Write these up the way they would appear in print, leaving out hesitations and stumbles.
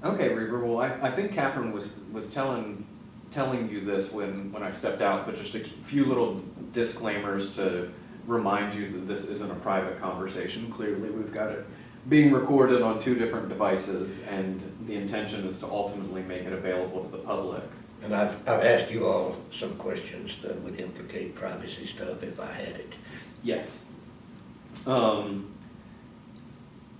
Okay, Reber. Well, I think Catherine was telling you this when I stepped out, but just a few little disclaimers to remind you that this isn't a private conversation. Clearly, we've got it being recorded on 2 different devices, and the intention is to ultimately make it available to the public. And I've asked you all some questions that would implicate privacy stuff if I had it. Yes.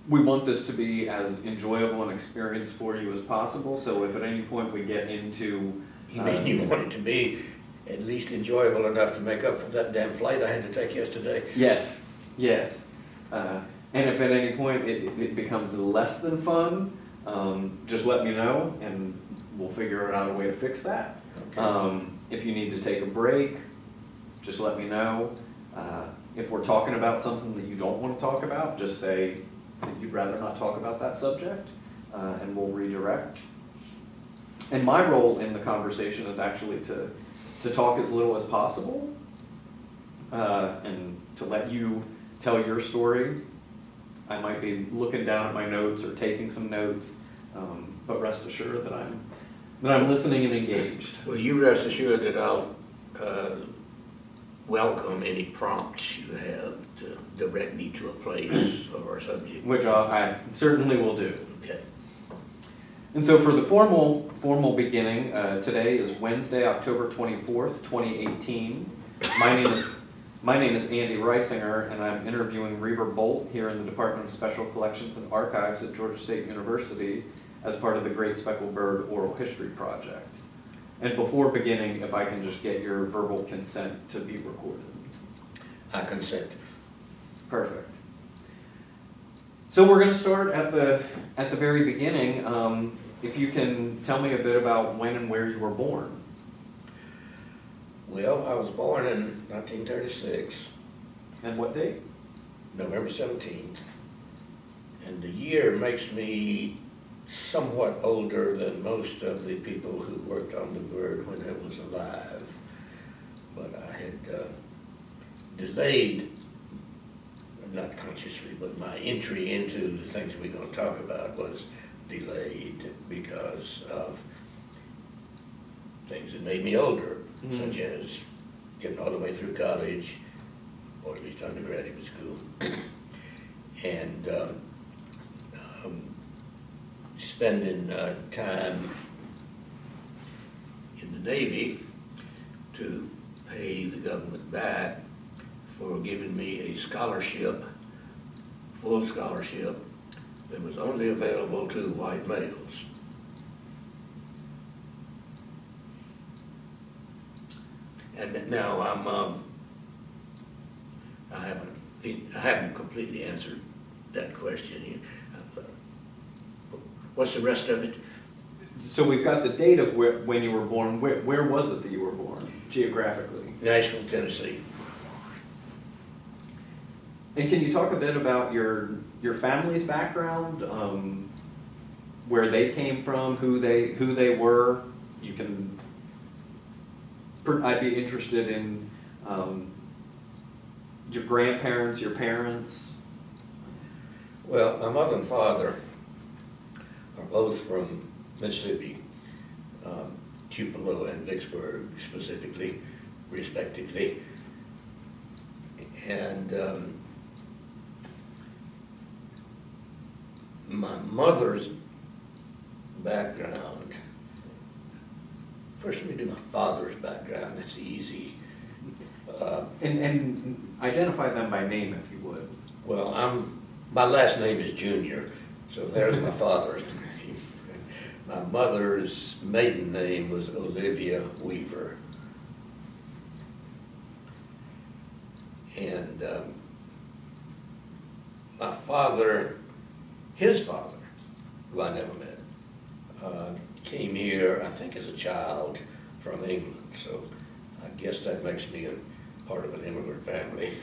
We want this to be as enjoyable an experience for you as possible, so if at any point we get into... You mean you want it to be at least enjoyable enough to make up for that damn flight I had to take yesterday? Yes, yes. And if at any point it becomes less than fun, just let me know and we'll figure out a way to fix that. Okay. If you need to take a break, just let me know. If we're talking about something that you don't want to talk about, just say that you'd rather not talk about that subject, and we'll redirect. And my role in the conversation is actually to talk as little as possible, and to let you tell your story. I might be looking down at my notes or taking some notes, but rest assured that I'm listening and engaged. Well, you rest assured that I'll welcome any prompts you have to direct me to a place or a subject. Which I certainly will do. Okay. And so for the formal beginning, today is Wednesday, October 24th, 2018. My name is Andy Reisinger, and I'm interviewing Reber Boult here in the Department of Special Collections and Archives at Georgia State University as part of the Great Speckled Bird Oral History Project. And before beginning, if I can just get your verbal consent to be recorded. I consent. Perfect. So we're going to start at the very beginning. If you can tell me a bit about when and where you were born. Well, I was born in 1936. And what date? November 17th. And the year makes me somewhat older than most of the people who worked on the bird when it was alive. But I had delayed, not consciously, but my entry into the things we're going to talk about was delayed because of things that made me older, such as getting all the way through college, or at least undergraduate school, and spending time in the Navy to pay the government back for giving me a scholarship, full scholarship, that was only available to white males. And now I haven't completely answered that question. What's the rest of it? So we've got the date of when you were born. Where was it that you were born, geographically? Nashville, Tennessee. And can you talk a bit about your family's background, where they came from, who they were? You can. I'd be interested in your grandparents, your parents. Well, my mother and father are both from Mississippi, Tupelo and Vicksburg specifically, respectively. And my mother's background, first let me do my father's background, that's easy. And identify them by name if you would. Well, my last name is Junior, so there's my father's name. My mother's maiden name was Olivia Weaver. And my father, his father, who I never met, came here, I think, as a child from England. So I guess that makes me a part of an immigrant family.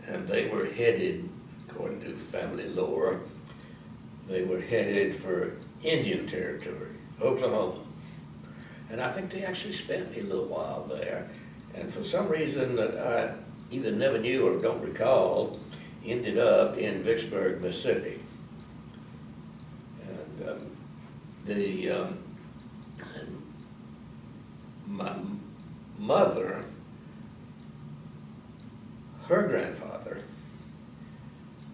And they were headed, according to family lore, they were headed for Indian Territory, Oklahoma. And I think they actually spent a little while there. And for some reason that I either never knew or don't recall, ended up in Vicksburg, Mississippi. And my mother, her grandfather,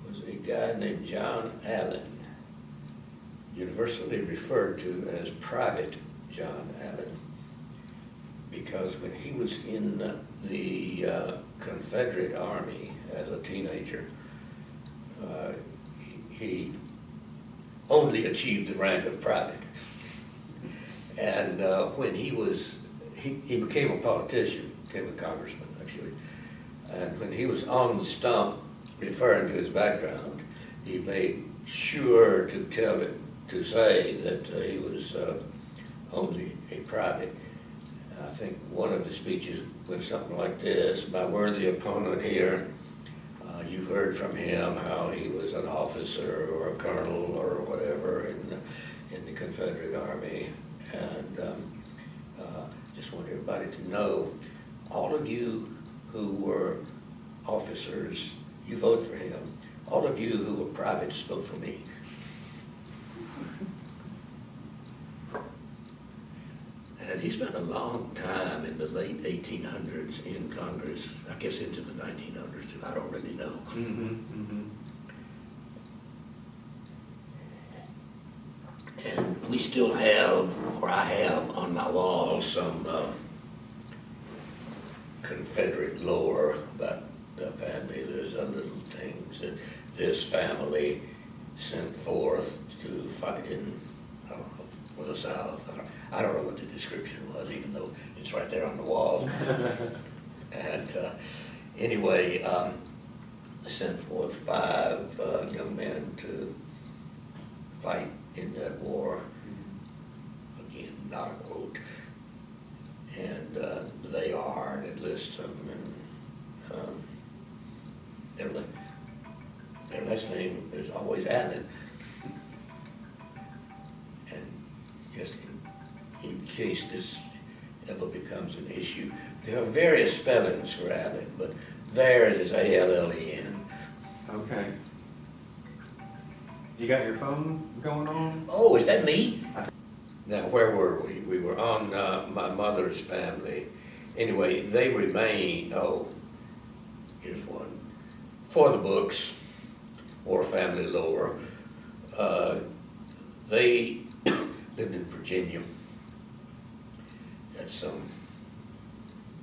was a guy named John Allen, universally referred to as Private John Allen, because when he was in the Confederate Army as a teenager, he only achieved the rank of private. And when he became a politician, became a congressman actually, and when he was on the stump referring to his background, he made sure to say that he was only a private. I think one of the speeches went something like this: "My worthy opponent here, you've heard from him how he was an officer or a colonel or whatever in the Confederate Army, and just want everybody to know, all of you who were officers, you vote for him. All of you who were privates, vote for me." And he spent a long time in the late 1800s in Congress, I guess into the 1900s too, I don't really know. Mm-hmm, mm-hmm. And we still have, or I have on my wall, some Confederate lore about the family. There's little things that this family sent forth to fight in, I don't know, for the South. I don't know what the description was, even though it's right there on the wall. And anyway, sent forth 5 young men to fight in that war. Again, not a quote. And they are, and it lists them, and their last name is always Allen. And just in case this ever becomes an issue, there are various spellings for Allen, but theirs is A-L-L-E-N. Okay. You got your phone going on? Oh, is that me? Now, where were we? We were on my mother's family. Anyway, they remain, here's one. For the books, or family lore, they lived in Virginia at some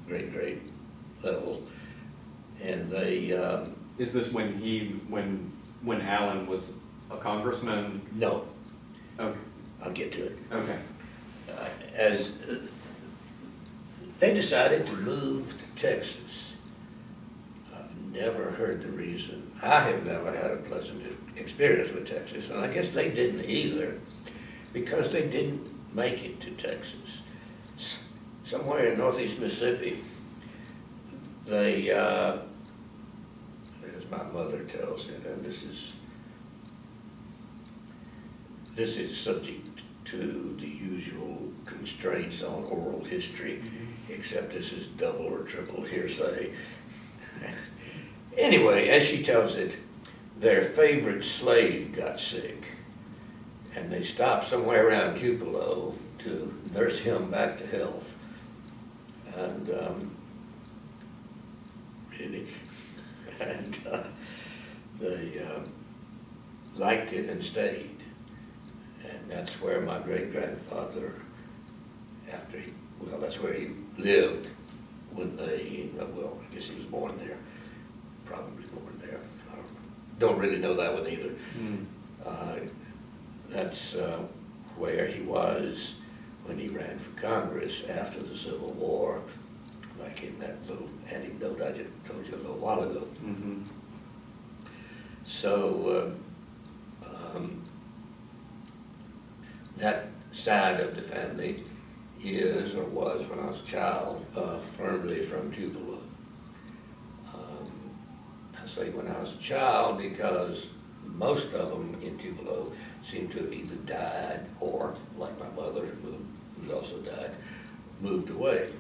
great level. And they... Is this when Allen was a congressman? No. Okay. I'll get to it. Okay. As they decided to move to Texas, I've never heard the reason. I have never had a pleasant experience with Texas, and I guess they didn't either, because they didn't make it to Texas. Somewhere in northeast Mississippi, they, as my mother tells it, and this is subject to the usual constraints on oral history, except this is double or triple hearsay. Anyway, as she tells it, their favorite slave got sick, and they stopped somewhere around Tupelo to nurse him back to health. And they liked it and stayed. And that's where my great-grandfather, that's where he lived when they, I guess he was born there, probably born there. I don't really know that one either. That's where he was when he ran for Congress after the Civil War, like in that little anecdote I just told you a little while ago. Mm-hmm. So that side of the family is, or was when I was a child, firmly from Tupelo. I say when I was a child because most of them in Tupelo seem to have either died or, like my mother, who's also died, moved away.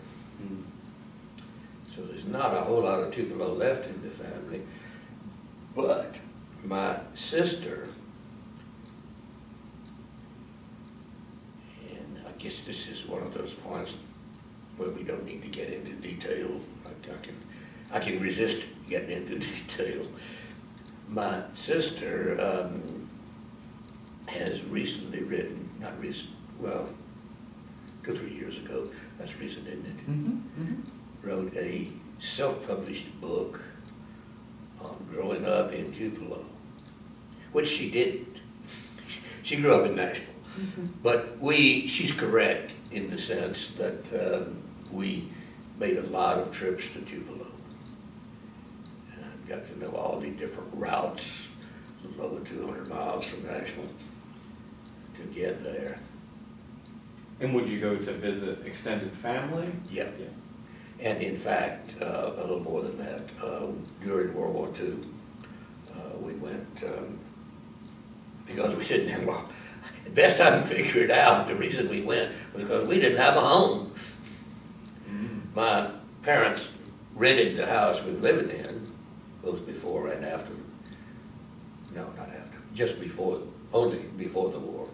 So there's not a whole lot of Tupelo left in the family. But my sister, and I guess this is one of those points where we don't need to get into detail. I can resist getting into detail. My sister has recently written, not recent, well, 2 or 3 years ago, that's recent, isn't it? Mm-hmm. Mm-hmm. Wrote a self-published book on growing up in Tupelo, which she didn't. She grew up in Nashville. Mm-hmm. But she's correct in the sense that we made a lot of trips to Tupelo. And got to know all the different routes, a little over 200 miles from Nashville to get there. And would you go to visit extended family? Yeah. And in fact, a little more than that, during World War II, we went, because we didn't have, well, the best I can figure it out, the reason we went was because we didn't have a home. Mm-hmm. My parents rented the house we were living in, both before and after, no, not after, just before, only before the war.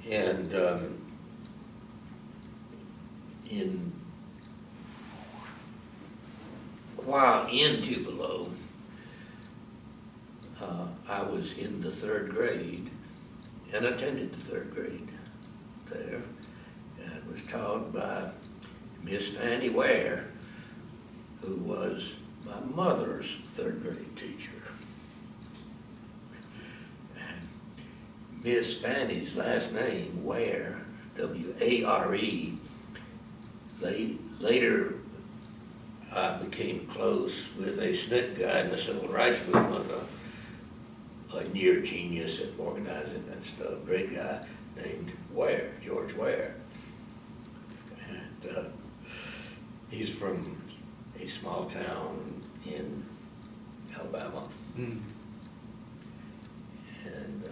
And while in Tupelo, I was in the 3rd grade and attended the 3rd grade there and was taught by Miss Fanny Ware, who was my mother's 3rd grade teacher. Miss Fanny's last name, Ware, W-A-R-E, later I became close with a SNCC guy in the Civil Rights Movement, a near genius at organizing and stuff, great guy named Ware, George Ware. And he's from a small town in Alabama. Mm. And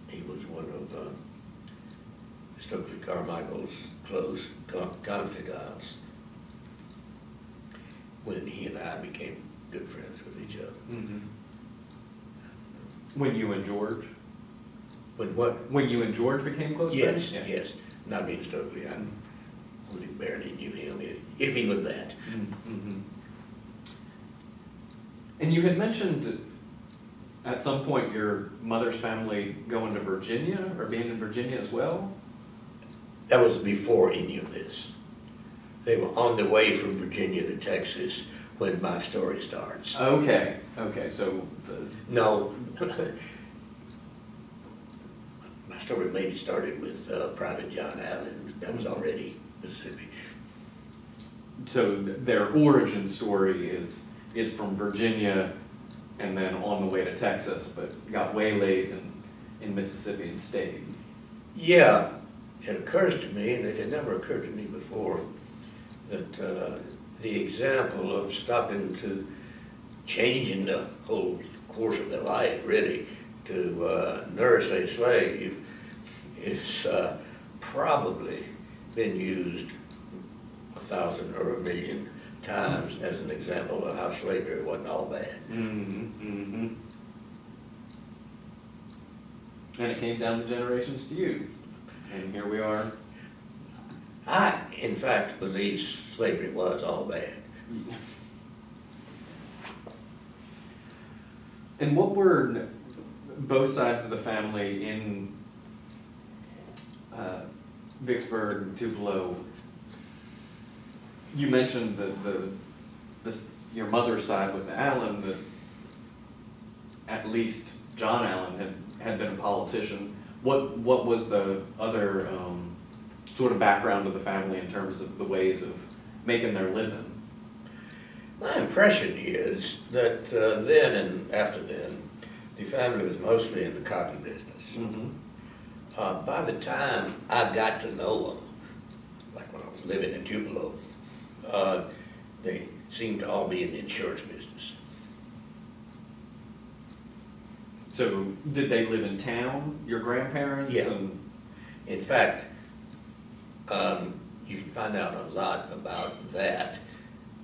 he was one of Stokely Carmichael's close confidants when he and I became good friends with each other. Mm-hmm. When you and George? When what? When you and George became close friends? Yes, yes. Not being Stokely, I only barely knew him, if even that. Mm-hmm. And you had mentioned at some point your mother's family going to Virginia or being in Virginia as well? That was before any of this. They were on the way from Virginia to Texas when my story starts. Okay, so No. My story maybe started with Private John Allen. That was already Mississippi. So their origin story is from Virginia and then on the way to Texas, but got waylaid in Mississippi and stayed. Yeah, it occurs to me, and it had never occurred to me before, that the example of stopping to changing the whole course of their life, really, to nurse a slave is probably been used 1,000 or 1,000,000 times as an example of how slavery wasn't all bad. Mm-hmm, mm-hmm. And it came down the generations to you. And here we are. I, in fact, believe slavery was all bad. And what were both sides of the family in Vicksburg and Tupelo? You mentioned your mother's side with Allen, that at least John Allen had been a politician. What was the other sort of background of the family in terms of the ways of making their living? My impression is that then and after then, the family was mostly in the cotton business. Mm-hmm. By the time I got to know them, like when I was living in Tupelo, they seemed to all be in the insurance business. So did they live in town, your grandparents? Yeah. And In fact, you can find out a lot about that,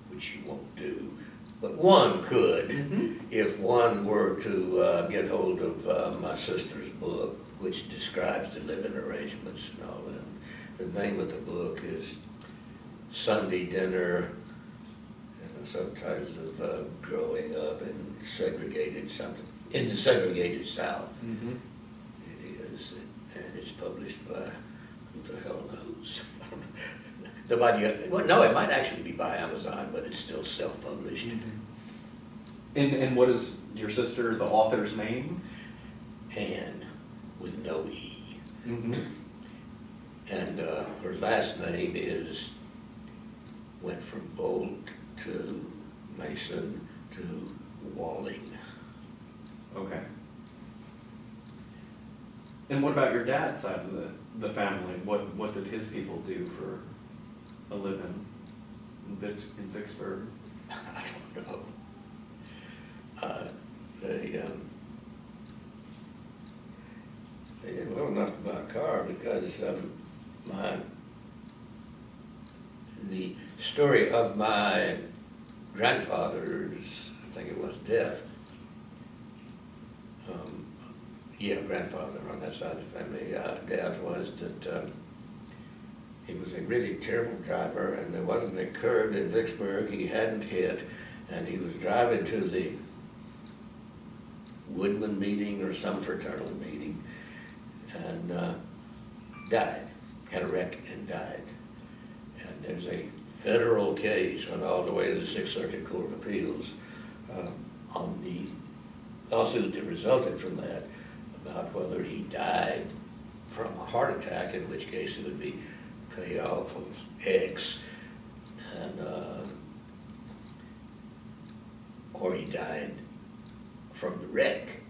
which you won't do, but one could. Mm-hmm. If one were to get hold of my sister's book, which describes the living arrangements and all that, the name of the book is Sunday Dinner, and the subtitle of Growing Up in Segregated something, in the Segregated South. Mm-hmm. It is, and it's published by, who the hell knows? Nobody, well, no, it might actually be by Amazon, but it's still self-published. Mm-hmm. And what is your sister, the author's name? Anne, with no E. Mm-hmm. And her last name went from Boult to Mason to Walling. Okay. And what about your dad's side of the family? What did his people do for a living in Vicksburg? I don't know. They did well enough to buy a car because the story of my grandfather's, I think it was, death. Grandfather on that side of the family, death was that he was a really terrible driver, and there wasn't a curb in Vicksburg he hadn't hit, and he was driving to the Woodman meeting or some fraternal meeting, and died, had a wreck and died. And there's a federal case went all the way to the Sixth Circuit Court of Appeals on the lawsuit that resulted from that, about whether he died from a heart attack, in which case it would be payoff of X, and or he died from the wreck,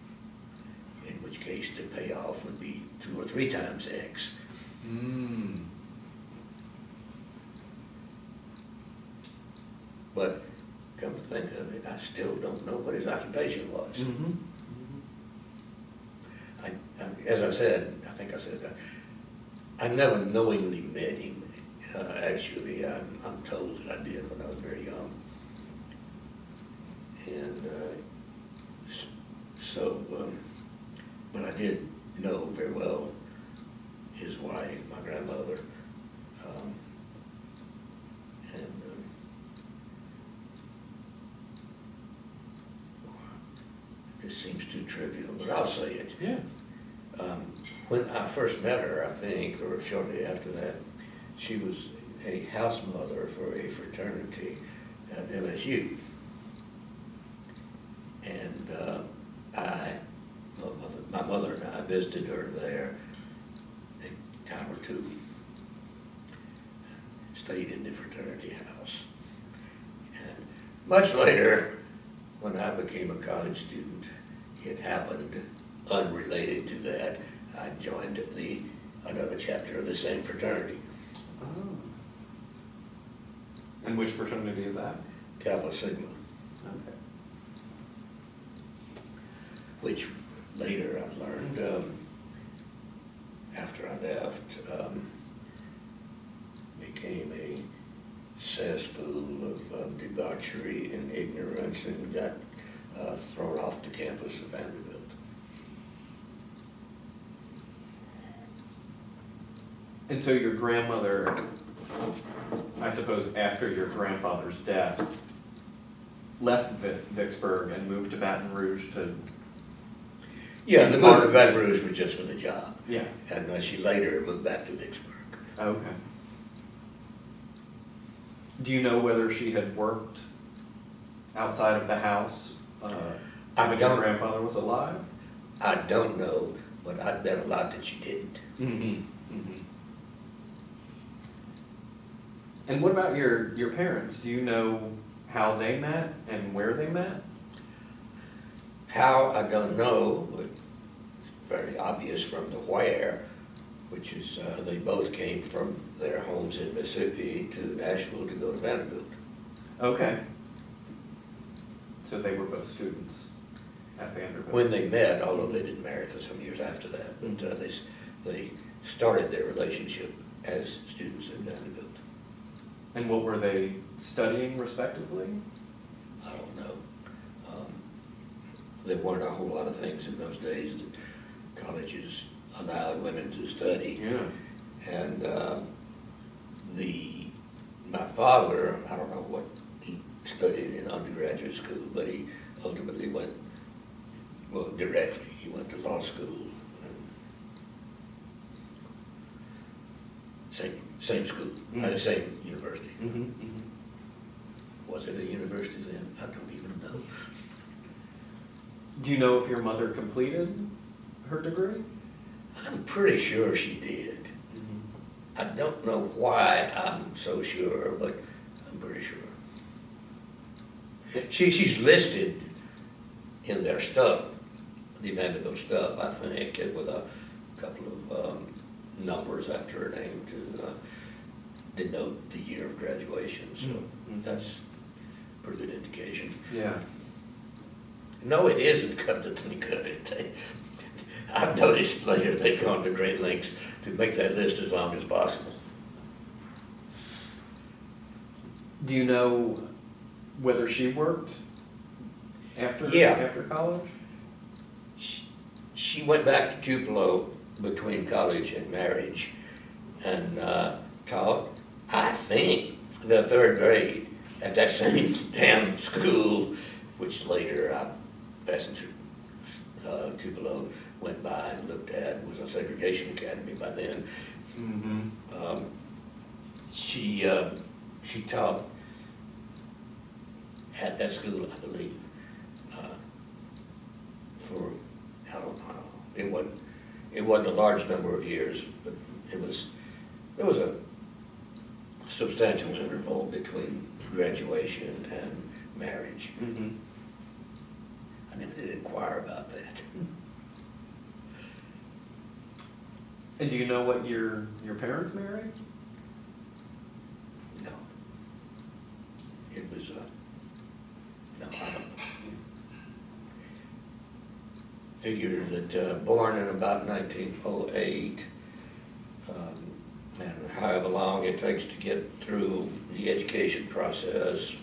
in which case the payoff would be 2 or 3 times X. Mm. But come to think of it, I still don't know what his occupation was. Mm-hmm. As I said, I think I said that, I never knowingly met him. Actually, I'm told that I did when I was very young. And but I did know very well his wife, my grandmother. This seems too trivial, but I'll say it. Yeah. When I first met her, I think, or shortly after that, she was a house mother for a fraternity at LSU. And my mother and I visited her there a time or two. Stayed in the fraternity house. And much later, when I became a college student, it happened unrelated to that. I joined another chapter of the same fraternity. Oh. And which fraternity is that? Kappa Sigma. Okay. Which later I've learned, after I left, became a cesspool of debauchery and ignorance, and got thrown off the campus of Vanderbilt. And so your grandmother, I suppose after your grandfather's death, left Vicksburg and moved to Baton Rouge to... Yeah, the move to Baton Rouge was just for the job. Yeah. And she later moved back to Vicksburg. Okay. Do you know whether she had worked outside of the house when your grandfather was alive? I don't know, but I'd bet a lot that she didn't. Mm-hmm. Mm-hmm. And what about your parents? Do you know how they met and where they met? How, I don't know, but it's very obvious from the where, which is they both came from their homes in Mississippi to Nashville to go to Vanderbilt. Okay. So they were both students at Vanderbilt. When they met, although they didn't marry for some years after that, but they started their relationship as students at Vanderbilt. And what were they studying respectively? I don't know. There weren't a whole lot of things in those days that colleges allowed women to study. Yeah. And my father, I don't know what he studied in undergraduate school, but he ultimately went, well, directly, he went to law school. Same school, Mm-hmm. same university. Mm-hmm. Mm-hmm. Was it a university then? I don't even know. Do you know if your mother completed her degree? I'm pretty sure she did. I don't know why I'm so sure, but I'm pretty sure. She's listed in their stuff, the Vanderbilt stuff, I think, with a couple of numbers after her name to denote the year of graduation. So that's a pretty good indication. Yeah. No, it isn't come to think of it. I've noticed later they've gone to great lengths to make that list as long as possible. Do you know whether she worked after college? She went back to Tupelo between college and marriage and taught, I think, the third grade at that same damn school, which later I passed through Tupelo, went by and looked at, was a segregation academy by then. Mm-hmm. She taught at that school, I believe, for, I don't know, it wasn't a large number of years, but there was a substantial interval between graduation and marriage. Mm-hmm. I never did inquire about that. And do you know what your parents married? No. It was, no, I don't know. Figure that born in about 1908, and however long it takes to get through the education process,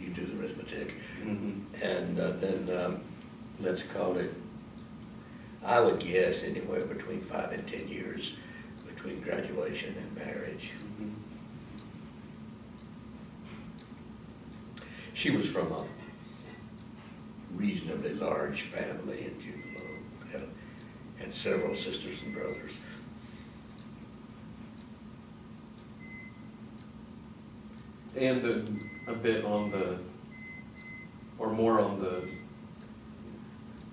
you do the arithmetic. Mm-hmm. And then let's call it, I would guess, anywhere between 5 and 10 years between graduation and marriage. Mm-hmm. She was from a reasonably large family in Tupelo, had several sisters and brothers. And a bit on the, or more on the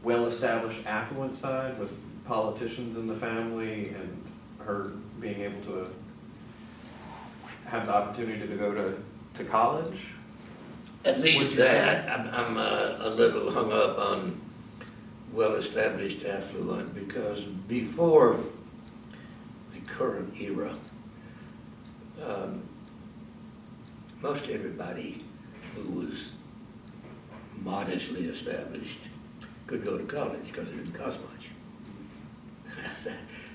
well-established affluent side with politicians in the family and her being able to have the opportunity to go to college? At least Would you that. say? I'm a little hung up on well-established affluent because before the current era, most everybody who was modestly established could go to college because it didn't cost much.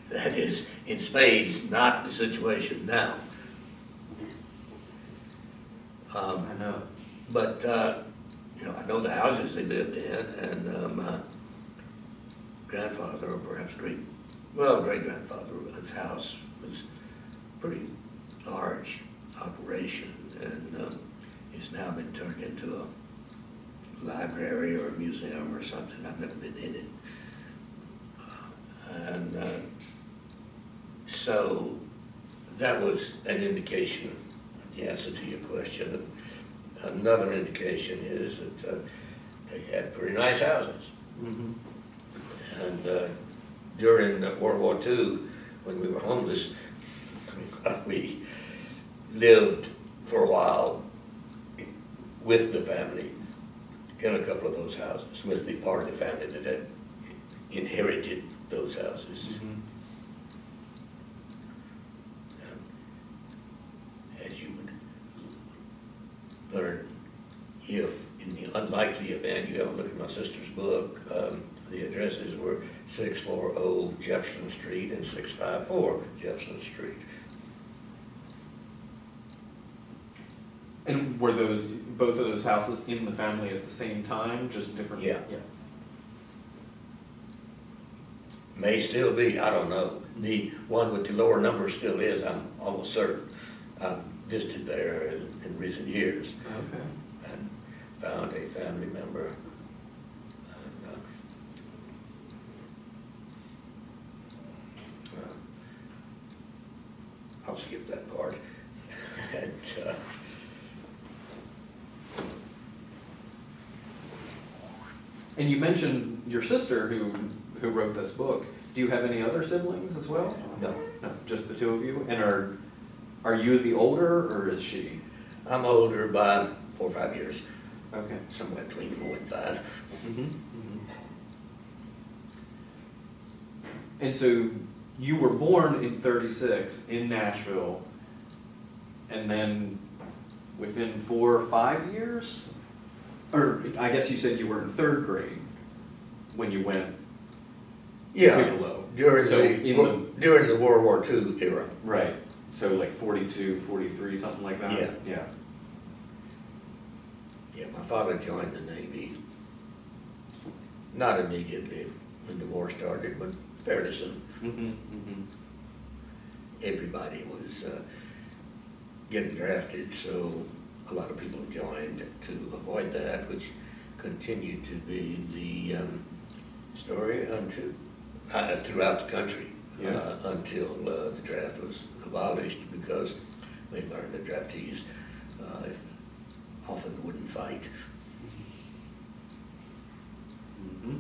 That is, in spades, not the situation now. I know. But, you know, I know the houses they lived in, and my grandfather, or perhaps great-grandfather, his house was pretty large operation, and it's now been turned into a library or a museum or something. I've never been in it. And so that was an indication of the answer to your question. Another indication is that they had pretty nice houses. Mm-hmm. And during World War II, when we were homeless, we lived for a while with the family in a couple of those houses, with the part of the family that had inherited those houses. Mm-hmm. As you would learn, if in the unlikely event you ever look at my sister's book, the addresses were 640 Jefferson Street and 654 Jefferson Street. And were both of those houses in the family at the same time, just different? Yeah. May still be, I don't know. The one with the lower number still is, I'm almost certain. I've visited there in recent years Okay. and found a family member. And, I'll skip that part. And, And you mentioned your sister who wrote this book. Do you have any other siblings as well? no, No, just the two of you? And are you the older, or is she? I'm older by 4 or 5 years, Okay. somewhere between 4 and 5. Mm-hmm. And so you were born in 36 in Nashville, and then within 4 or 5 years, or I guess you said you were in 3rd grade when you went to Tupelo. During So during the World War II era. Right, so like 42, 43, something like that? Yeah. Yeah. Yeah, my father joined the Navy, not immediately when the war started, but fairly soon. Mm-hmm, mm-hmm. Everybody was getting drafted, so a lot of people joined to avoid that, which continued to be the story throughout the country. Yeah. Until the draft was abolished, because they learned that draftees often wouldn't fight. Mm-hmm.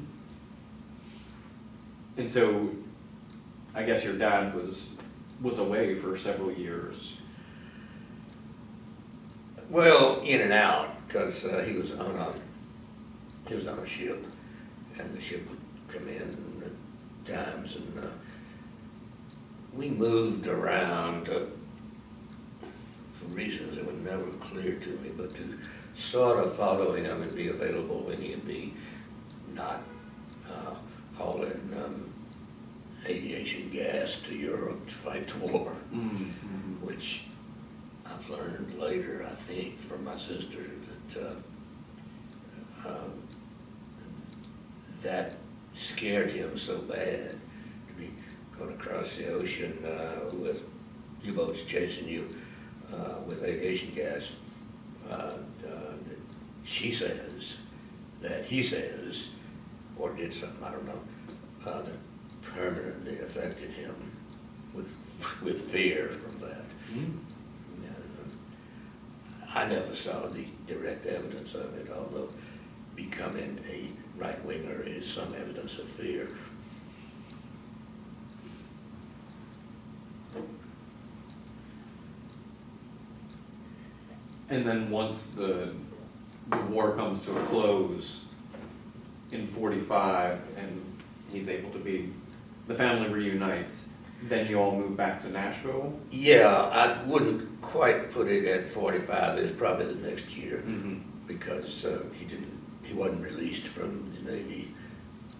And so, I guess your dad was away for several years. Well, in and out, because he was on a ship, and the ship would come in at times, and we moved around for reasons that were never clear to me, but to sort of follow him and be available when he'd be not hauling aviation gas to Europe to fight the war, Mm-hmm. which I've learned later, I think, from my sister, that that scared him so bad to be going across the ocean with U-boats chasing you with aviation gas. She says that he says, or did something, I don't know, that permanently affected him with fear from that. Mm-hmm. I never saw the direct evidence of it, although becoming a right-winger is some evidence of fear. And then once the war comes to a close in 45, and he's able to the family reunites, then you all move back to Nashville? Yeah, I wouldn't quite put it at 45. It's probably the next year, Mm-hmm. because he wasn't released from the Navy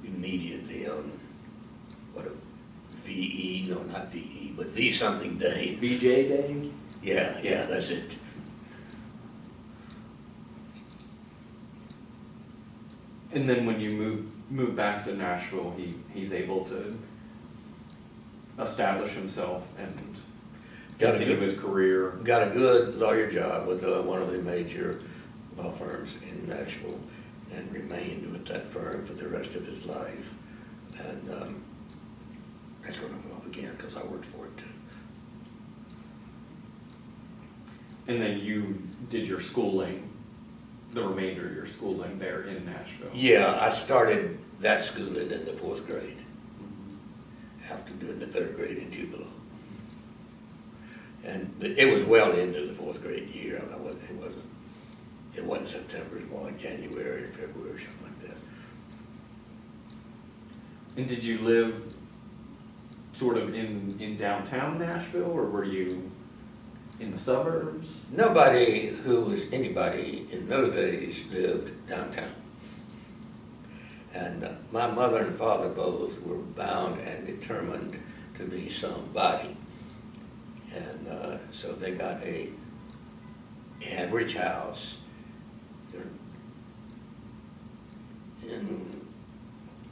immediately on what a VE, no, not VE, but V something day. VJ Day? Yeah, that's it. And then when you move back to Nashville, he's able to establish himself and continue his career. Got a good lawyer job with one of the major law firms in Nashville, and remained with that firm for the rest of his life. And that's when I all began, because I worked for it too. And then you did your schooling, the remainder of your schooling there in Nashville. Yeah, I started that schooling in the 4th grade, after doing the 3rd grade in Tupelo. And it was well into the 4th grade year. I mean, it wasn't September, it was more like January or February, something like that. And did you live sort of in downtown Nashville, or were you in the suburbs? Nobody who was anybody in those days lived downtown. And my mother and father both were bound and determined to be somebody. And so they got a average house in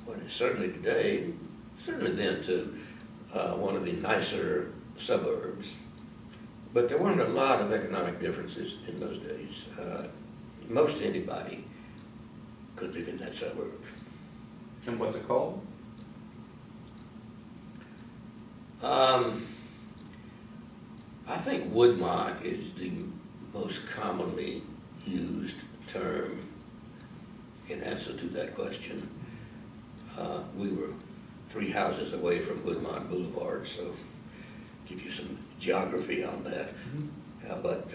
what is certainly today, certainly then too, one of the nicer suburbs. But there weren't a lot of economic differences in those days. Most anybody could live in that suburb. And what's it called? I think Woodmont is the most commonly used term in answer to that question. We were 3 houses away from Woodmont Boulevard, so give you some geography on that. But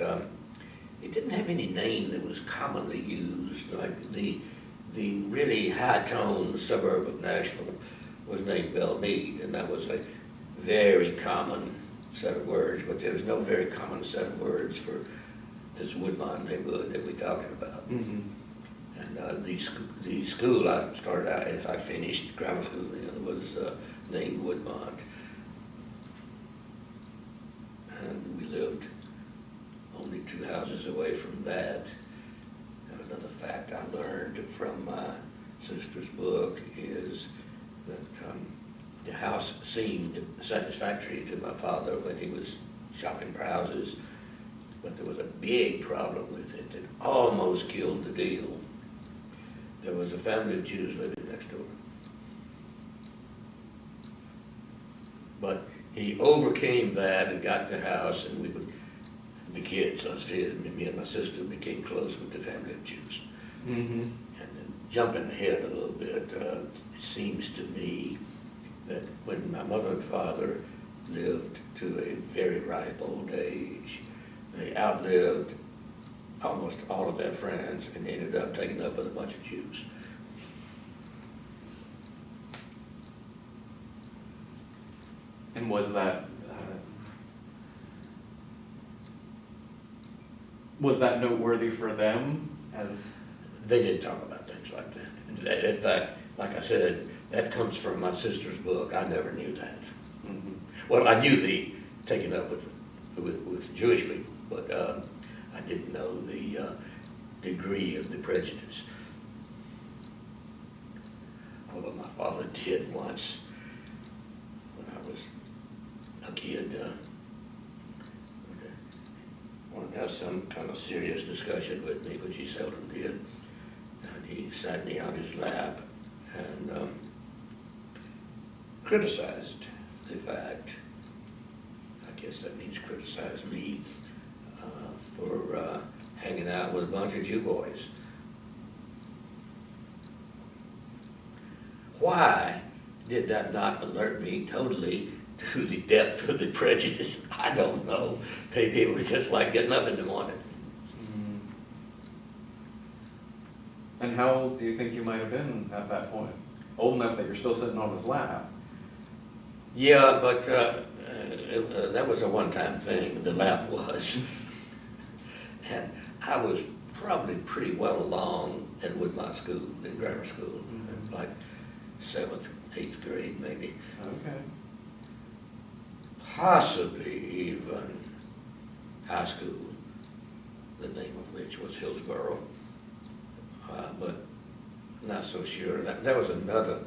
it didn't have any name that was commonly used. Like the really high-tone suburb of Nashville was named Belmead, and that was a very common set of words, but there was no very common set of words for this Woodmont neighborhood that we're talking about. Mm-hmm. And the school I started out, if I finished grammar school, was named Woodmont. And we lived only 2 houses away from that. And another fact I learned from my sister's book is that the house seemed satisfactory to my father when he was shopping for houses, but there was a big problem with it that almost killed the deal. There was a family of Jews living next door. But he overcame that and got the house, and the kids, us kids, me and my sister, became close with the family of Jews. Mm-hmm. And then jumping ahead a little bit, it seems to me that when my mother and father lived to a very ripe old age, they outlived almost all of their friends and ended up taken up with a bunch of Jews. And was that noteworthy for them? As They didn't talk about things like that. In fact, like I said, that comes from my sister's book. I never knew that. mm-hmm. Well, I knew the taking up with Jewish people, but I didn't know the degree of the prejudice. Although my father did once, when I was a kid, wanted to have some kind of serious discussion with me, which he seldom did. And he sat me on his lap and criticized the fact, I guess that means criticize me, for hanging out with a bunch of Jew boys. Why did that not alert me totally to the depth of the prejudice? I don't know. Maybe it was just like getting up in the morning. Mm-hmm. And how old do you think you might have been at that point? Old enough that you're still sitting on his lap. Yeah, but that was a one-time thing, the lap was. And I was probably pretty well along in Woodmont School, in grammar school, Mm-hmm. like 7th, 8th grade maybe. Okay. Possibly even high school, the name of which was Hillsborough, but not so sure. That was another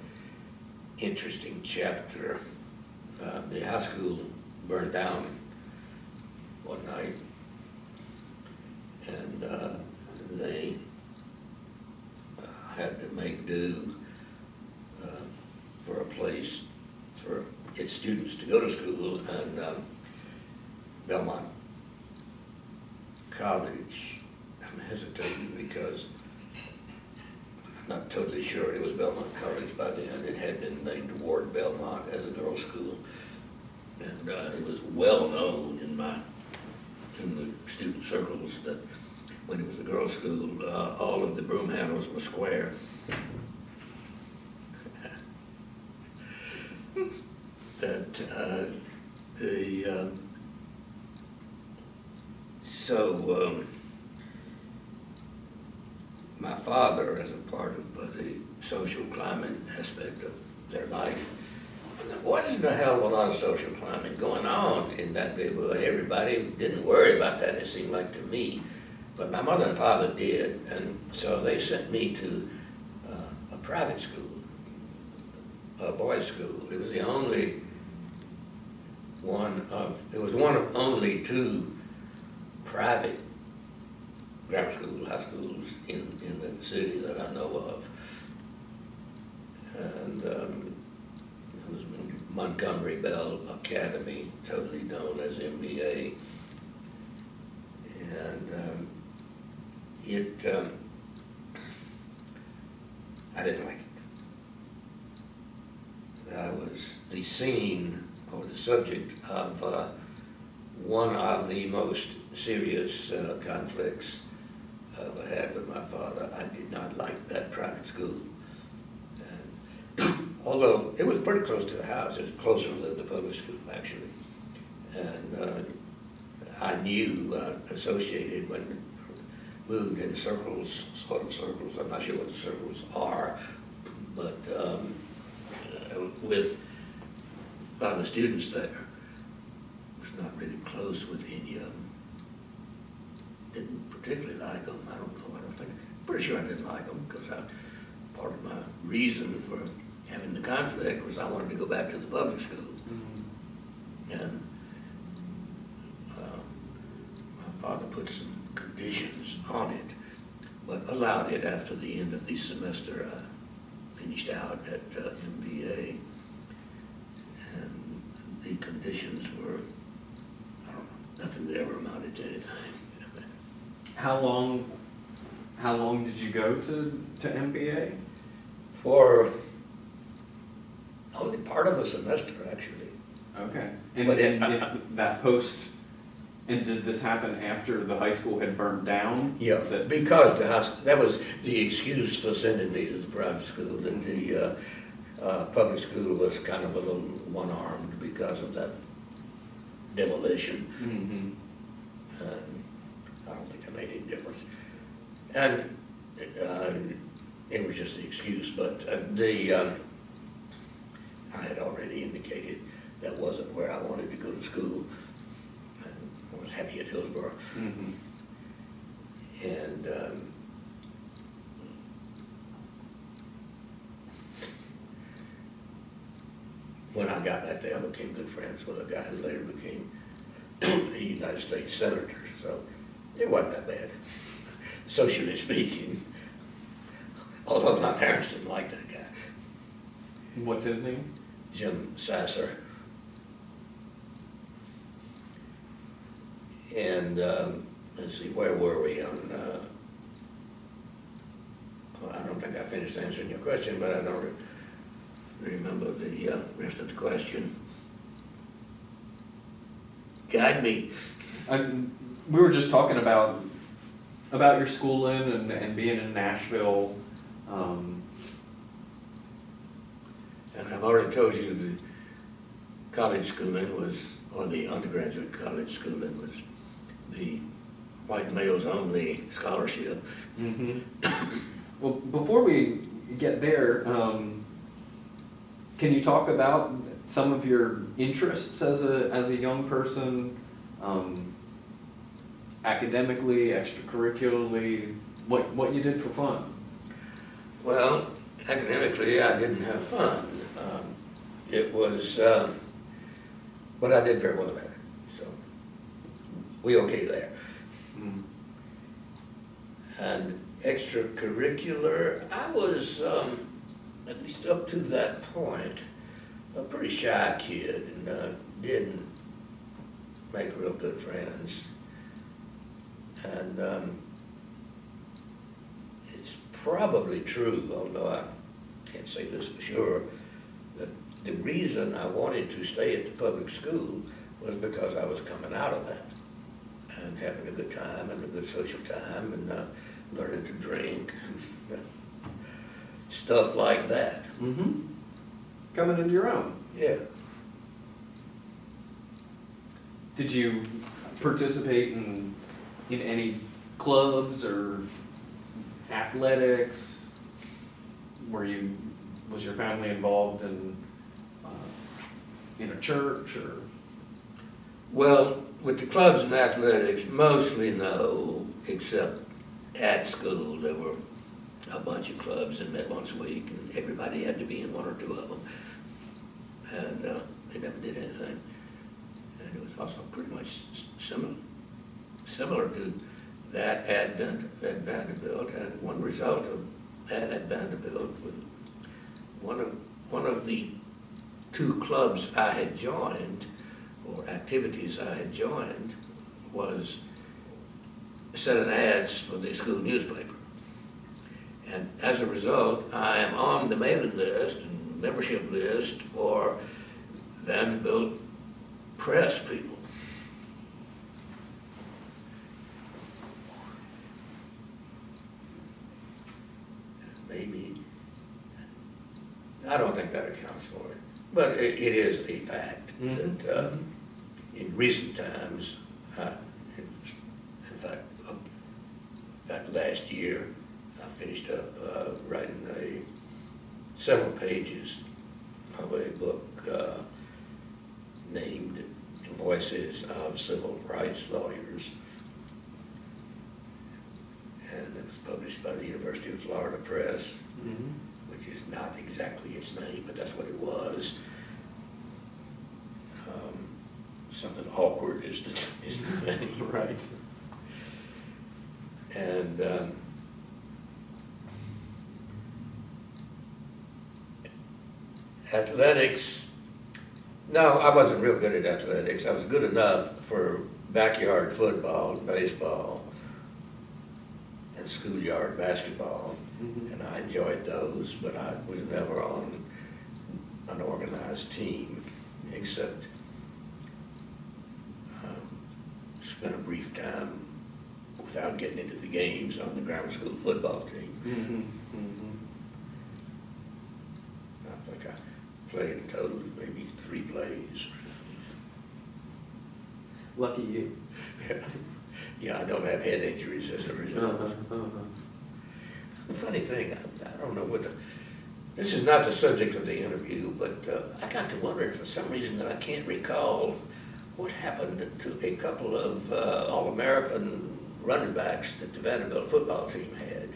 interesting chapter. The high school burned down one night, and they had to make do for a place for its students to go to school, and Belmont College, I'm hesitating because I'm not totally sure it was Belmont College by then. It had been named Ward Belmont as a girls' school, and it was well known in the student circles that when it was a girls' school, all of the broom handles were square. My father, as a part of the social climbing aspect of their life, there wasn't a hell of a lot of social climbing going on in that neighborhood. Everybody didn't worry about that, it seemed like to me. But my mother and father did, and so they sent me to a private school, a boys' school. It was one of only two private grammar school, high schools in the city that I know of. And it was Montgomery Bell Academy, totally known as MBA. And I didn't like it. I was the scene or the subject of one of the most serious conflicts I had with my father. I did not like that private school. And although it was pretty close to the house, it was closer than the public school, actually. And I knew, associated when moved in circles, sort of circles, I'm not sure what the circles are, but with a lot of the students there, was not really close with any of them. Didn't particularly like them, I don't think, pretty sure I didn't like them, because part of my reason for having the conflict was I wanted to go back to the public school. Mm-hmm. And my father put some conditions on it, but allowed it after the end of the semester. I finished out at MBA, and the conditions were, I don't know, nothing that ever amounted to anything. How long did you go to MBA? For only part of a semester, actually. Okay. And But is that post, and did this happen after the high school had burned down? Yeah, because the high school, that was the excuse for sending me to the private school, that the public school was kind of a little one-armed because of that demolition. Mm-hmm. And I don't think that made any difference. And it was just the excuse, but I had already indicated that wasn't where I wanted to go to school. I was happy at Hillsborough. Mm-hmm. And when I got back there, I became good friends with a guy who later became a United States Senator, so it wasn't that bad, socially speaking, although my parents didn't like that guy. What's his name? Jim Sasser. And let's see, where were we on, well, I don't think I finished answering your question, but I don't remember the rest of the question. Guide me. We were just talking about your schooling and being in Nashville. And I've already told you the college schooling was, or the undergraduate college schooling was the white males only scholarship. Mm-hmm. Well, before we get there, can you talk about some of your interests as a young person, academically, extracurricularly, what you did for fun? Well, academically, I didn't have fun. It was, but I did very well at it, so we okay there. Mm. And extracurricular, I was, at least up to that point, a pretty shy kid, and didn't make real good friends. And it's probably true, although I can't say this for sure, that the reason I wanted to stay at the public school was because I was coming out of that and having a good time and a good social time and learning to drink and stuff like that. Mm-hmm. Coming into your own. Yeah. Did you participate in any clubs or athletics? Was your family involved in a church or? Well, with the clubs and athletics, mostly no. except at school, there were a bunch of clubs that met once a week, and everybody had to be in one or two of them. And they never did anything. And it was also pretty much similar to that at Vanderbilt. And one result of that at Vanderbilt was one of the two clubs I had joined, or activities I had joined, was selling ads for the school newspaper. And as a result, I am on the mailing list and membership list for Vanderbilt press people. Maybe, I don't think that accounts for it, but it is a fact that in recent times, in fact, last year, I finished up writing several pages of a book named Voices of Civil Rights Lawyers. And it was published by the University of Florida Press, which is not exactly its name, but that's what it was. Something awkward is the name. Right. And athletics, no, I wasn't real good at athletics. I was good enough for backyard football and baseball and schoolyard basketball, and I enjoyed those, but I was never on an organized team, except spent a brief time without getting into the games on the grammar school football team. I think I played in total maybe 3 plays. Lucky you. Yeah, I don't have head injuries as a result. The funny thing, I don't know what this is not the subject of the interview, but I got to wondering for some reason that I can't recall what happened to a couple of All-American running backs that the Vanderbilt football team had.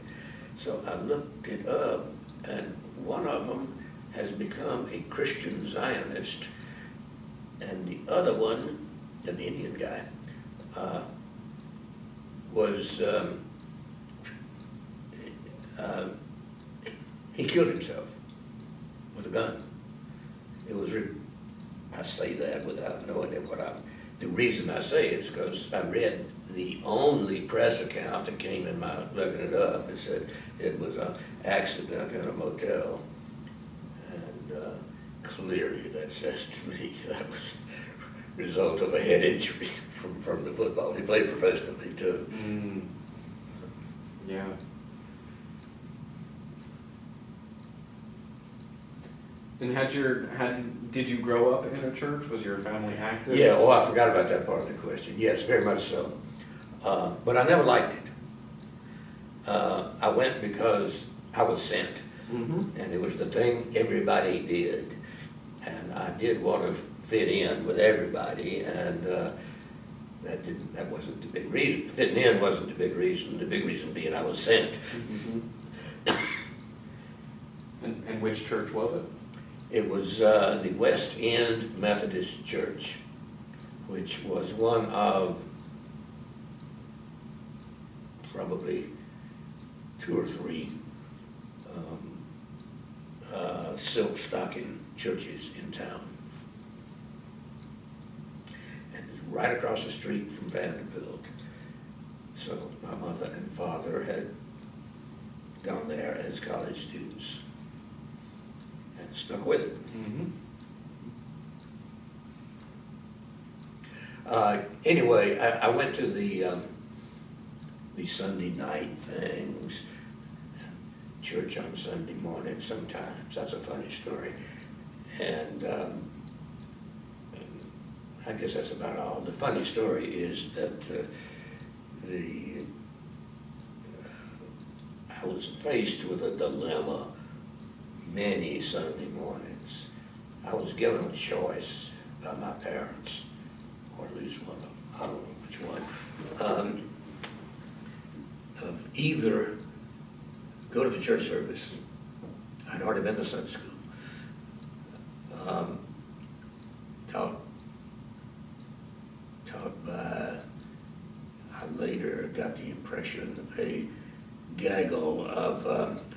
So I looked it up, and one of them has become a Christian Zionist, and the other one, an Indian guy, was, he killed himself with a gun. It was, I say that without knowing the reason I say it is because I read the only press account that came in my looking it up. It said it was an accident in a motel. And clearly that says to me that was a result of a head injury from the football. He played professionally too. Yeah. And did you grow up in a church? Was your family active? Yeah, I forgot about that part of the question. Yes, very much so. But I never liked it. I went because I was sent. And it was the thing everybody did. And I did want to fit in with everybody, and that wasn't the big reason. Fitting in wasn't the big reason. The big reason being I was sent. And which church was it? It was the West End Methodist Church, which was one of probably 2 or 3 silk stocking churches in town. And it's right across the street from Vanderbilt. So my mother and father had gone there as college students and stuck with it. Anyway, I went to the Sunday night things, church on Sunday morning sometimes. That's a funny story. And I guess that's about all. The funny story is that I was faced with a dilemma many Sunday mornings. I was given a choice by my parents, or at least one of them, I don't know which one. of either go to the church service. I'd already been to Sunday school. Taught by, I later got the impression, a gaggle of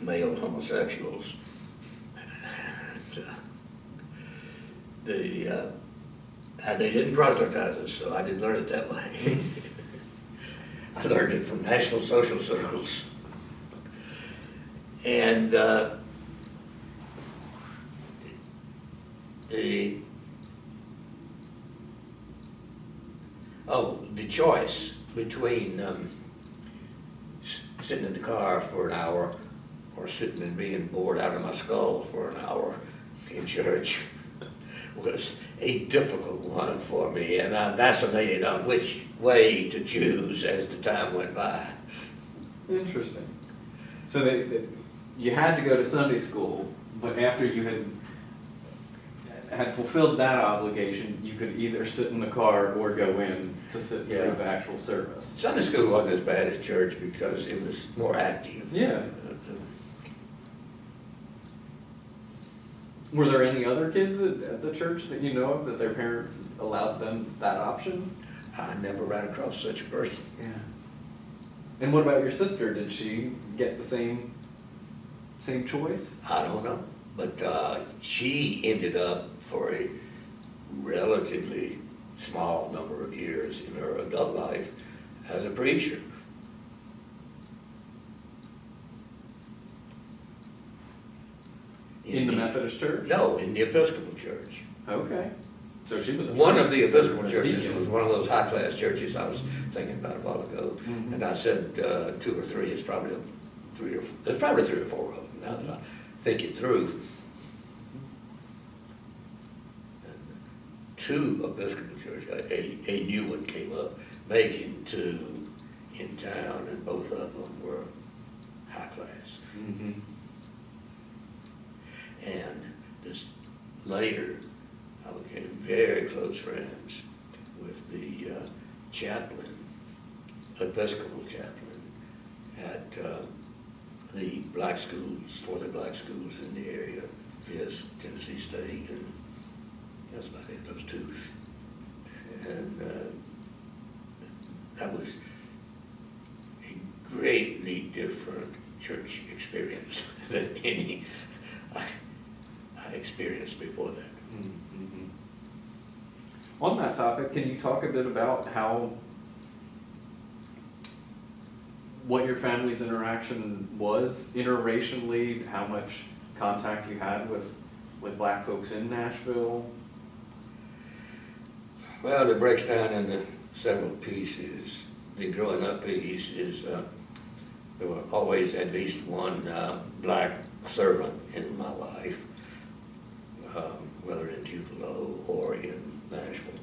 male homosexuals. And they didn't proselytize us, so I didn't learn it that way. I learned it from National social circles. And the choice between sitting in the car for an hour or sitting and being bored out of my skull for an hour in church was a difficult one for me, and I vacillated on which way to choose as the time went by. Interesting. So you had to go to Sunday school, but after you had fulfilled that obligation, you could either sit in the car or go in to sit through the actual service. Sunday school wasn't as bad as church because it was more active. Yeah. Were there any other kids at the church that you know of that their parents allowed them that option? I never ran across such a person. Yeah. And what about your sister? Did she get the same choice? I don't know. But she ended up for a relatively small number of years in her adult life as a preacher. In the Methodist church? No, in the Episcopal Church. Okay. So she was one of the Episcopal churches was one of those high-class churches I was thinking about a while ago. Mm-hmm. And I said 2 or 3. It's probably 3 or 4. There's probably 3 or 4 of them now that I think it through. And 2 Episcopal churches, a new one came up, making 2 in town, and both of them were high-class. Mm-hmm. And this later, I became very close friends with the chaplain, Episcopal chaplain, at the black schools, for the black schools in the area, Fisk, Tennessee State, and that's about it, those 2. And that was a greatly different church experience than any I experienced before that. Mm-hmm. On that topic, can you talk a bit about what your family's interaction was interracially, how much contact you had with black folks in Nashville? Well, it breaks down into several pieces. The growing up piece is there were always at least one black servant in my life, whether in Tupelo or in Nashville.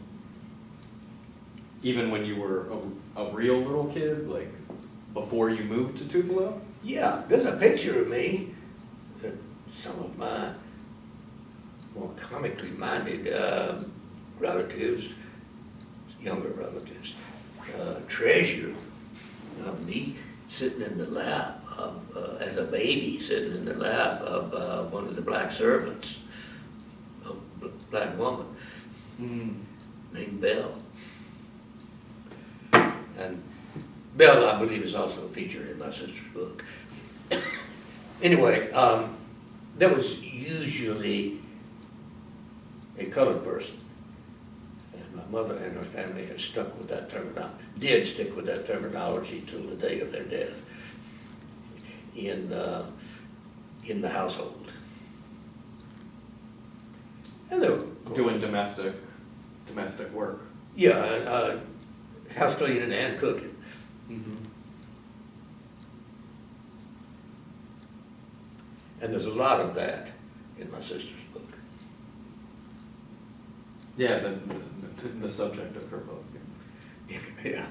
Even when you were a real little kid, like before you moved to Tupelo? Yeah, there's a picture of me that some of my more comically minded relatives, younger relatives, treasure of me sitting in the lap of, as a baby, sitting in the lap of one of the black servants, a black woman named Belle. And Belle, I believe, is also featured in my sister's book. Anyway, there was usually a colored person. And my mother and her family had stuck with that terminology, did stick with that terminology till the day of their death in the household. And they were doing domestic work. Yeah, house cleaning and cooking. Mm-hmm. And there's a lot of that in my sister's book. Yeah, the subject of her book. Yeah.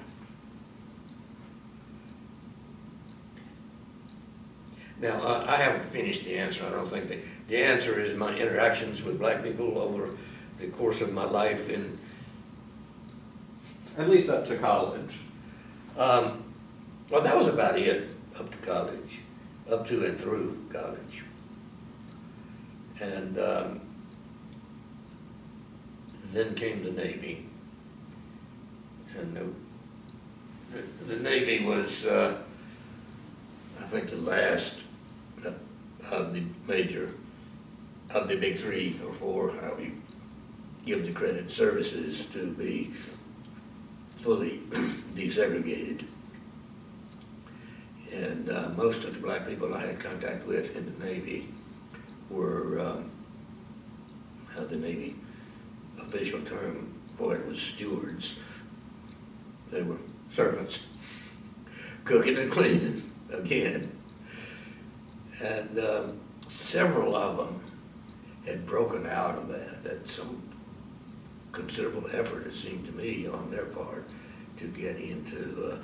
Now, I haven't finished the answer. I don't think the answer is my interactions with black people over the course of my life in... At least up to college. Well, that was about it up to college, up to and through college. And then came the Navy. And the Navy was, I think, the last of the big 3 or 4, how you give the credit, services to be fully desegregated. And most of the black people I had contact with in the Navy were, the Navy official term for it was stewards. They were servants, cooking and cleaning again. And several of them had broken out of that at some considerable effort, it seemed to me, on their part to get into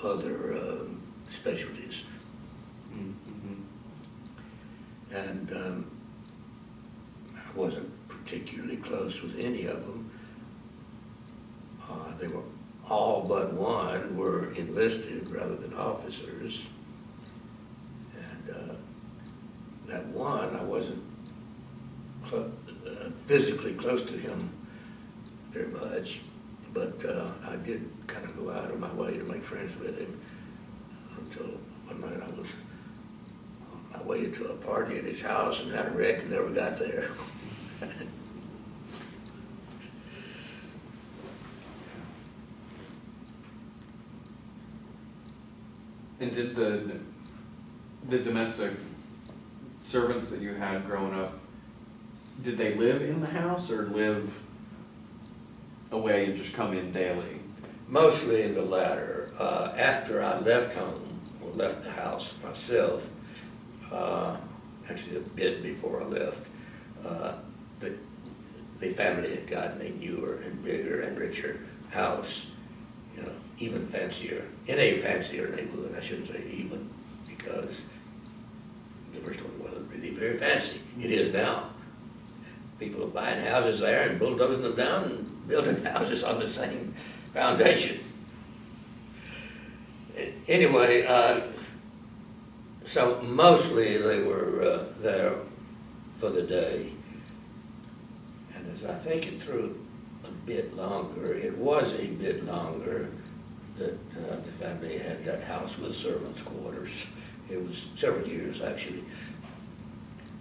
other specialties. Mm-hmm. And I wasn't particularly close with any of them. They were all but one were enlisted rather than officers. And that one, I wasn't physically close to him very much, but I did kind of go out of my way to make friends with him until one night I was on my way to a party at his house and had a wreck and never got there. And did the domestic servants that you had growing up, did they live in the house or live away and just come in daily? Mostly the latter. After I left home, or left the house myself, actually a bit before I left, the family had gotten a newer and bigger and richer house, you know, even fancier, in a fancier neighborhood. I shouldn't say even, because the first one wasn't really very fancy. It is now. People are buying houses there and bulldozing them down and building houses on the same foundation. Anyway, so mostly they were there for the day. And as I think it through a bit longer, it was a bit longer that the family had that house with servants' quarters. It was several years, actually.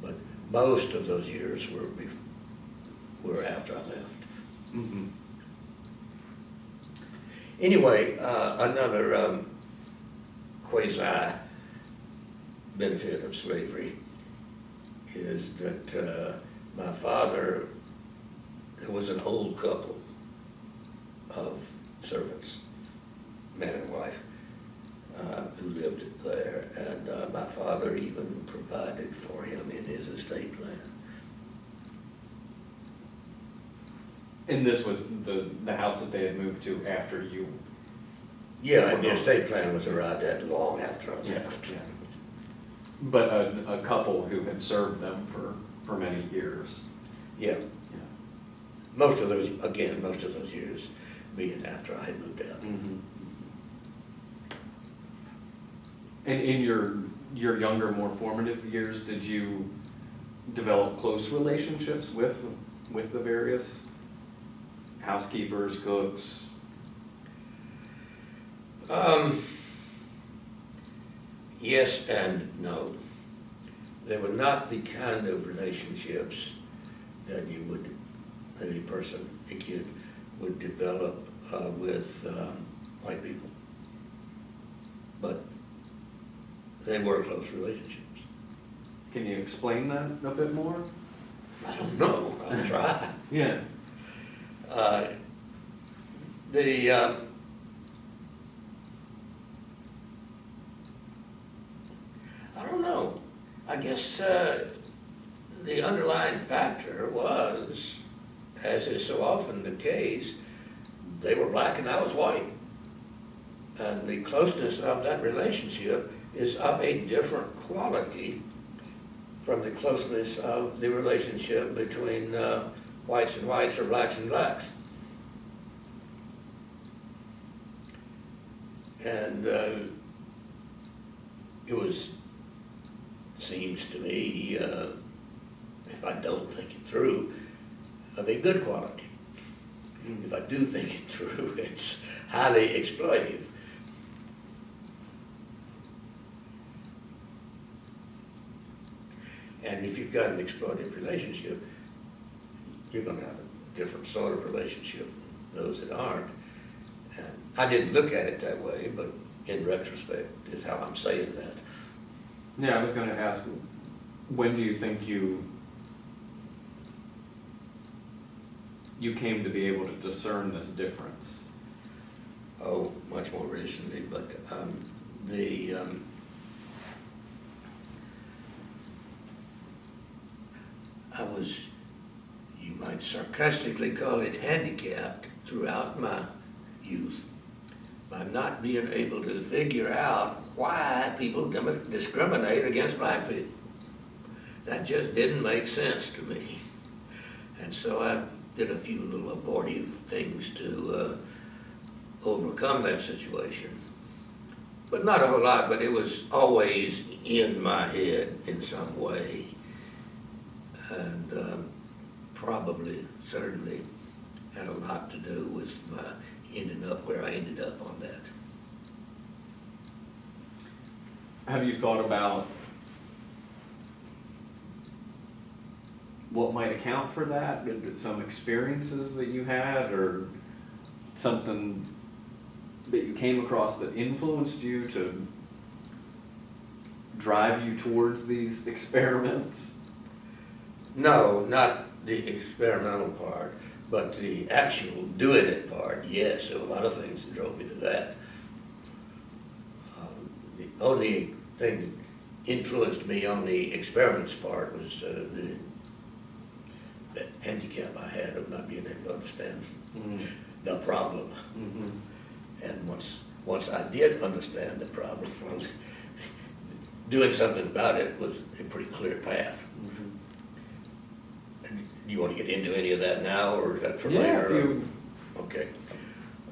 But most of those years were after I left. Mm-hmm. Anyway, another quasi-benefit of slavery is that my father, there was an old couple of servants, man and wife, who lived there, and my father even provided for him in his estate plan. And this was the house that they had moved to after you? Yeah, and the estate plan was arrived at long after I Yeah, left. yeah. But a couple who had served them for many years. Yeah, Yeah. most of those years being after I had moved out. Mm-hmm. And in your younger, more formative years, did you develop close relationships with the various housekeepers, cooks? Yes and no. They were not the kind of relationships that a person, a kid, would develop with white people. But they were close relationships. Can you explain that a bit more? I don't know, I'll try. Yeah. I don't know. I guess the underlying factor was, as is so often the case, they were black and I was white. And the closeness of that relationship is of a different quality from the closeness of the relationship between whites and whites or blacks and blacks. And seems to me, if I don't think it through, of a good quality. If I do think it through, it's highly exploitive. And if you've got an exploitive relationship, you're going to have a different sort of relationship than those that aren't. And I didn't look at it that way, but in retrospect is how I'm saying that. Yeah, I was going to ask, when do you think you came to be able to discern this difference? Oh, much more recently, but I was, you might sarcastically call it, handicapped throughout my youth by not being able to figure out why people discriminate against black people. That just didn't make sense to me. And so I did a few little abortive things to overcome that situation. But not a whole lot, but it was always in my head in some way. And probably, certainly, had a lot to do with my ending up where I ended up on that. Have you thought about what might account for that? Some experiences that you had, or something that you came across that influenced you to drive you towards these experiments? No, not the experimental part, but the actual doing it part, yes. There were a lot of things that drove me to that. The only thing that influenced me on the experiments part was that handicap I had of not being able to understand the problem. And once I did understand the problem, well, doing something about it was a pretty clear path. And do you want to get into any of that now, or is that for later? Okay.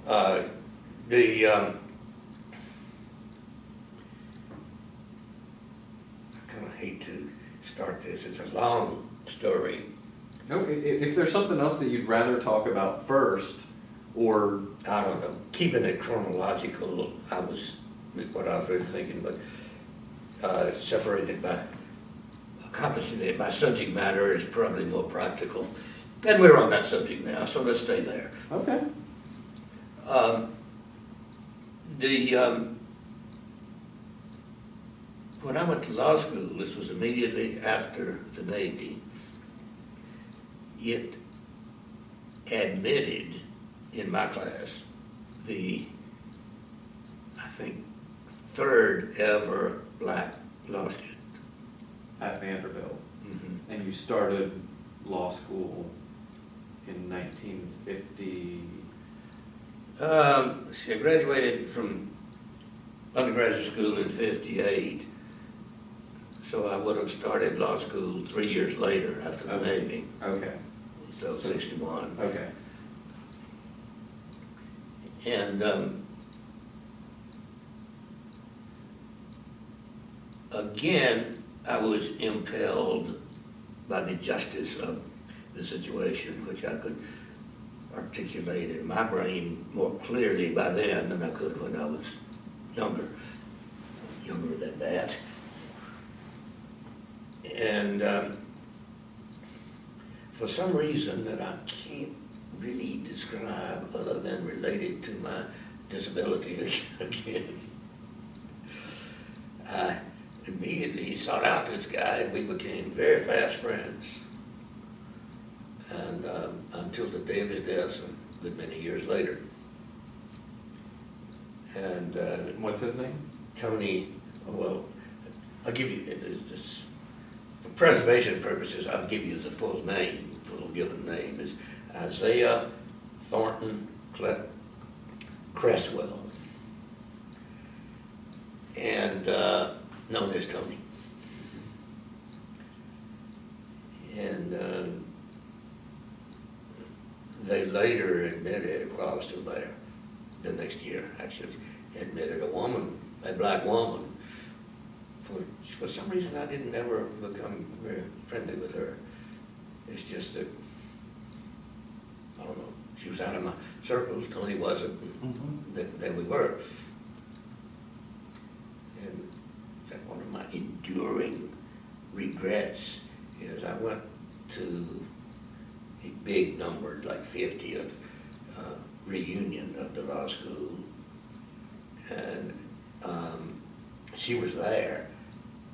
I kind of hate to start this. It's a long story. No, if there's something else that you'd rather talk about first, or I don't know, keeping it chronological, what I was really thinking, but separated by accomplishing it by subject matter is probably more practical. And we're on that subject now, so let's stay there. Okay. When I went to law school, this was immediately after the Navy, it admitted in my class the, I think, third ever black law student. At Vanderbilt. And you started law school in 1950? See, I graduated from undergraduate school in 58, so I would have started law school 3 years later after the Navy. Okay. So 61. Okay. And again, I was impelled by the justice of the situation, which I could articulate in my brain more clearly by then than I could when I was younger than that. And for some reason that I can't really describe other than related to my disability again, I immediately sought out this guy, and we became very fast friends. And until the day of his death, a good many years later. And what's his name? Tony, well, I'll give you, just for preservation purposes, I'll give you the full name. Full given name is Isaiah Thornton Cresswell, and known as Tony. And they later admitted, while I was still there, the next year actually, admitted a black woman. For some reason, I didn't ever become very friendly with her. It's just that, I don't know, she was out of my circles, Tony wasn't, that we were. And in fact, one of my enduring regrets is I went to a big numbered, like 50th reunion of the law school, and she was there.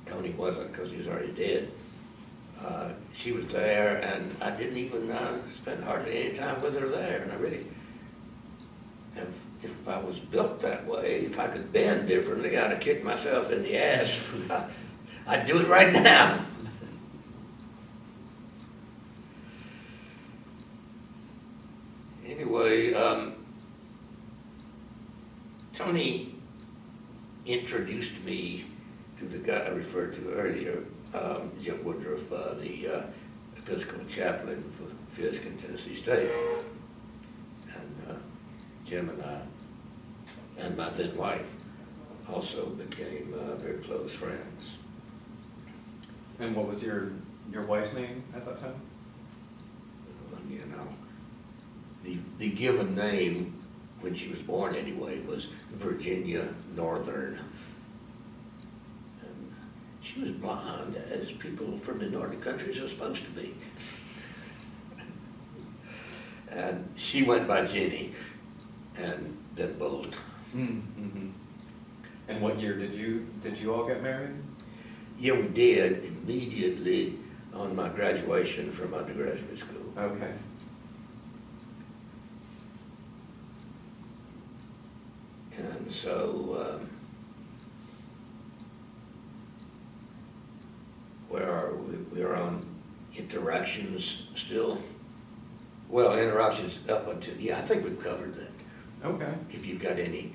Tony wasn't because he was already dead. She was there, and I didn't even spend hardly any time with her there. And I really, if I was built that way, if I could bend differently, I'd have kicked myself in the ass. I'd do it right now. Anyway, Tony introduced me to the guy I referred to earlier, Jim Woodruff, the Episcopal chaplain for Fisk in Tennessee State. And Jim and I, and my then wife, also became very close friends. And what was your wife's name at that time? You know, the given name when she was born anyway was Virginia Northern. And she was blonde, as people from the northern countries are supposed to be. And she went by Jenny, and then Boult. Mm-hmm. And what year did you all get married? Yeah, we did immediately on my graduation from undergraduate school. Okay. And so, where are we? We are on interactions still. Well, interactions up until, yeah, I think we've covered that. Okay. If you've got any,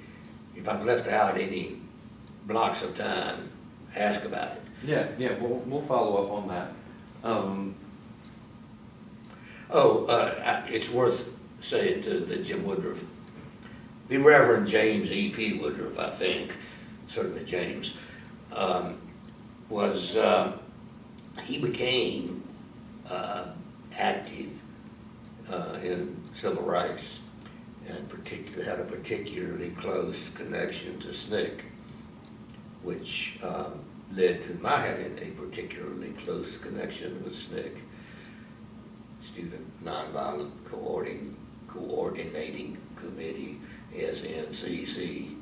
if I've left out any blocks of time, ask about it. Yeah, we'll follow up on that. It's worth saying to the Jim Woodruff, the Reverend James E.P. Woodruff, I think, certainly James, he became active in civil rights, and had a particularly close connection to SNCC, which led to my having a particularly close connection with SNCC, Student Nonviolent Coordinating Committee, SNCC,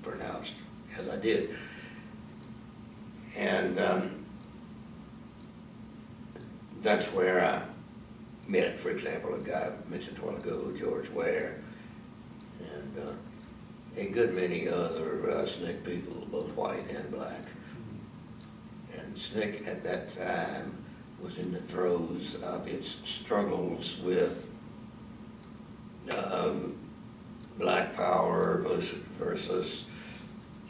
pronounced as I did. And that's where I met, for example, a guy I mentioned a while ago, George Ware, and a good many other SNCC people, both white and black. And SNCC at that time was in the throes of its struggles with black power versus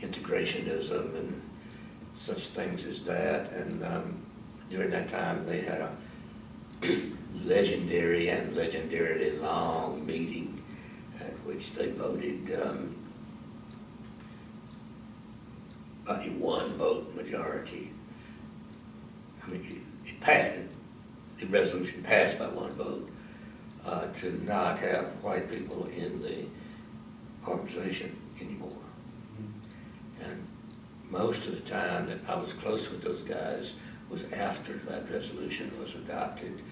integrationism and such things as that. And during that time, they had a legendarily long meeting at which they voted by a one-vote majority. I mean, it passed. The resolution passed by one vote to not have white people in the organization anymore. And most of the time that I was close with those guys was after that resolution was adopted.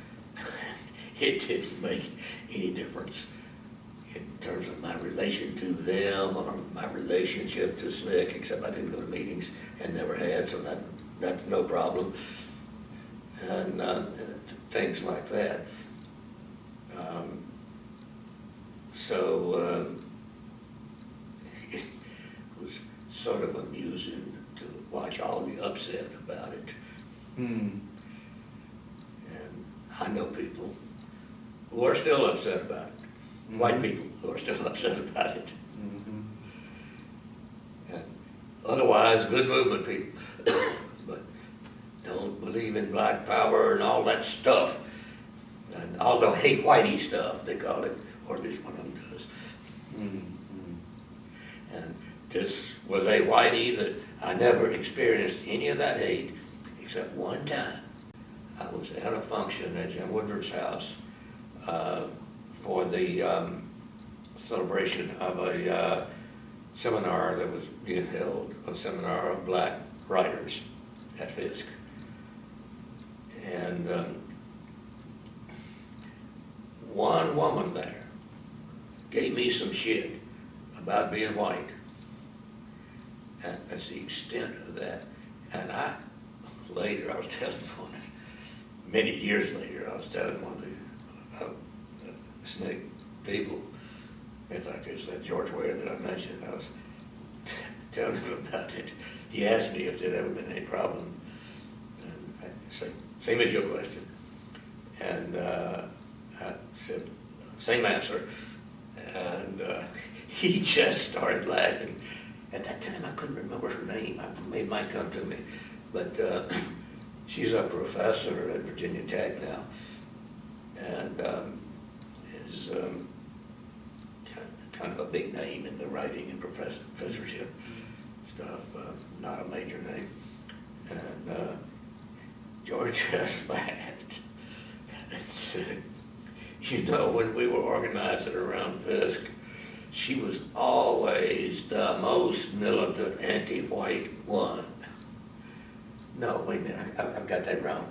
It didn't make any difference in terms of my relation to them or my relationship to SNCC, except I didn't go to meetings and never had, so that's no problem. And things like that. It was sort of amusing to watch all the upset about it. And I know people who are still upset about it. White people who are still upset about it. And otherwise, good movement people. But don't believe in black power and all that stuff. And all the hate whitey stuff, they call it, or at least one of them does. And this was a whitey that I never experienced any of that hate, except one time. I was at a function at Jim Woodruff's house for the celebration of a seminar that was being held, a seminar of black writers at Fisk. And one woman there gave me some shit about being white. And that's the extent of that. And I was telling one, many years later, I was telling one of the snake people, in fact, it's that George Ware that I mentioned, I was telling him about it. He asked me if there'd ever been any problem. And I said, same as your question. And I said, same answer. And he just started laughing. At that time, I couldn't remember her name. It might come to me. But she's a professor at Virginia Tech now. And is kind of a big name in the writing and professorship stuff, not a major name. And George just laughed and said, you know, when we were organizing around Fisk, she was always the most militant anti-white one. No, wait a minute, I've got that wrong.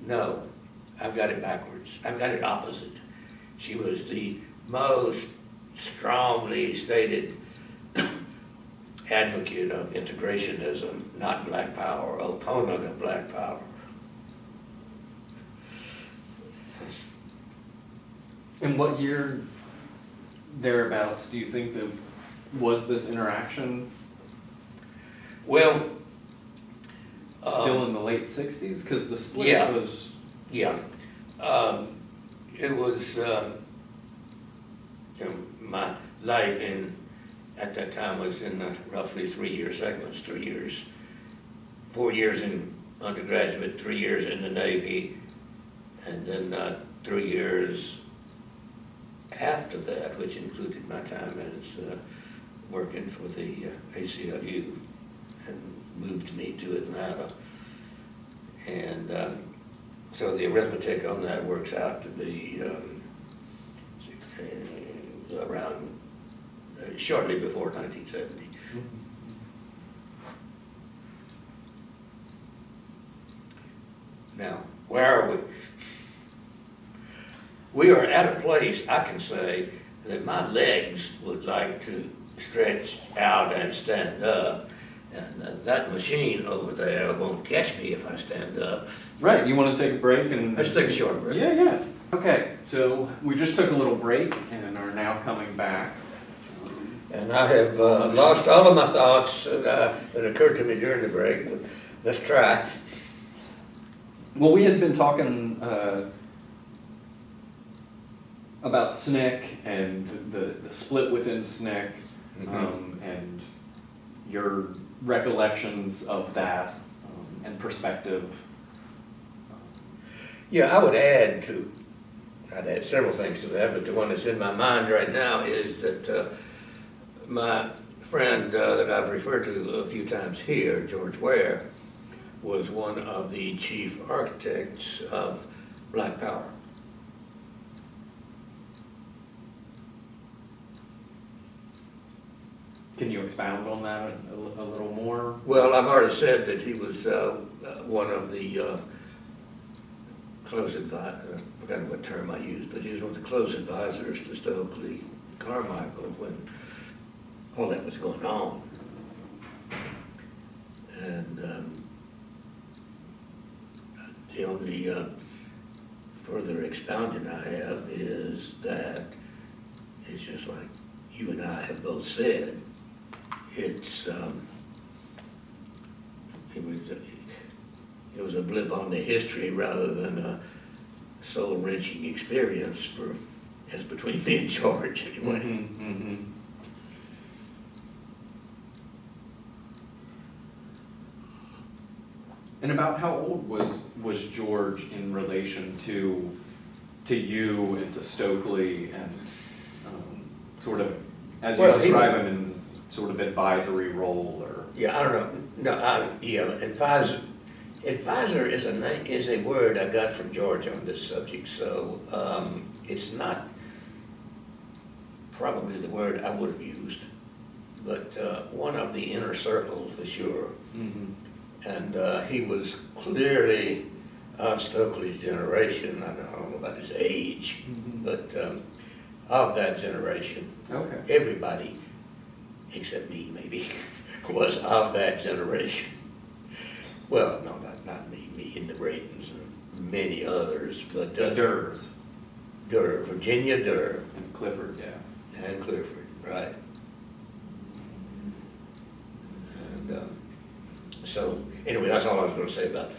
No, I've got it backwards. I've got it opposite. She was the most strongly stated advocate of integrationism, not black power, opponent of black power. In what year thereabouts do you think that was this interaction? Well, still in the late 60s? Because the split was... Yeah. It was, my life at that time was in roughly 3-year segments, 3 years, 4 years in undergraduate, 3 years in the Navy, and then 3 years after that, which included my time as working for the ACLU, and moved me to Atlanta. And so the arithmetic on that works out to be around shortly before 1970. Now, where are we? We are at a place, I can say, that my legs would like to stretch out and stand up. And that machine over there won't catch me if I stand up. Right, you want to take a break and... Let's take a short break. Yeah. Okay, so we just took a little break and are now coming back. And I have lost all of my thoughts that occurred to me during the break, but let's try. Well, we had been talking about SNCC and the split within SNCC, and your recollections of that and perspective. Yeah, I'd add several things to that, but the one that's in my mind right now is that my friend that I've referred to a few times here, George Ware, was one of the chief architects of Black Power. Can you expound on that a little more? Well, I've already said that he was one of the close advisors, I forgot what term I used, but he was one of the close advisors to Stokely Carmichael when all that was going on. And the only further expounding I have is that it's just like you and I have both said, it was a blip on the history rather than a soul-wrenching experience as between me and George anyway. And about how old was George in relation to to you and to Stokely and sort of, as you Well, describe him, in sort of advisory role, or? Yeah, I don't know. No, yeah, advisor is a word I got from George on this subject, so it's not probably the word I would have used, but one of the inner circle for sure. Mm-hmm. And he was clearly of Stokely's generation. I don't know about his age, Mm-hmm. but of that generation. Okay. Everybody, except me maybe, was of that generation. Well, no, not me and the Braytons and many others, but Durs. Virginia Durr. And Clifford, yeah. And Clifford, right. And so, anyway, that's all I was going to say about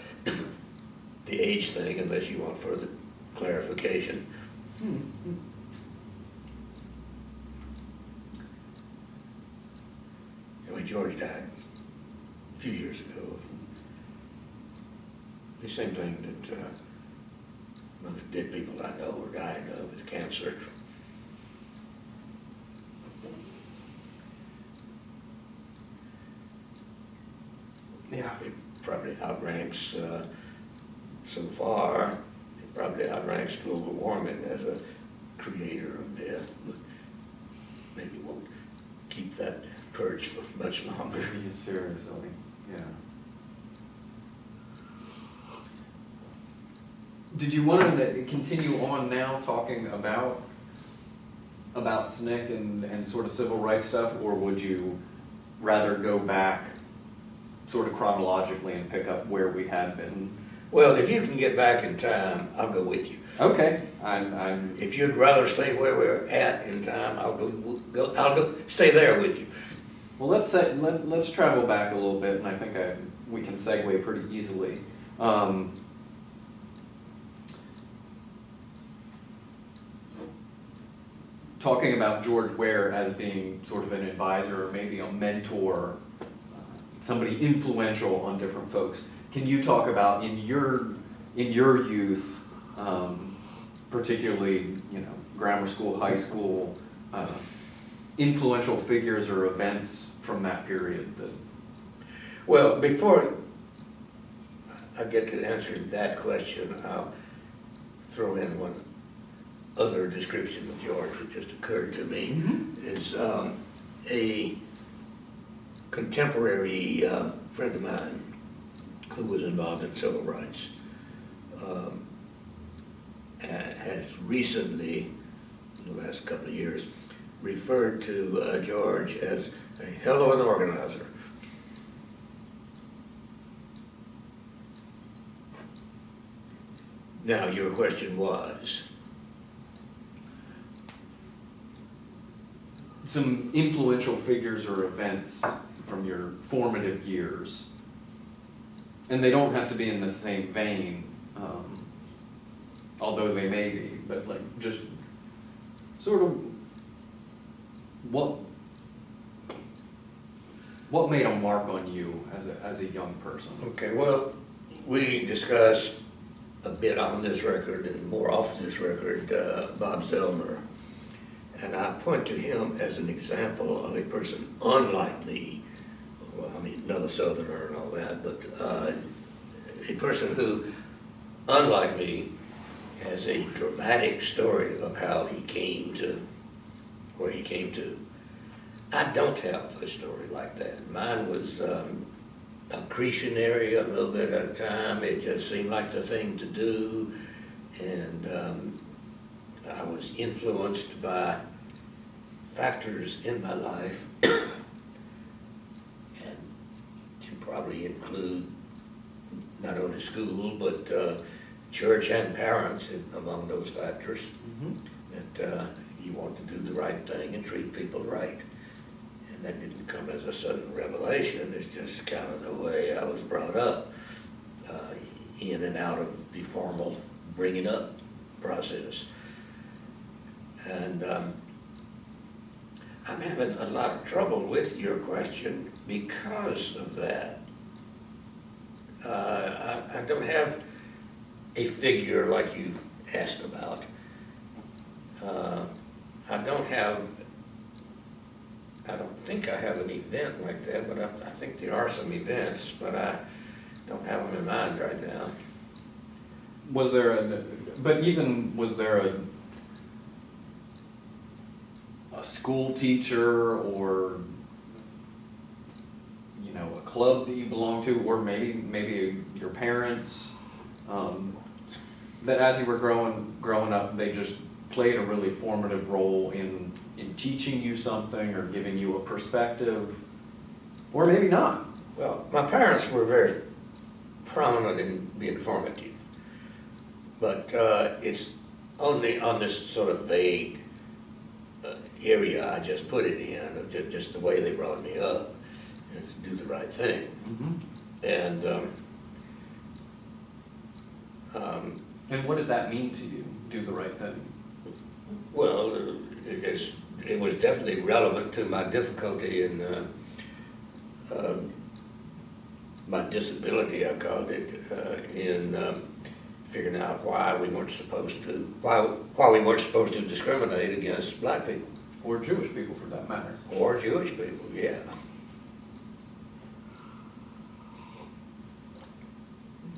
the age thing, unless you want further clarification. Mm-hmm. Anyway, George died a few years ago. The same thing that most dead people I know are dying of is cancer. Yeah. It probably outranks, so far, it probably outranks global warming as a creator of death, but maybe won't keep that perch for much longer. Seriously, yeah. Did you want to continue on now talking about SNCC and sort of civil rights stuff, or would you rather go back sort of chronologically and pick up where we had been? Well, if you can get back in time, I'll go with you. Okay, I'm. If you'd rather stay where we're at in time, I'll go stay there with you. Well, let's travel back a little bit, and I think we can segue pretty easily. Talking about George Ware as being sort of an advisor or maybe a mentor, somebody influential on different folks. Can you talk about in your youth, particularly grammar school, high school, influential figures or events from that period? Well, before I get to answering that question, I'll throw in one other description of George that just occurred to me. Mm-hmm. Is a contemporary friend of mine who was involved in civil rights has recently, in the last couple of years, referred to George as a hell of an organizer. Now, your question was? Some influential figures or events from your formative years. And they don't have to be in the same vein, although they may be, but like just sort of what made a mark on you as a young person? Okay, well, we discussed a bit on this record and more off this record, Bob Zellner. And I point to him as an example of a person unlike me. Well, I mean, another Southerner and all that, but a person who, unlike me, has a dramatic story of how he came to where he came to. I don't have a story like that. Mine was accretionary a little bit at a time. It just seemed like the thing to do. And I was influenced by factors in my life, and can probably include not only school, but church and parents among those factors. Mm-hmm. That you want to do the right thing and treat people right. And that didn't come as a sudden revelation. It's just kind of the way I was brought up, in and out of the formal bringing up process. And I'm having a lot of trouble with your question because of that. I don't have a figure like you asked about. I don't think I have an event like that, but I think there are some events, but I don't have them in mind right now. Was there a school teacher or, you know, a club that you belong to, or maybe your parents, that as you were growing up, they just played a really formative role in teaching you something or giving you a perspective, or maybe not? Well, my parents were very prominent in being formative, but it's only on this sort of vague area I just put it in, of just the way they brought me up, and to do the right thing. Mm-hmm. And what did that mean to you, do the right thing? Well, it was definitely relevant to my difficulty in my disability, I called it, in figuring out why we weren't supposed to discriminate against black people. Or Jewish people, for that matter. Or Jewish people, yeah.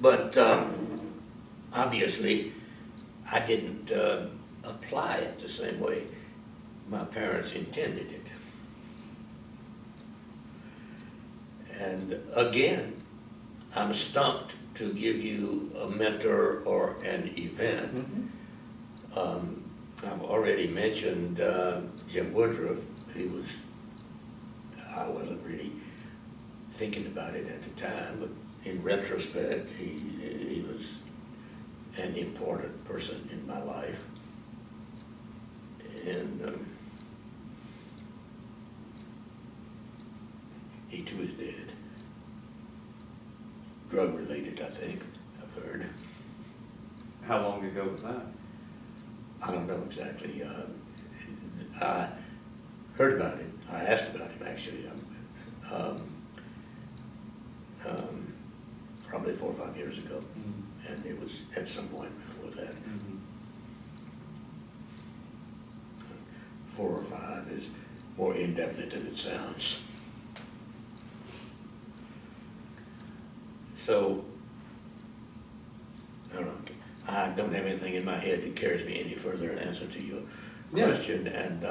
But obviously, I didn't apply it the same way my parents intended it. And again, I'm stumped to give you a mentor or an event. Mm-hmm. I've already mentioned Jim Woodruff. I wasn't really thinking about it at the time, but in retrospect, he was an important person in my life. And he too is dead. Drug related, I think, I've heard. How long ago was that? I don't know exactly. I heard about it. I asked about him, actually. Probably 4 or 5 years ago. Mm-hmm. And it was at some point before that. Mm-hmm. 4 or 5 is more indefinite than it sounds. So, I don't know. I don't have anything in my head that carries me any further in answer to your question. And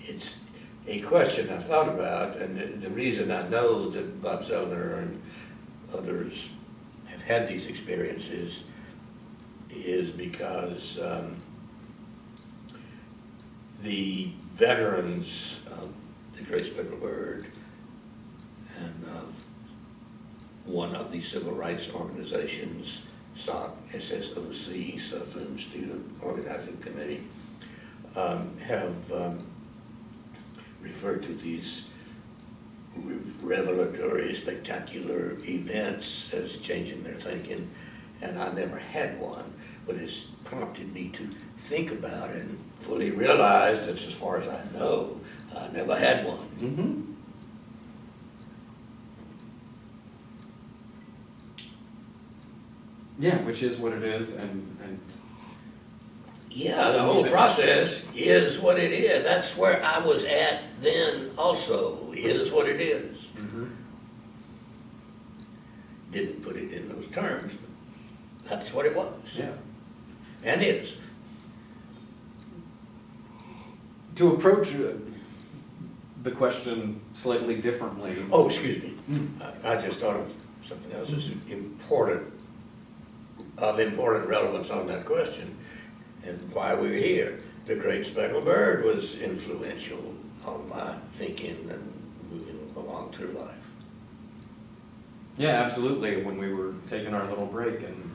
it's a question I've thought about, and the reason I know that Bob Zellner and others have had these experiences is because the veterans of the Great Speckled Bird and of one of the civil rights organizations, SSOC, Southern Student Organizing Committee, have referred to these revelatory, spectacular events as changing their thinking, and I never had one, but it's prompted me to think about it and fully realize that, as far as I know, I never had one. Mm-hmm. Yeah, which is what it is, and yeah, the whole process is what it is. That's where I was at then also, is what it is. Mm-hmm. Didn't put it in those terms, but that's what it was. Yeah. And is. To approach the question slightly differently. Oh, excuse me. I just thought of something else that's of important relevance on that question and why we're here. The Great Speckled Bird was influential on my thinking and moving along through life. Yeah, absolutely. When we were taking our little break and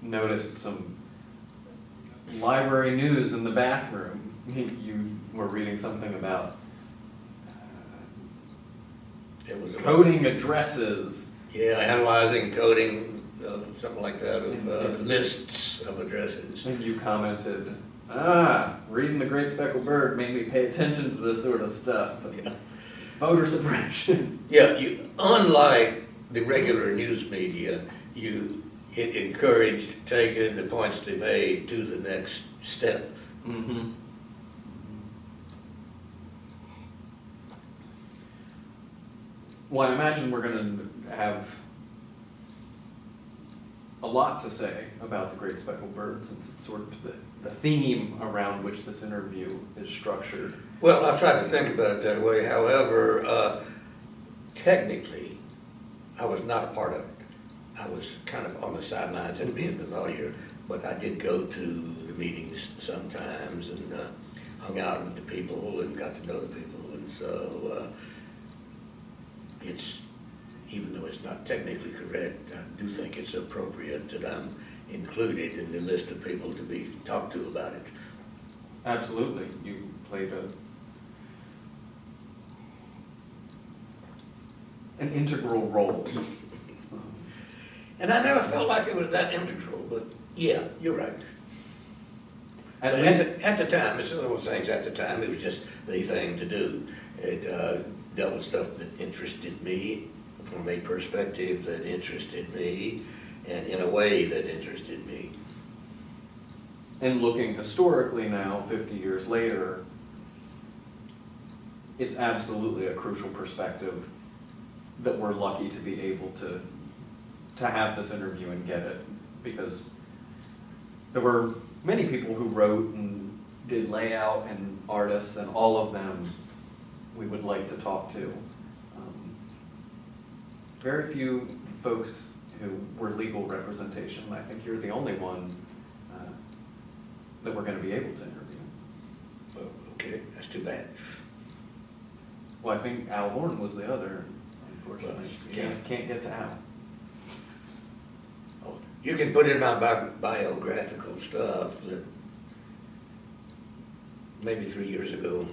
noticed some library news in the bathroom, you were reading something about It was coding addresses. Yeah, analyzing, coding, something like that, of lists of addresses. And you commented, reading The Great Speckled Bird made me pay attention to this sort of stuff. Yeah. Voter suppression. Yeah, unlike the regular news media, you it encouraged taking the points they made to the next step. Mm-hmm. Well, I imagine we're going to have a lot to say about the great speckled bird, since it's sort of the theme around which this interview is structured. Well, I've tried to think about it that way. However, technically, I was not a part of it. I was kind of on the sidelines and being the lawyer, but I did go to the meetings sometimes and hung out with the people and got to know the people. And so it's, even though it's not technically correct, I do think it's appropriate that I'm included in the list of people to be talked to about it. Absolutely. You played an integral role. And I never felt like it was that integral, but yeah, you're right. At the time, it's one of those things at the time, it was just the thing to do. It dealt with stuff that interested me, from a perspective that interested me, and in a way that interested me. And looking historically now, 50 years later, it's absolutely a crucial perspective that we're lucky to be able to have this interview and get it, because there were many people who wrote and did layout and artists, and all of them we would like to talk to. Very few folks who were legal representation. I think you're the only one that we're going to be able to interview. Oh, okay, that's too bad. Well, I think Al Horn was the other, unfortunately. Well, yeah. Can't get to Al. Oh, you can put in my biographical stuff that maybe 3 years ago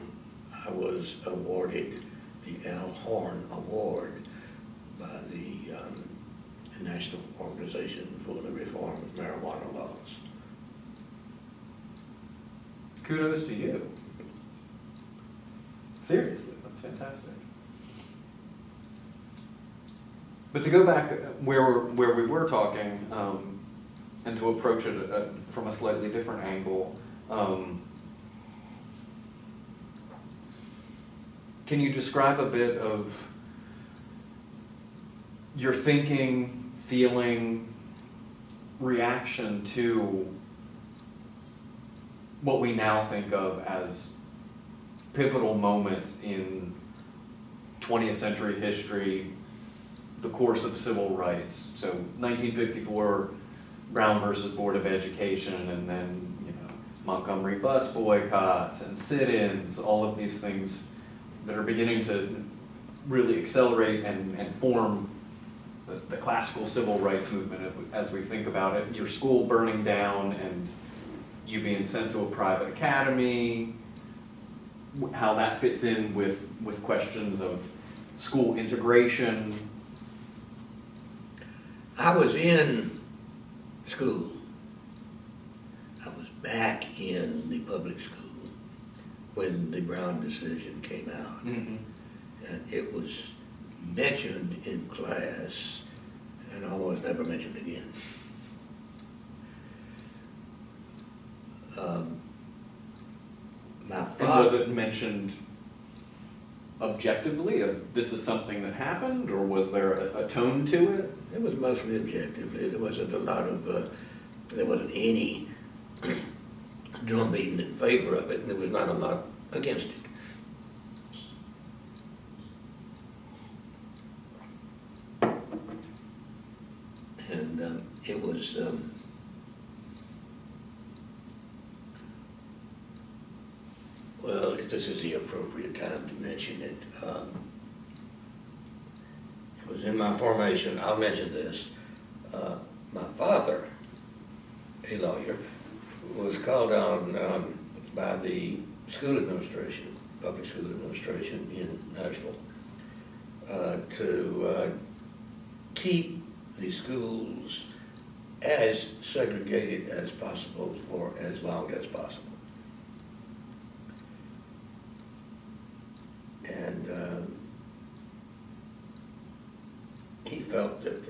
I was awarded the Al Horn Award by the National Organization for the Reform of Marijuana Laws. Kudos to you. Seriously, that's fantastic. But to go back where we were talking, and to approach it from a slightly different angle, can you describe a bit of your thinking, feeling, reaction to what we now think of as pivotal moments in 20th century history, the course of civil rights? So 1954, Brown versus Board of Education, and then, you know, Montgomery bus boycotts and sit-ins, all of these things that are beginning to really accelerate and form the classical civil rights movement as we think about it. Your school burning down and you being sent to a private academy, how that fits in with questions of school integration. I was in school. I was back in the public school when the Brown decision came out. Mm-hmm. And it was mentioned in class and almost never mentioned again. My And father, was it mentioned objectively of this is something that happened, or was there a tone to it? it was mostly objectively. There wasn't a lot of, there wasn't any drumbeating in favor of it, and there was not a lot against it. And it was, well, if this is the appropriate time to mention it, it was in my formation. I'll mention this. My father, a lawyer, was called on by the school administration, public school administration in Nashville, to keep the schools as segregated as possible for as long as possible. And he felt that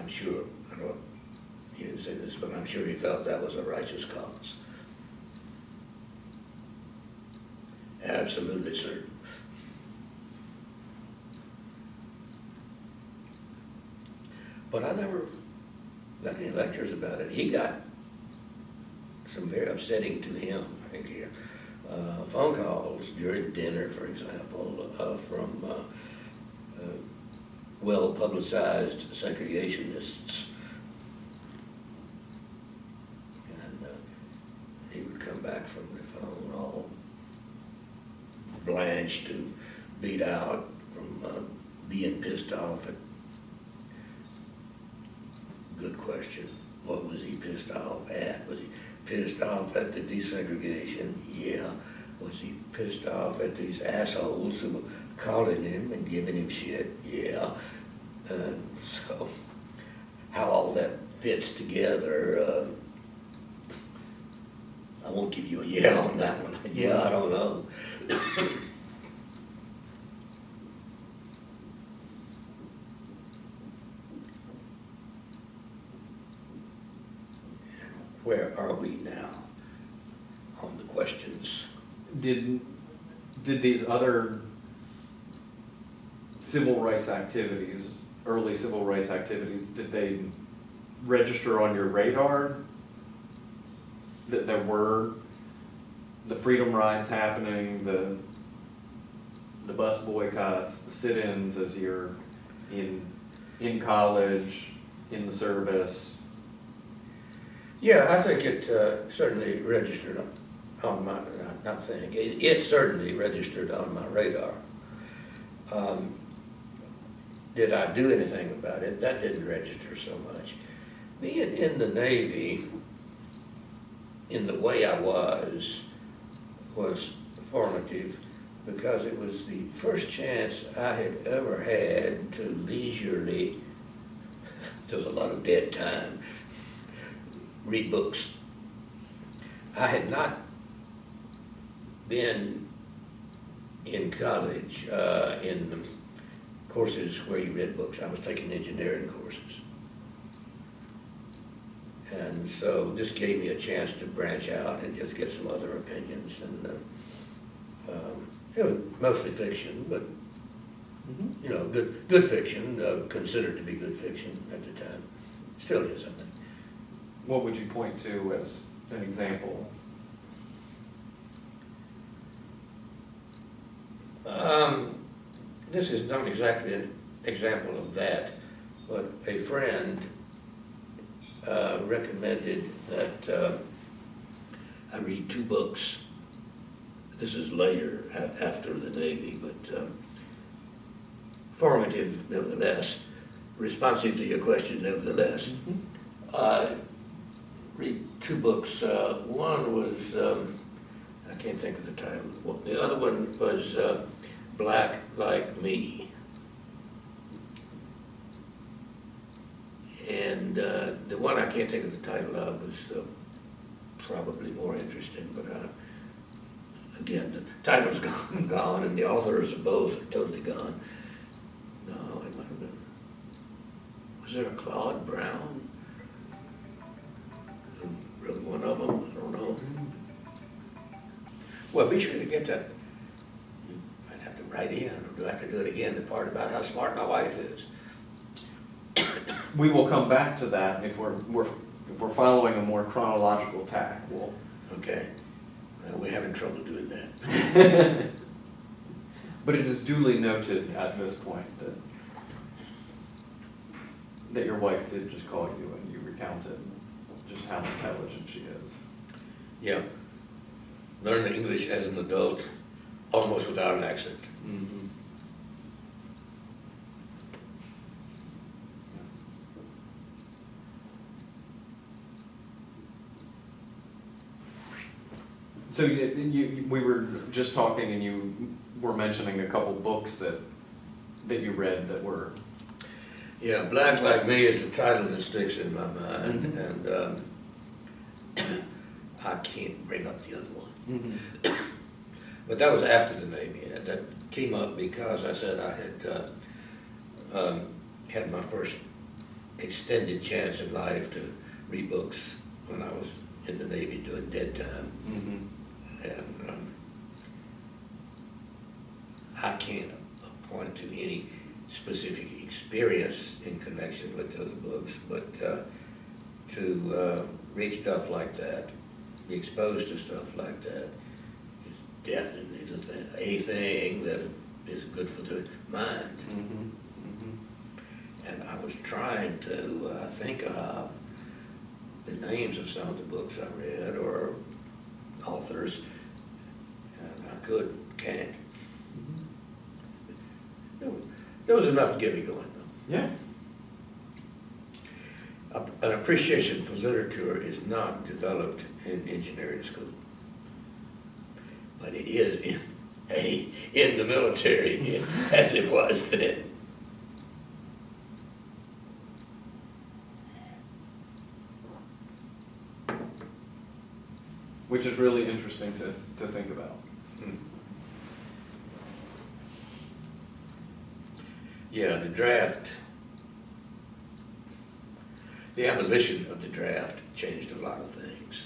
I'm sure, I don't, he didn't say this, but I'm sure he felt that was a righteous cause. Absolutely certain. But I never got any lectures about it. He got some very upsetting to him, I think, here. Phone calls during dinner, for example, from well-publicized segregationists. And he would come back from the phone all blanched and beat out from being pissed off at. Good question. What was he pissed off at? Was he pissed off at the desegregation? Yeah. Was he pissed off at these assholes who were calling him and giving him shit? Yeah. And so how all that fits together, I won't give you a yeah on that one. Yeah, I don't know. Where are we now on the questions? Did these other civil rights activities, early civil rights activities, did they register on your radar that there were the freedom rides happening, the bus boycotts, the sit-ins as you're in college, in the service? Yeah, I think it certainly registered on my, not saying, it certainly registered on my radar. Did I do anything about it? That didn't register so much. Being in the Navy, in the way I was formative because it was the first chance I had ever had to leisurely, there was a lot of dead time, read books. I had not been in college in the courses where you read books. I was taking engineering courses. And so this gave me a chance to branch out and just get some other opinions. And it was mostly fiction, but you know, good fiction, considered to be good fiction at the time. Still is, I think. What would you point to as an example? This is not exactly an example of that, but a friend recommended that I read 2 books. This is later, after the Navy, but formative nevertheless, responsive to your question nevertheless. Read 2 books. One was, I can't think of the title. The other one was Black Like Me. And the one I can't think of the title of was probably more interesting, but again, the title's gone, and the authors of both are totally gone. No, it might have been, was there a Claude Brown who wrote one of them? I don't know. Well, be sure to get that. You might have to write in, or do I have to do it again, the part about how smart my wife is. We will come back to that if we're following a more chronological tack. Okay. We're having trouble doing that. But it is duly noted at this point that your wife did just call you and you recounted just how intelligent she is. Yeah. Learned English as an adult, almost without an accent. So we were just talking, and you were mentioning a couple books that you read that were. Yeah, Black Like Me is the title that sticks in my mind, and I can't bring up the other one. But that was after the Navy, and that came up because I said I had had my first extended chance in life to read books when I was in the Navy doing dead time. Mm-hmm. And I can't point to any specific experience in connection with those books, but to read stuff like that, be exposed to stuff like that, is definitely a thing that is good for the mind. Mm-hmm. Mm-hmm. And I was trying to think of the names of some of the books I read or authors, and I can't. There was enough to get me going, though. Yeah. An appreciation for literature is not developed in engineering school, but it is in the military, as it was then. Which is really interesting to think about. Yeah, the draft, the abolition of the draft changed a lot of things.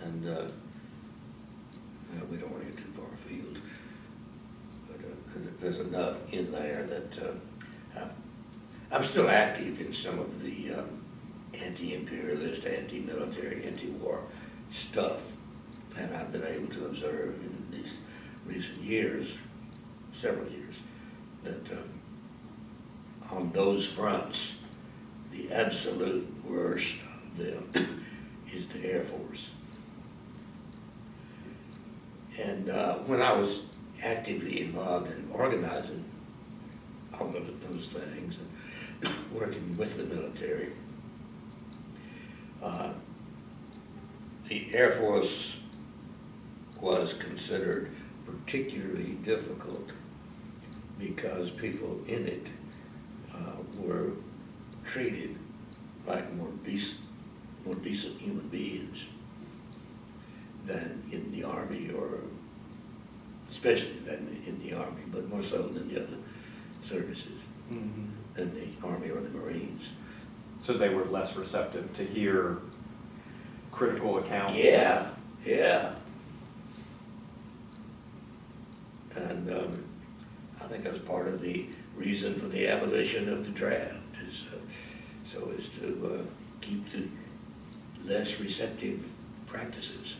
And we don't want to get too far afield, but there's enough in there that I'm still active in some of the anti-imperialist, anti-military, anti-war stuff, and I've been able to observe in these recent years, several years, that on those fronts, the absolute worst of them is the Air Force. And when I was actively involved in organizing all those things and working with the military, the Air Force was considered particularly difficult because people in it were treated like more decent human beings than in the Army, or especially than in the Army, but more so than the other services, Mm-hmm. than the Army or the Marines. So they were less receptive to hear critical accounts. Yeah. And I think that's part of the reason for the abolition of the draft, is so as to keep the less receptive practices.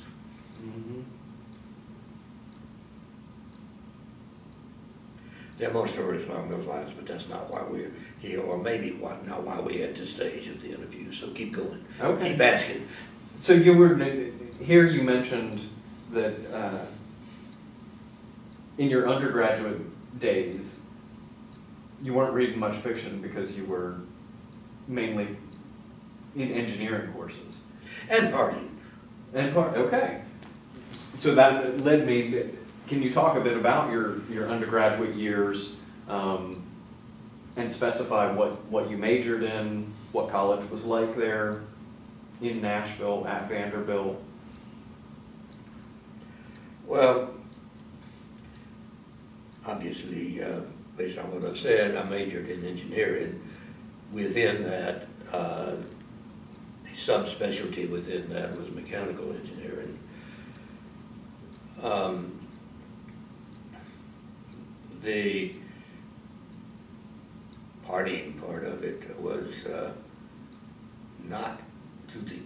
Mm-hmm. There are more stories along those lines, but that's not why we're here, or maybe not why we're at this stage of the interview, so keep going. Okay. Keep asking. So you were here. You mentioned that in your undergraduate days, you weren't reading much fiction because you were mainly in engineering courses. And partying. Okay. So that led me. Can you talk a bit about your undergraduate years and specify what you majored in, what college was like there in Nashville, at Vanderbilt? Well, obviously, based on what I said, I majored in engineering. Within that, a subspecialty within that was mechanical engineering. The partying part of it was not to the,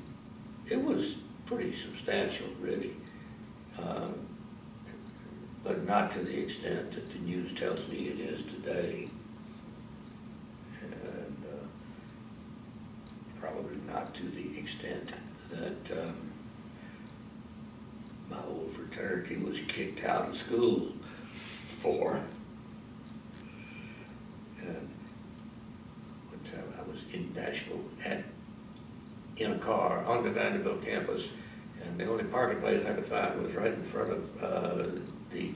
it was pretty substantial, really, but not to the extent that the news tells me it is today, and probably not to the extent that my old fraternity was kicked out of school for. And one time I was in Nashville in a car on the Vanderbilt campus, and the only parking place I could find was right in front of the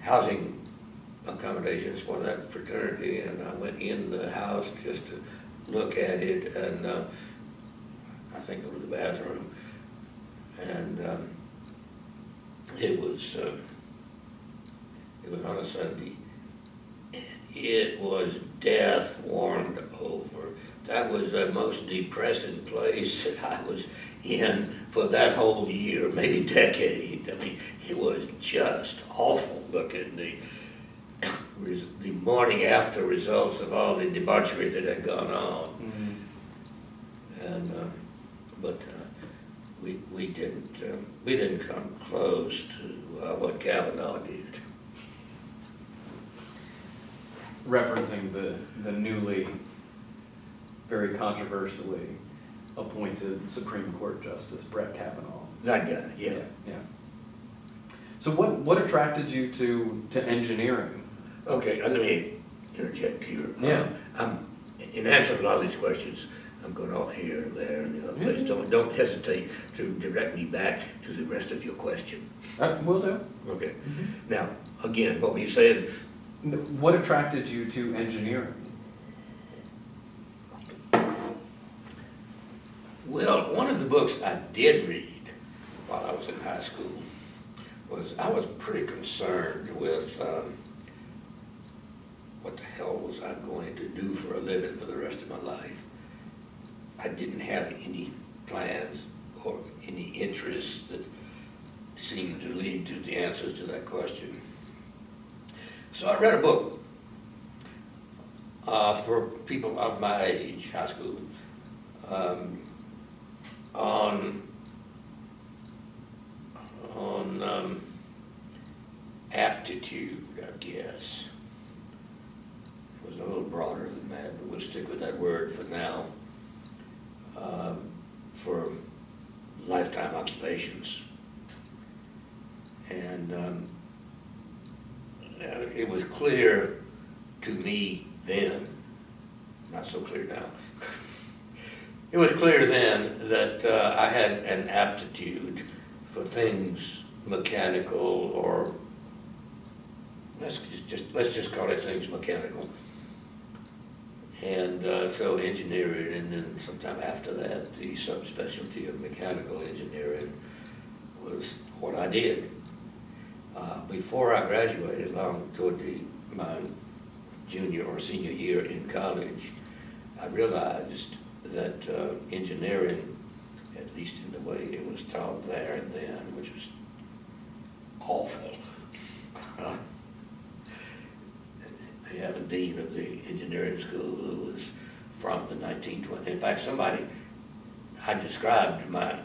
housing accommodations for that fraternity, and I went in the house just to look at it and I think go to the bathroom, and it was on a Sunday, it was death warmed over. That was the most depressing place that I was in for that whole year, maybe decade. I mean, it was just awful looking. The morning after results of all the debauchery that had gone on. Mm-hmm. And but we didn't come close to what Kavanaugh did. Referencing the newly, very controversially appointed Supreme Court Justice Brett Kavanaugh. That guy, yeah. Yeah. So what attracted you to engineering? Okay, let me interject here. Yeah. In answer to a lot of these questions, I'm going off here and there and the other place. Don't hesitate to direct me back to the rest of your question. Will do. Okay. Mm-hmm. Now, again, what were you saying? What attracted you to engineering? Well, one of the books I did read while I was in high school I was pretty concerned with what the hell was I going to do for a living for the rest of my life. I didn't have any plans or any interests that seemed to lead to the answers to that question. So I read a book for people of my age, high school, on aptitude, I guess. It was a little broader than that, but we'll stick with that word for now. For lifetime occupations. And it was clear to me then, not so clear now, it was clear then that I had an aptitude for things mechanical, or let's just call it things mechanical. And so engineering, and then sometime after that, the subspecialty of mechanical engineering was what I did. Before I graduated, along toward my junior or senior year in college, I realized that engineering, at least in the way it was taught there and then, which was awful. They had a dean of the engineering school who was from the 1920s. In fact, I described my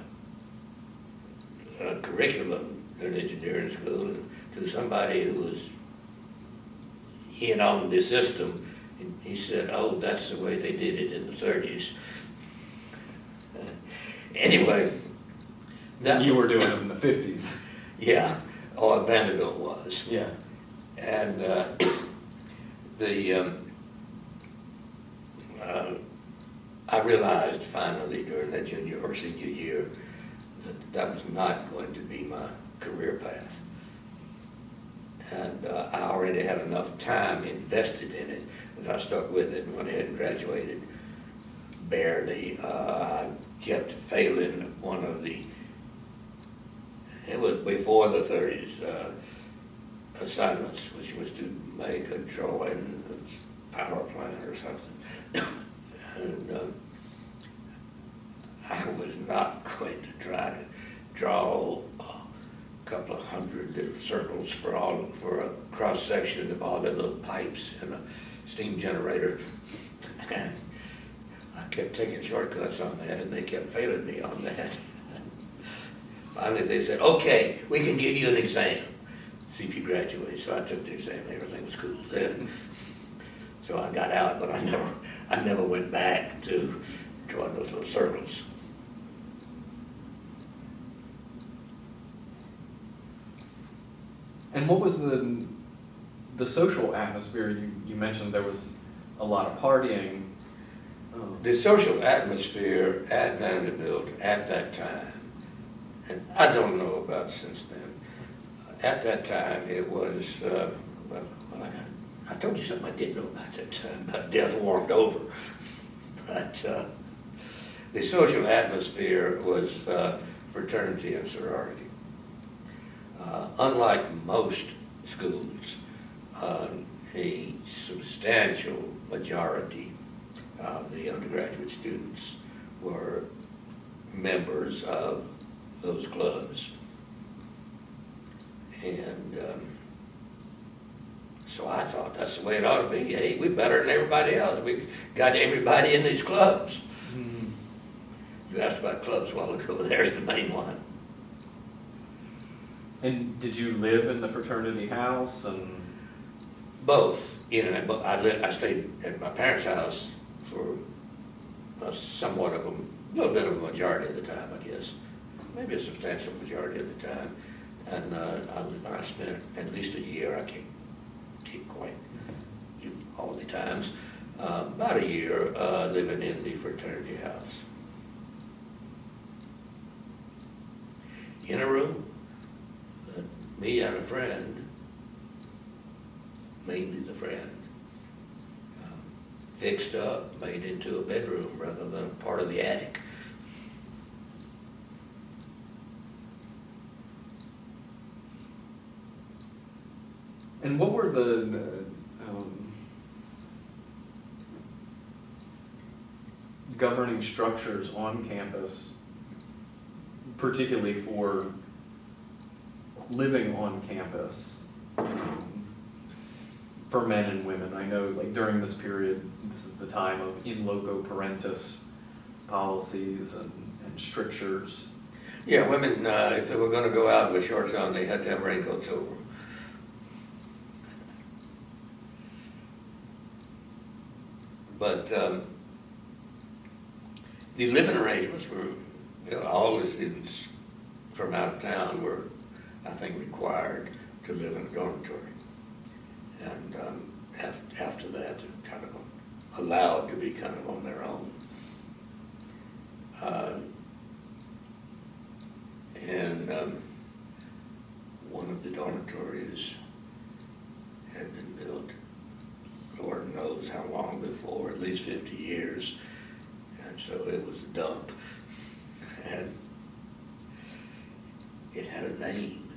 curriculum in engineering school to somebody who was in on the system, and he said, "Oh, that's the way they did it in the 30s." Anyway, You were doing it in the 50s. Yeah, Vanderbilt was. Yeah. And I realized finally during that junior or senior year that was not going to be my career path. And I already had enough time invested in it that I stuck with it and went ahead and graduated. Barely. I kept failing it was before the 30s, assignments, which was to make a drawing of power plant or something. And I was not going to try to draw a couple of hundred little circles for a cross section of all the little pipes in a steam generator. And I kept taking shortcuts on that, and they kept failing me on that. Finally, they said, "Okay, we can give you an exam. See if you graduate." So I took the exam. Everything was cool then. So I got out, but I never went back to drawing those little circles. And what was the social atmosphere? You mentioned there was a lot of partying. The social atmosphere at Vanderbilt at that time, and I don't know about since then, at that time it was, I told you something I did know about that time, about death warmed over. But the social atmosphere was fraternity and sorority. Unlike most schools, a substantial majority of the undergraduate students were members of those clubs. And so I thought that's the way it ought to be. Hey, we're better than everybody else. We've got everybody in these clubs. Mm-hmm. You asked about clubs a while ago. There's the main one. And did you live in the fraternity house? And Both. But I stayed at my parents' house for somewhat of a little bit of a majority of the time, I guess. Maybe a substantial majority of the time. And I spent at least a year. I can't keep quite all the times. About a year living in the fraternity house. In a room, me and a friend, mainly the friend, fixed up, made into a bedroom rather than part of the attic. And what were the governing structures on campus, particularly for living on campus, for men and women? I know, like, during this period, this is the time of in loco parentis policies and strictures. Yeah, women, if they were going to go out with shorts on, they had to have raincoats over. But the living arrangements were, all the students from out of town were, I think, required to live in a dormitory. And after that, kind of allowed to be kind of on their own. One of the dormitories had been built, Lord knows how long before, at least 50 years. And so it was a dump. And it had a name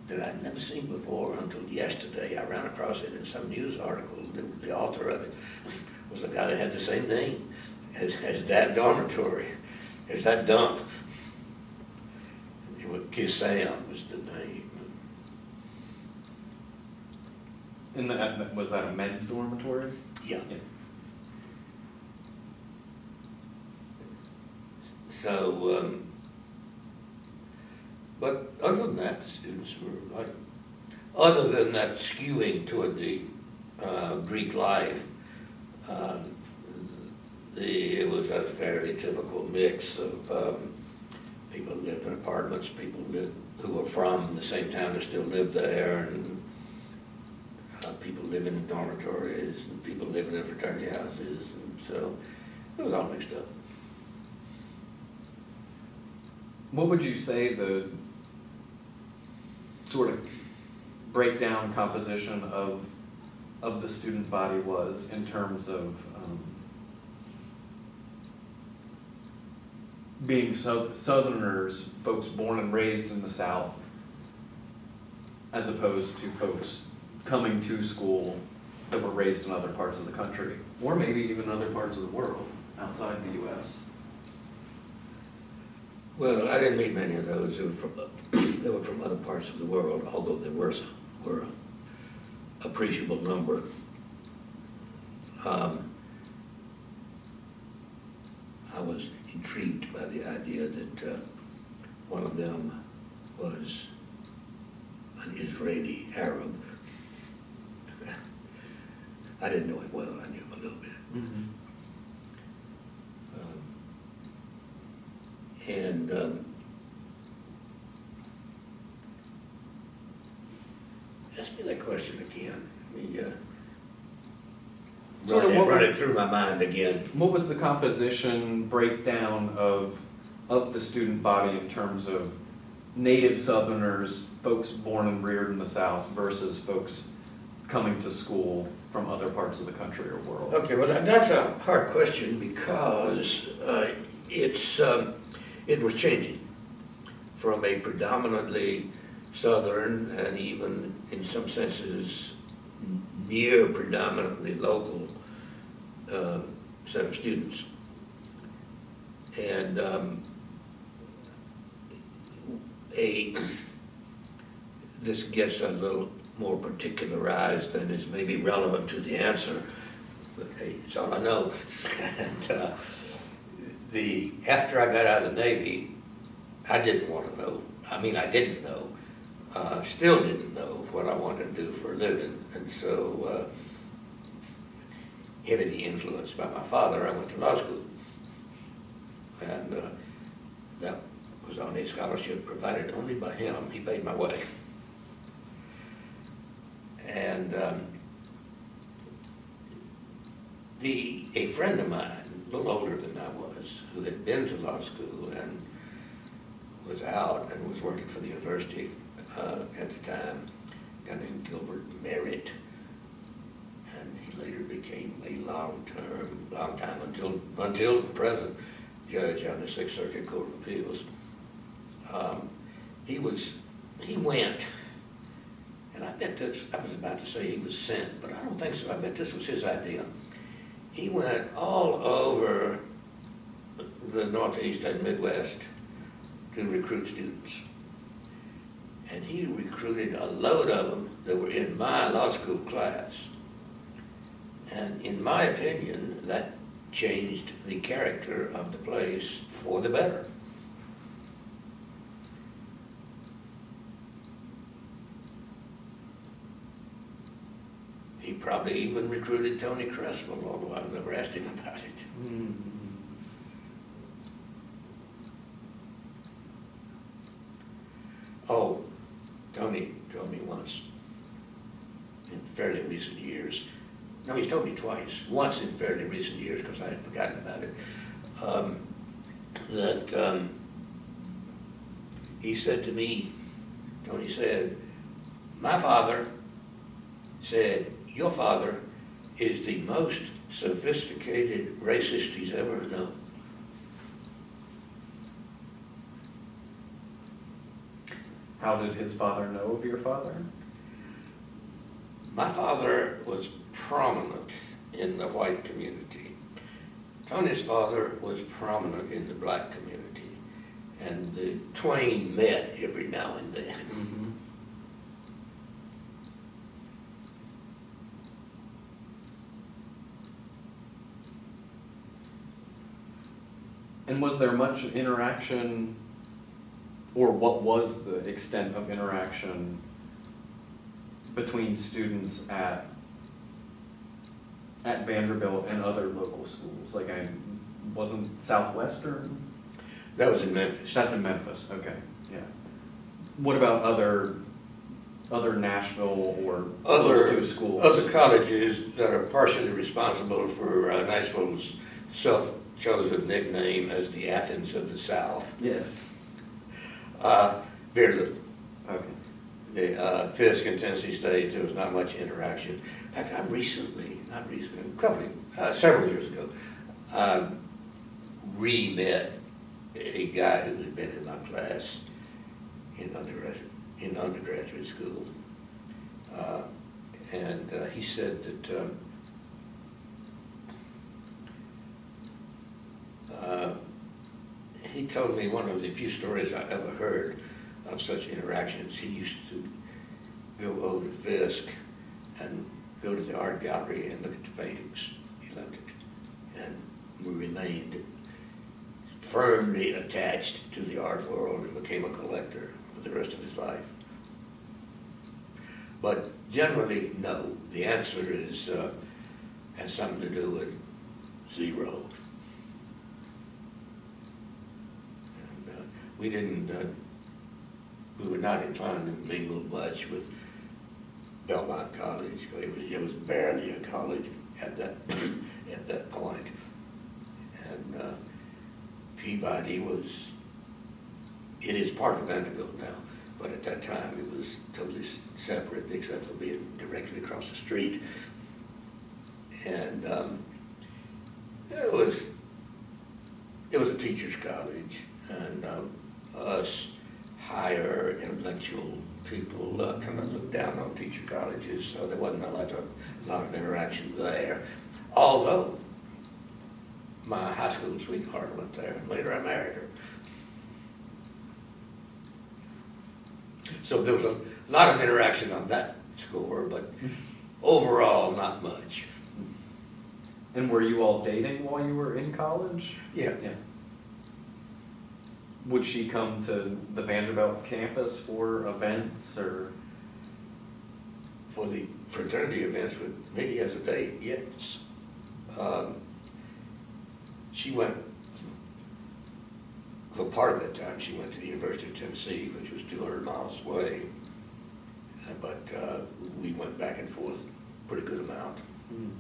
that I'd never seen before until yesterday. I ran across it in some news article. The author of it was the guy that had the same name as that dormitory, as that dump. Kissam was the name. And was that a men's dormitory? Yeah. So, but other than that, the students were like, other than that skewing toward the Greek life, it was a fairly typical mix of people who lived in apartments, people who were from the same town that still lived there, and people living in dormitories, and people living in fraternity houses, and so it was all mixed up. What would you say the sort of breakdown composition of the student body was in terms of being Southerners, folks born and raised in the South, as opposed to folks coming to school that were raised in other parts of the country, or maybe even other parts of the world outside the U.S.? Well, I didn't meet many of those who were from other parts of the world, although there were an appreciable number. I was intrigued by the idea that one of them was an Israeli Arab. I didn't know him well, I knew him a little bit. Mm-hmm. Ask me that question again. Sort of Run it through my mind again. What was the composition breakdown of the student body in terms of native Southerners, folks born and reared in the South, versus folks coming to school from other parts of the country or world? Okay, well that's a hard question because it was changing from a predominantly Southern and even in some senses near predominantly local set of students. And this gets a little more particularized than is maybe relevant to the answer, but hey, it's all I know. And after I got out of the Navy, I didn't want to know. I mean, I didn't know. Still didn't know what I wanted to do for a living. And so, heavily influenced by my father, I went to law school. And that was on a scholarship provided only by him. He paid my way. And a friend of mine, a little older than I was, who had been to law school and was out and was working for the university at the time, a guy named Gilbert Merritt, and he later became a long time until present judge on the Sixth Circuit Court of Appeals. He went, and I bet this, I was about to say he was sent, but I don't think so. I bet this was his idea. He went all over the Northeast and Midwest to recruit students. And he recruited a load of them that were in my law school class. And in my opinion, that changed the character of the place for the better. He probably even recruited Tony Cresswell, although I've never asked him about it. Mm-hmm. Oh, Tony told me once, in fairly recent years, no, he's told me twice, once in fairly recent years, because I had forgotten about it, that he said to me, Tony said, my father said, your father is the most sophisticated racist he's ever known. How did his father know of your father? My father was prominent in the white community. Tony's father was prominent in the black community. And the twain met every now and then. Mm-hmm. And was there much interaction, or what was the extent of interaction between students at Vanderbilt and other local schools? Like, wasn't Southwestern? That was in Memphis. That's in Memphis, okay, yeah. What about other Nashville or close to schools? Other colleges that are partially responsible for Nashville's self-chosen nickname as the Athens of the South? Yes. Very little. Okay. The Fisk and Tennessee State, there was not much interaction. In fact, several years ago, re-met a guy who had been in my class in undergraduate school. And he said that he told me one of the few stories I ever heard of such interactions. He used to go over to Fisk and go to the art gallery and look at the paintings. He loved it. And remained firmly attached to the art world and became a collector for the rest of his life. But generally, no. The answer is has something to do with zero. And we were not inclined to mingle much with Belmont College. It was barely a college at that point. And Peabody it is part of Vanderbilt now, but at that time it was totally separate except for being directly across the street. And it was a teacher's college, and us higher intellectual people kind of looked down on teacher colleges, so there wasn't a lot of interaction there. Although my high school sweetheart went there, and later I married her. So there was a lot of interaction on that score, but overall, not much. And were you all dating while you were in college? Yeah. Yeah. Would she come to the Vanderbilt campus for events or? For the fraternity events with me as a date, yes. She went, for part of that time, she went to the University of Tennessee, which was 200 miles away. But we went back and forth a pretty good amount. Mm.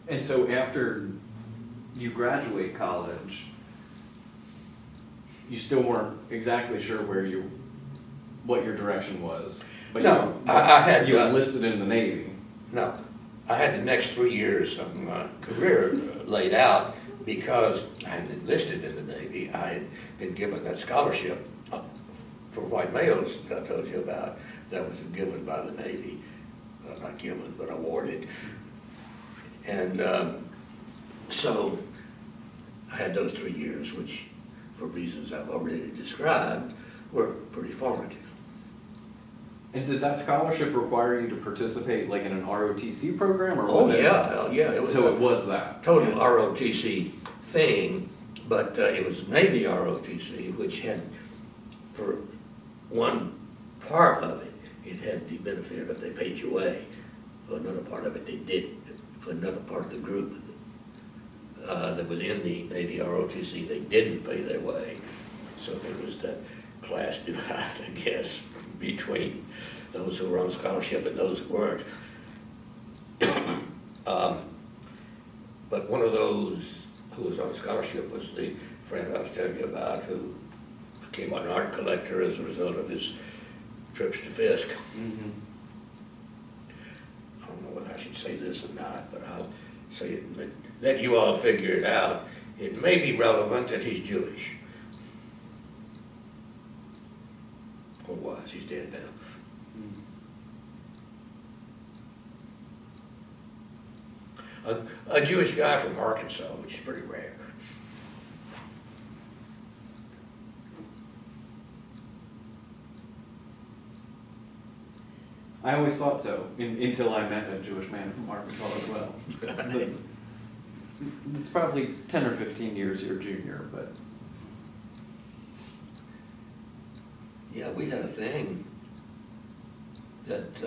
And so after you graduate college, you still weren't exactly sure what your direction was. But No, I had you enlisted in the Navy. No, I had the next 3 years of my career laid out because I had enlisted in the Navy. I had been given that scholarship for white males that I told you about that was given by the Navy. Not given, but awarded. And so I had those 3 years, which, for reasons I've already described, were pretty formative. And did that scholarship require you to participate like in an ROTC program, or was it? Yeah. It was so it was that total ROTC thing, but it was Navy ROTC, which had, for one part of it, it had the benefit that they paid your way. For another part of it, they did. For another part of the group that was in the Navy ROTC, they didn't pay their way. So there was that class divide, I guess, between those who were on scholarship and those who weren't. But one of those who was on scholarship was the friend I was telling you about, who became an art collector as a result of his trips to Fisk. Mm-hmm. I don't know whether I should say this or not, but I'll say it and let you all figure it out. It may be relevant that he's Jewish. Or was, he's dead now. A Jewish guy from Arkansas, which is pretty rare. I always thought so, until I met a Jewish man from Arkansas as well. It's probably 10 or 15 years your junior, but. Yeah, we had a thing that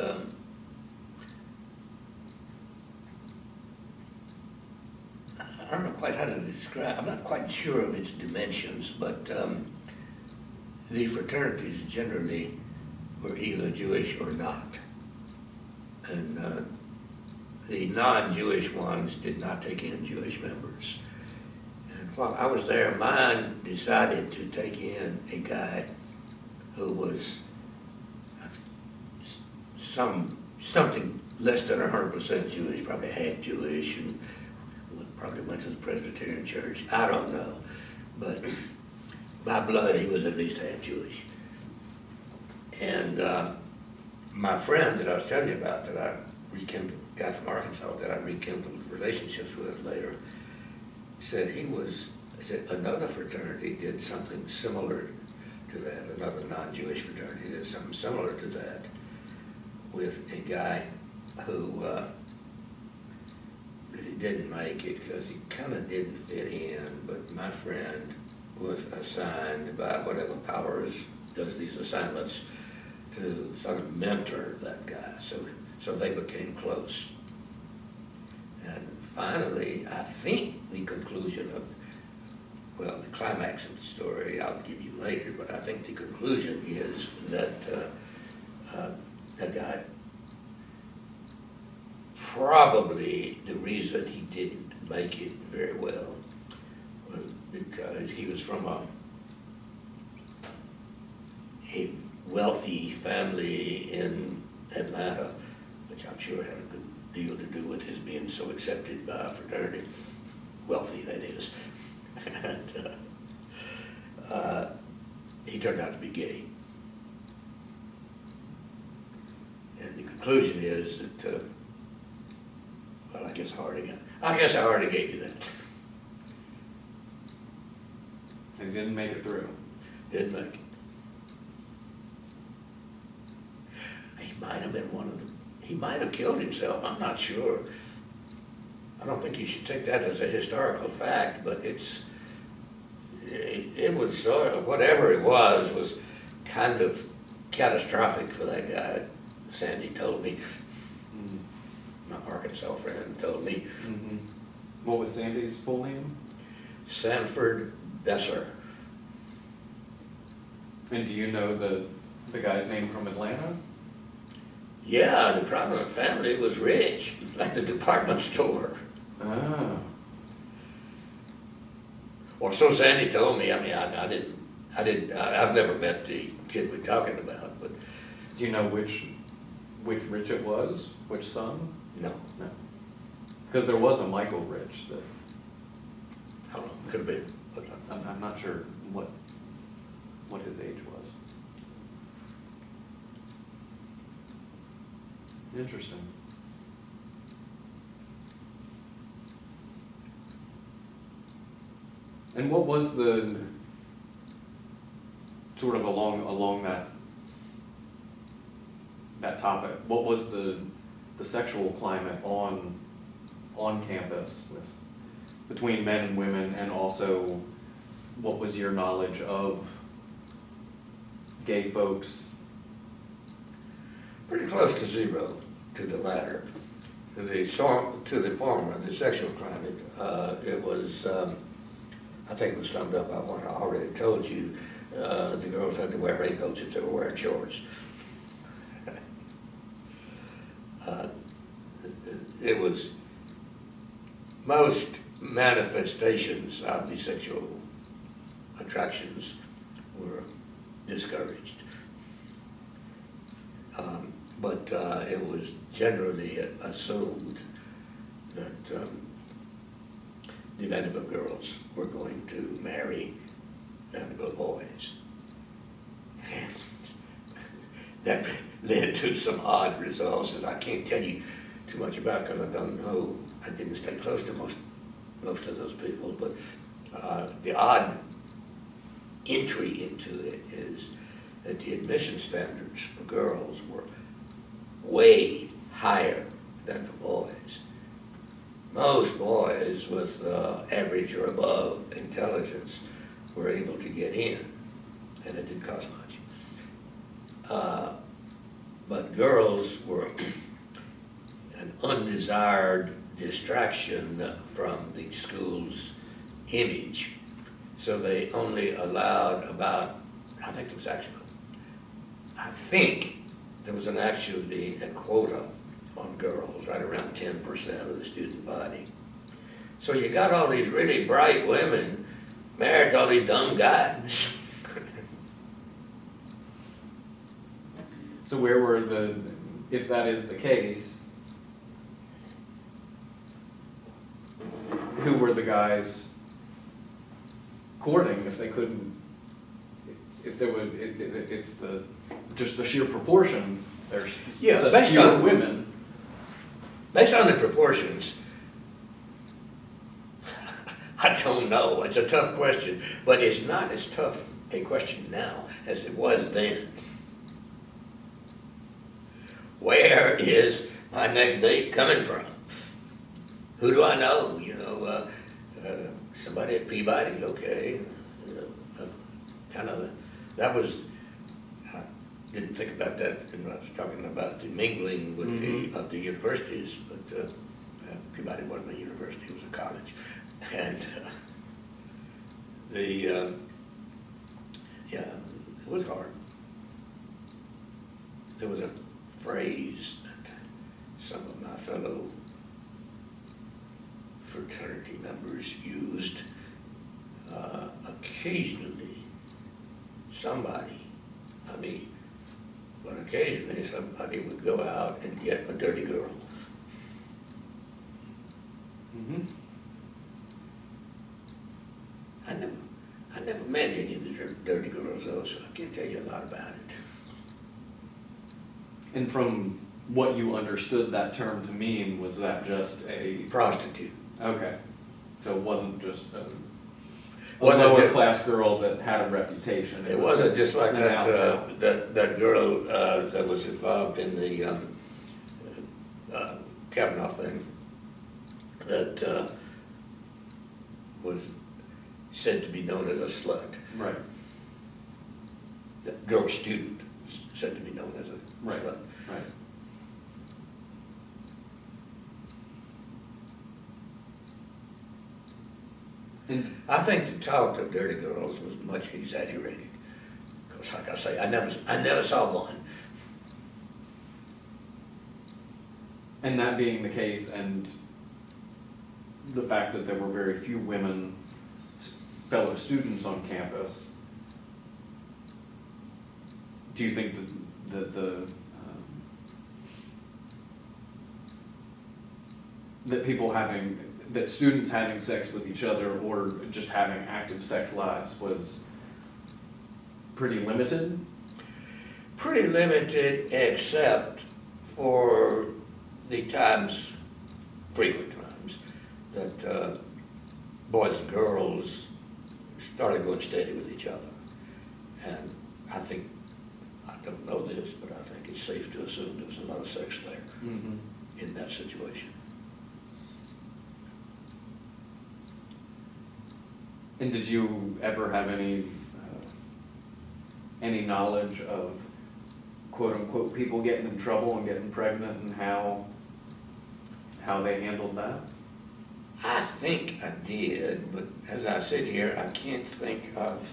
I don't know quite how to describe. I'm not quite sure of its dimensions, but the fraternities generally were either Jewish or not. And the non-Jewish ones did not take in Jewish members. And while I was there, mine decided to take in a guy who was something less than 100% Jewish, probably half Jewish, and probably went to the Presbyterian Church. I don't know. But by blood, he was at least half Jewish. And my friend that I was telling you about, that I rekindled, guy from Arkansas, that I rekindled relationships with later, said another fraternity did something similar to that, another non-Jewish fraternity did something similar to that, with a guy who really didn't make it because he kind of didn't fit in, but my friend was assigned by whatever powers does these assignments to sort of mentor that guy, so they became close. And finally, I think the conclusion of, well, the climax of the story I'll give you later, but I think the conclusion is that that guy, probably the reason he didn't make it very well was because he was from a wealthy family in Atlanta, which I'm sure had a good deal to do with his being so accepted by a fraternity. Wealthy, that is. And he turned out to be gay. And the conclusion is that, well, I guess I already gave you that. And he didn't make it through. Didn't make it. He might have been one of them. He might have killed himself, I'm not sure. I don't think you should take that as a historical fact, but it was sort of, whatever it was kind of catastrophic for that guy. Sandy told me. My Arkansas friend told me. Mm-hmm. What was Sandy's full name? Sanford Besser. And do you know the guy's name from Atlanta? Yeah, the prominent family was rich, like the department store. Ah. Or so Sandy told me. I mean, I've never met the kid we're talking about, but. Do you know which Rich it was? Which son? No. No. Because there was a Michael Rich that. I don't know, could have been. But I'm not sure what his age was. Interesting. And what was the sort of along that topic? What was the sexual climate on campus between men and women, and also what was your knowledge of gay folks? pretty close to zero to the latter. To the former, the sexual climate, it was, I think it was summed up by what I already told you. The girls had to wear raincoats if they were wearing shorts. It was, most manifestations of the sexual attractions were discouraged. But it was generally assumed that the Vanderbilt girls were going to marry Vanderbilt boys. And that led to some odd results that I can't tell you too much about because I don't know. I didn't stay close to most of those people, but the odd entry into it is that the admission standards for girls were way higher than for boys. Most boys with average or above intelligence were able to get in, and it didn't cost much. But girls were an undesired distraction from the school's image. So they only allowed about, I think there was actually a quota on girls, right around 10% of the student body. So you got all these really bright women married to all these dumb guys. So where were if that is the case, who were the guys courting if they couldn't, just the sheer proportions, there's such fewer women. Based on the proportions, I don't know. It's a tough question, but it's not as tough a question now as it was then. Where is my next date coming from? Who do I know? Somebody at Peabody, okay. That was, I didn't think about that when I was talking about the mingling with the universities, but Peabody wasn't a university, it was a college. And it was hard. There was a phrase that some of my fellow fraternity members used. Occasionally somebody would go out and get a dirty girl. Mm-hmm. met any of the dirty girls though, so I can't tell you a lot about it. And from what you understood that term to mean, was that just a... Prostitute. Okay. So it wasn't just a Wasn't lower just- class girl that had a reputation. It wasn't just like an that, outlaw. that girl that was involved in the Kavanaugh thing that was said to be known as a slut. Right. The girl student said to be known as a Right. slut. Right. And I think the talk of dirty girls was much exaggerated. Because like I say, I never saw one. And that being the case, and the fact that there were very few women fellow students on campus, do you think that students having sex with each other or just having active sex lives was pretty limited? Pretty limited, except for the times, frequent times, that boys and girls started going steady with each other. And I think, I don't know this, but I think it's safe to assume there was a lot of sex there in that situation. And did you ever have any knowledge of quote unquote people getting in trouble and getting pregnant and how they handled that? I think I did, but as I sit here, I can't think of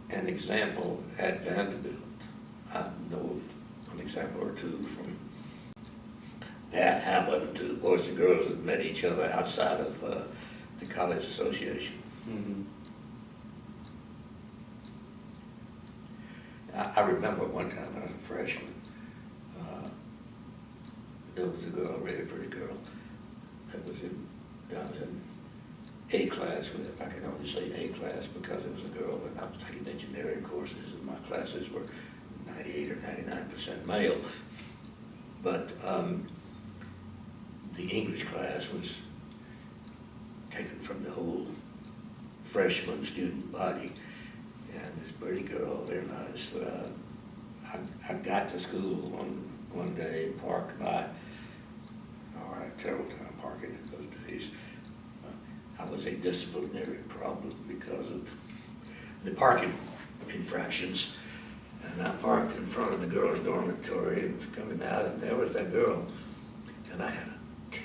an example at Vanderbilt. I know of an example or two from that happened to boys and girls that met each other outside of the college association. Mm-hmm. I remember one time when I was a freshman, there was a girl, a really pretty girl, that I was in A class with. If I can only say A class because it was a girl, and I was taking engineering courses, and my classes were 98 or 99% male. But the English class was taken from the whole freshman student body. And this pretty girl, very nice. I got to school one day, parked by, I had a terrible time parking in those days. I was a disciplinary problem because of the parking infractions. And I parked in front of the girls' dormitory and was coming out, and there was that girl. And I had a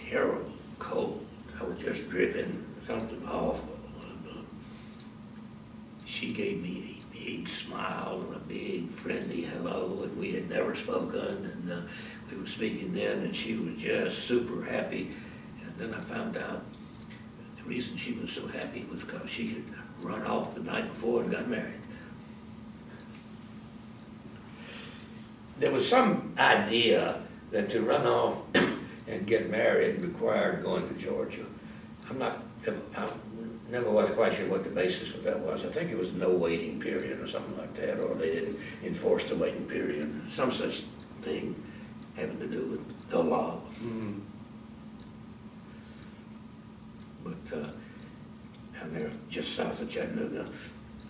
terrible cold. I was just dripping something awful. She gave me a big smile and a big friendly hello, and we had never spoken, and we were speaking then, and she was just super happy. And then I found out the reason she was so happy was because she had run off the night before and got married. There was some idea that to run off and get married required going to Georgia. I never was quite sure what the basis of that was. I think it was no waiting period or something like that, or they didn't enforce the waiting period, some such thing having to do with the law. Mm-hmm. But down there, just south of Chattanooga,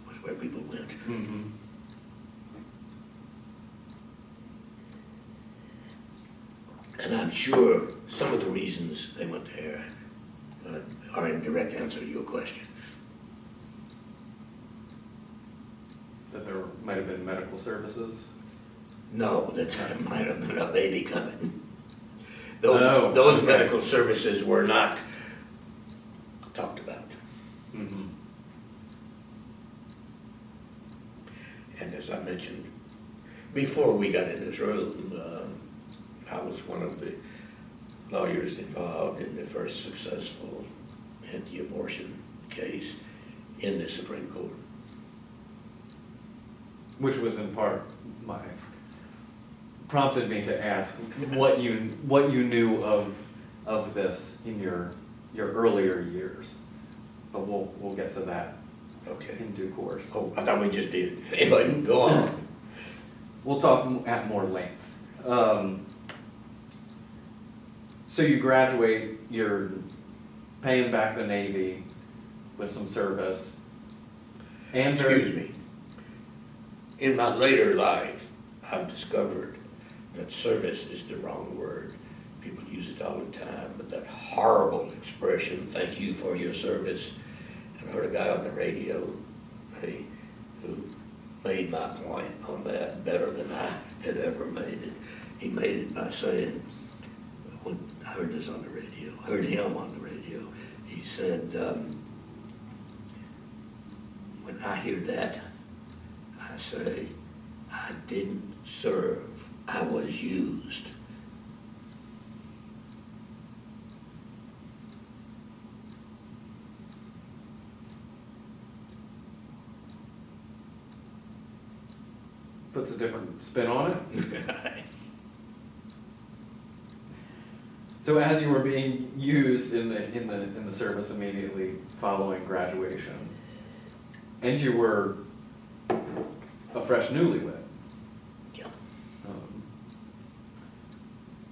was where people went. Mm-hmm. And I'm sure some of the reasons they went there are in direct answer to your question. That there might have been medical services? No, that might have been a baby coming. Oh, Those okay. medical services were not talked about. Mm-hmm. And as I mentioned, before we got in this room, I was one of the lawyers involved in the first successful anti-abortion case in the Supreme Court. Which was in part prompted me to ask what you knew of this in your earlier years, but we'll get to that Okay. in due course. Oh, I thought we just did. Anyway, go on. We'll talk at more length. So you graduate, you're paying back the Navy with some service. And Excuse me. In my later life, I've discovered that service is the wrong word. People use it all the time, but that horrible expression, thank you for your service. And I heard a guy on the radio who made my point on that better than I had ever made it. He made it by saying, when I heard this on the radio, heard him on the radio, he said, when I hear that, I say, I didn't serve, I was used. puts a different spin on it. So as you were being used in the service immediately following graduation, and you were a fresh newlywed. Yeah.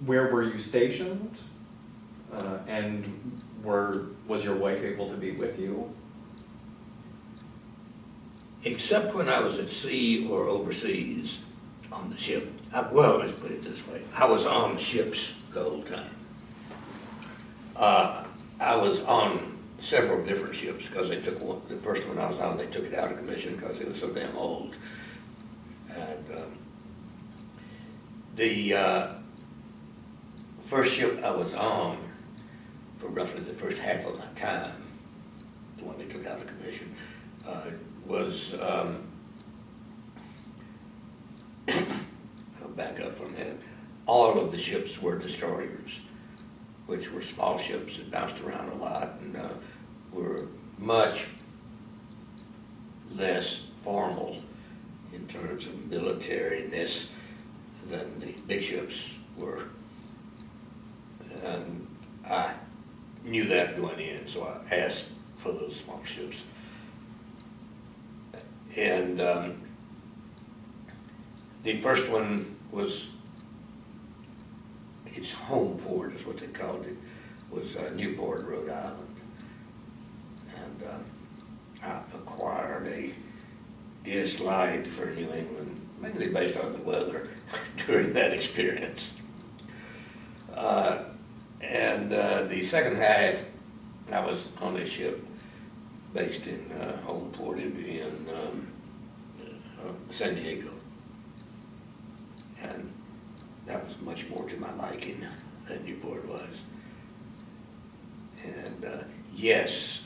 Where were you stationed? And was your wife able to be with you? Except when I was at sea or overseas on the ship. Well, let's put it this way. I was on ships the whole time. I was on several different ships because they took the first one I was on, they took it out of commission because it was so damn old. And the first ship I was on for roughly the first half of my time, the one they took out of commission, was, I'll back up for a minute, all of the ships were destroyers, which were small ships that bounced around a lot and were much less formal in terms of militariness than the big ships were. And I knew that going in, so I asked for those small ships. And the first one was, its home port is what they called it, was Newport, Rhode Island. And I acquired a dislike for New England, mainly based on the weather during that experience. And the second half, I was on a ship based in home ported in San Diego. And that was much more to my liking than Newport was. And yes,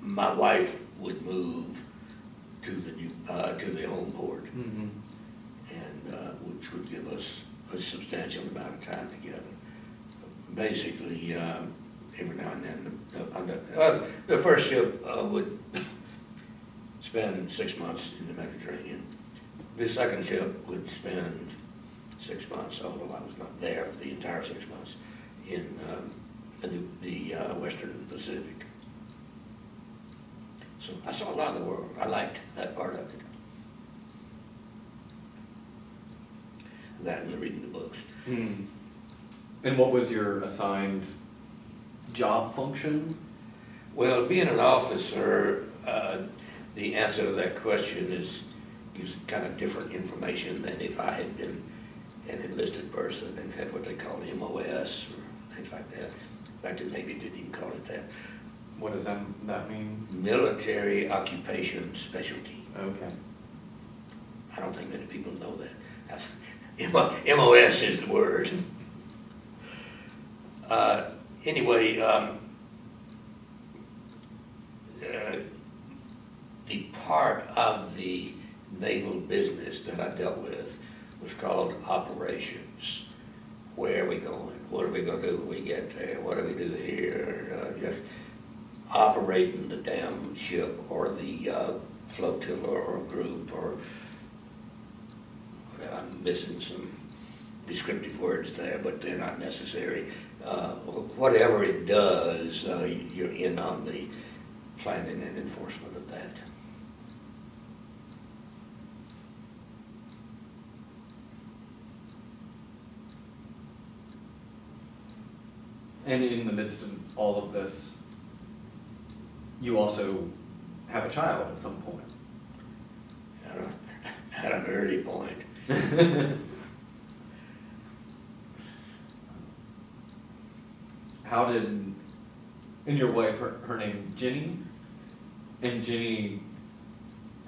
my wife would move to the home port, Mm-hmm. and which would give us a substantial amount of time together. Basically, every now and then, the first ship would spend 6 months in the Mediterranean. The second ship would spend 6 months, although I was not there for the entire 6 months, in the Western Pacific. So I saw a lot of the world. I liked that part of it. That and reading the books. Mm. And what was your assigned job function? Well, being an officer, the answer to that question is kind of different information than if I had been an enlisted person and had what they call MOS or things like that. In fact, the Navy didn't even call it that. What does that mean? Military Occupation Specialty. Okay. I don't think many people know that. MOS is the word. Anyway, the part of the naval business that I dealt with was called operations. Where are we going? What are we going to do when we get there? What do we do here? Just operating the damn ship or the flotilla or group or whatever. I'm missing some descriptive words there, but they're not necessary. Whatever it does, you're in on the planning and enforcement of that. And in the midst of all of this, you also have a child at some point. At an early point. How did, and your wife, her name Jenny, and Jenny,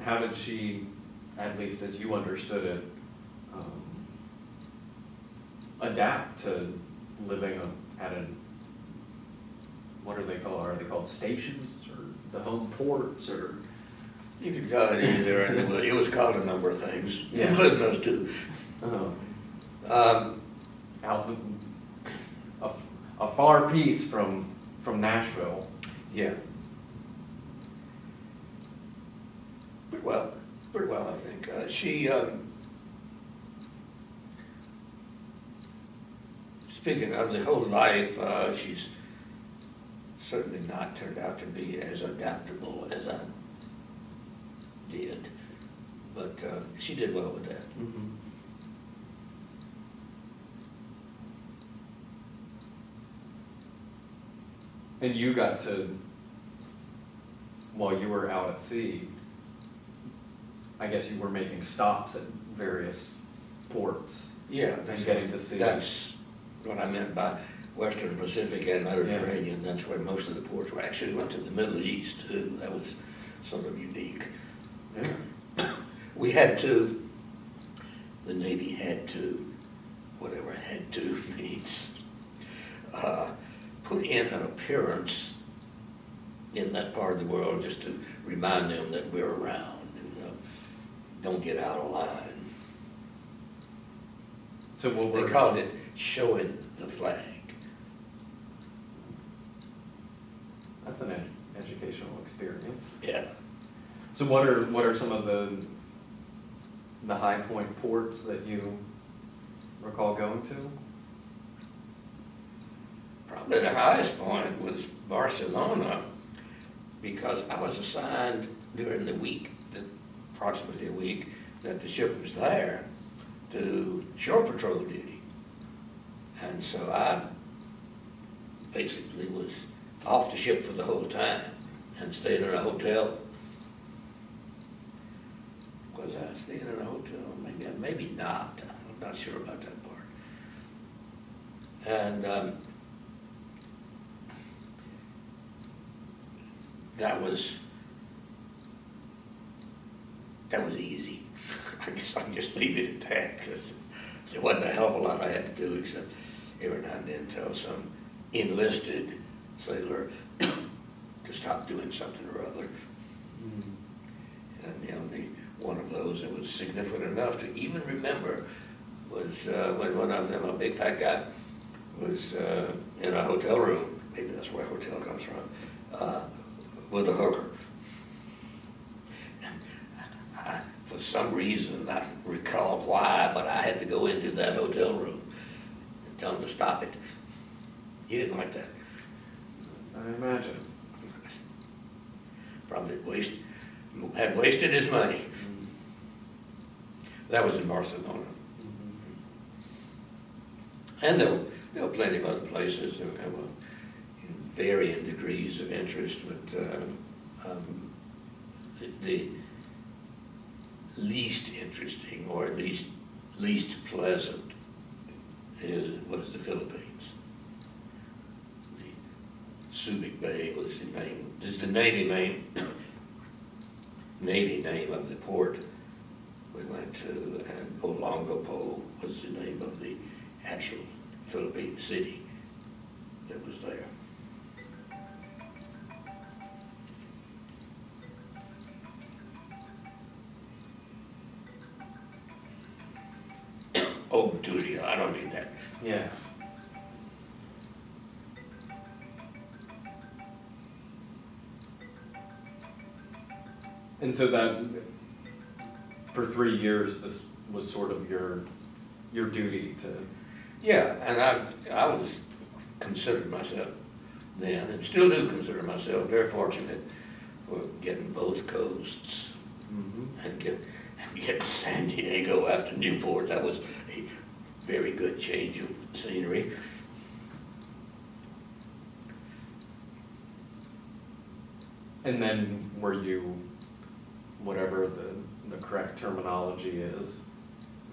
how did she, at least as you understood it, adapt to living at an, what are they called? Are they called stations or the home ports or? You could call it either, and it was called a number of things, Yeah. including those two. Out a far piece from Nashville. Yeah. Pretty well, I think. She, speaking of the whole life, she's certainly not turned out to be as adaptable as I did, but she did well with that. Mm-hmm. And you got to, while you were out at sea, I guess you were making stops at various ports. Yeah, And getting to see. That's what I meant by Western Pacific and Mediterranean. Yeah. That's where most of the ports were. Actually went to the Middle East too. That was sort of unique. Yeah. We had to, the Navy had to, whatever had to means, put in an appearance in that part of the world just to remind them that we're around and don't get out of line. So they called it showing the flag. That's an educational experience. Yeah. So what are some of the high point ports that you recall going to? Probably the highest point was Barcelona, because I was assigned during the week, approximately a week, that the ship was there to shore patrol duty. And so I basically was off the ship for the whole time and stayed in a hotel. Was I staying in a hotel? Maybe not. I'm not sure about that part. And that was easy. I guess I can just leave it at that, because there wasn't a hell of a lot I had to do except every now and then tell some enlisted sailor to stop doing something or other. And the only one of those that was significant enough to even remember was when one of them, a big fat guy, was in a hotel room, maybe that's where hotel comes from, with a hooker. For some reason, I don't recall why, but I had to go into that hotel room and tell him to stop it. He didn't like that. I imagine. Probably had wasted his money. Mm-hmm. That was in Barcelona. Mm-hmm. And there were plenty of other places that were in varying degrees of interest, but the least interesting, or at least pleasant, was the Philippines. The Subic Bay was the name. This is the Navy name of the port we went to, and Olongapo was the name of the actual Philippine city that was there. Oh, duty, I don't mean that. Yeah. And so that, for 3 years, this was sort of your your duty to. Yeah, and I was considered myself then, and still do consider myself very fortunate for getting both coasts and getting San Diego after Newport. That was a very good change of scenery. And then were you, whatever the correct terminology is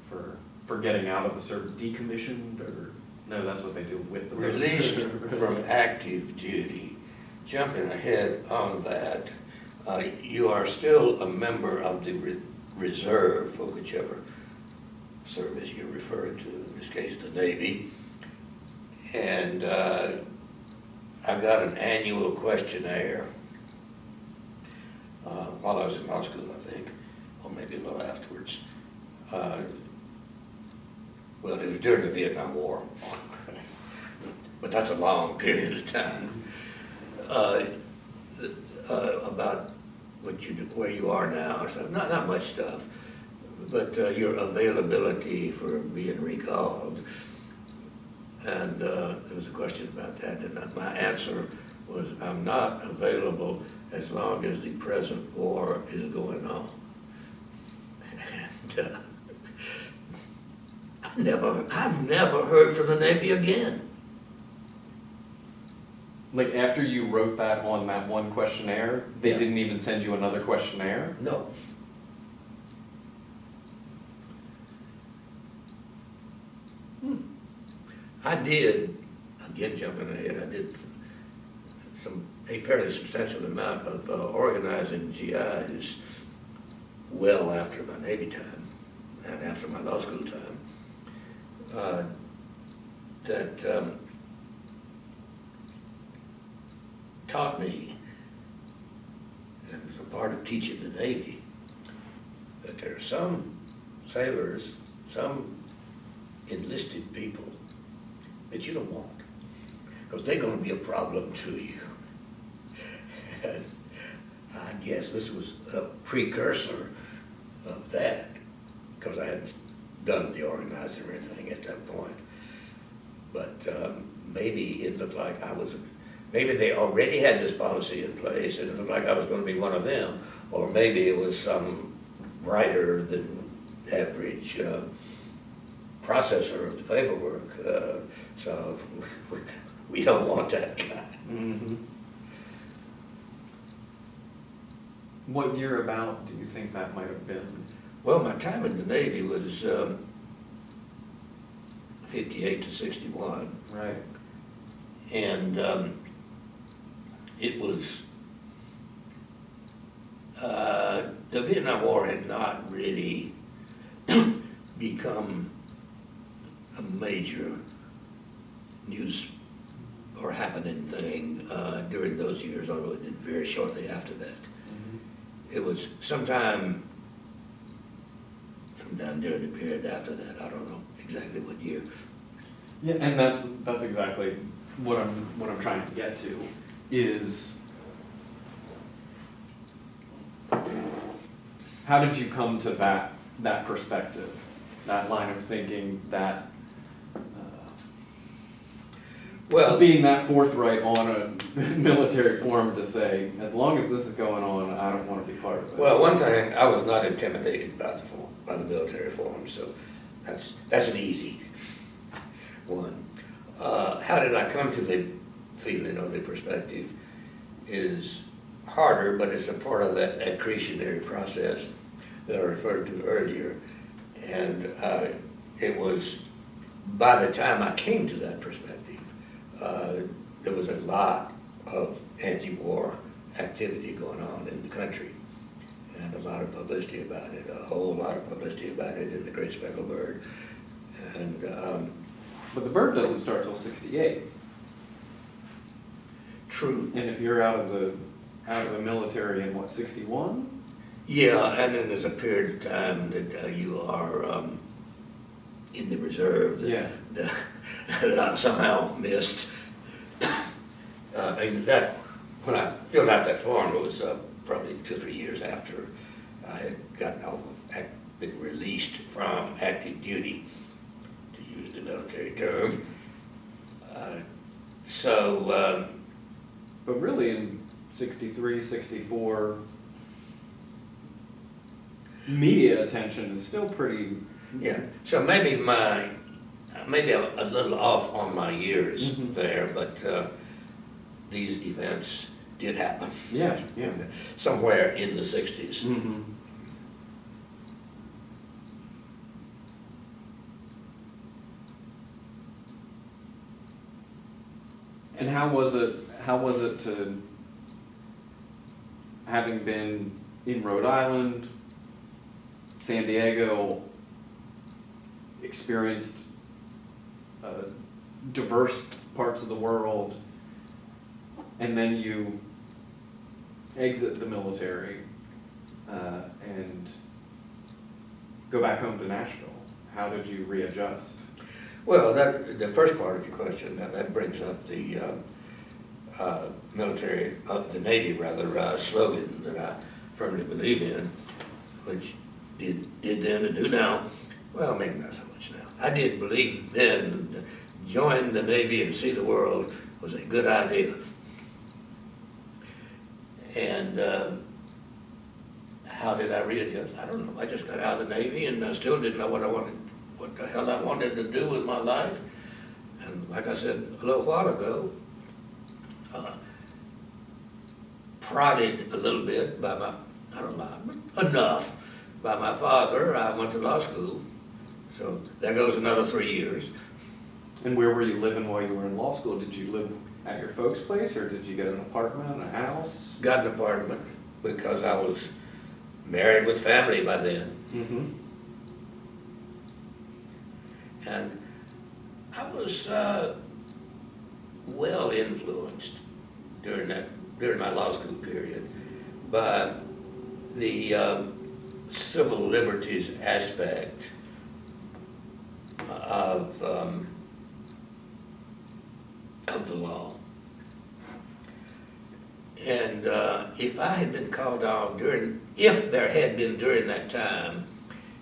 for getting out of the service, decommissioned, or no, that's what they do with the Released from active duty. Jumping ahead on that, you are still a member of the reserve for whichever service you're referring to, in this case the Navy. And I got an annual questionnaire while I was in law school, I think, or maybe a little afterwards. Well, it was during the Vietnam War, but that's a long period of time. About what you do, where you are now, so not much stuff, but your availability for being recalled. And there was a question about that, and my answer was, I'm not available as long as the present war is going on. And I've never heard from the Navy again. Like after you wrote that on that one questionnaire, they didn't even send you another questionnaire? No. I did, again jumping ahead, I did a fairly substantial amount of organizing GIs well after my Navy time and after my law school time. That taught me, and was a part of teaching the Navy, that there are some sailors, some enlisted people that you don't want, because they're going to be a problem to you. And I guess this was a precursor of that, because I hadn't done the organizing or anything at that point. But maybe it looked like maybe they already had this policy in place and it looked like I was going to be one of them, or maybe it was some brighter than average processor of the paperwork. So we don't want that guy. Mm-hmm. What year about do you think that might have been? Well, my time in the Navy was 58 to 61. Right. And it was, the Vietnam War had not really become a major news or happening thing during those years, although it did very shortly after that. Mm-hmm. It was sometime during the period after that. I don't know exactly what year. Yeah, and that's exactly what I'm trying to get to is how did you come to that perspective, that line of thinking, that well, being that forthright on a military forum to say, as long as this is going on, I don't want to be part of it. Well, one thing, I was not intimidated by the military forum, so that's an easy one. How did I come to the feeling or the perspective is harder, but it's a part of that accretionary process that I referred to earlier. And it was, by the time I came to that perspective, there was a lot of anti-war activity going on in the country, and a lot of publicity about it, a whole lot of publicity about it in the Great Speckled Bird. And but the bird doesn't start till 68. True. And if you're out of the military in what, 61? Yeah, and then there's a period of time that you are in the reserve that I somehow missed. And that, when I filled out that form, it was probably 2 or 3 years after I had gotten off of, been released from active duty. use the military term. But really in 63, 64, media attention is still pretty... Yeah, so maybe a little off on my years there, but these events did happen. Yeah. Somewhere in the 60s. Mm-hmm. And how was it to, having been in Rhode Island, San Diego, experienced diverse parts of the world, and then you exit the military and go back home to Nashville? How did you readjust? Well, the first part of your question, that brings up the military, the Navy rather, slogan that I firmly believe in, which did then and do now. Well, maybe not so much now. I did believe then that join the Navy and see the world was a good idea. And how did I readjust? I don't know. I just got out of the Navy and I still didn't know what the hell I wanted to do with my life. And like I said a little while ago, prodded a little bit by my, I don't know, enough by my father, I went to law school. So there goes another 3 years. And where were you living while you were in law school? Did you live at your folks' place, or did you get an apartment, a house? Got an apartment because I was married with family by then. Mm-hmm. And I was well influenced during my law school period by the civil liberties aspect of the law. And if I had been called on if there had been during that time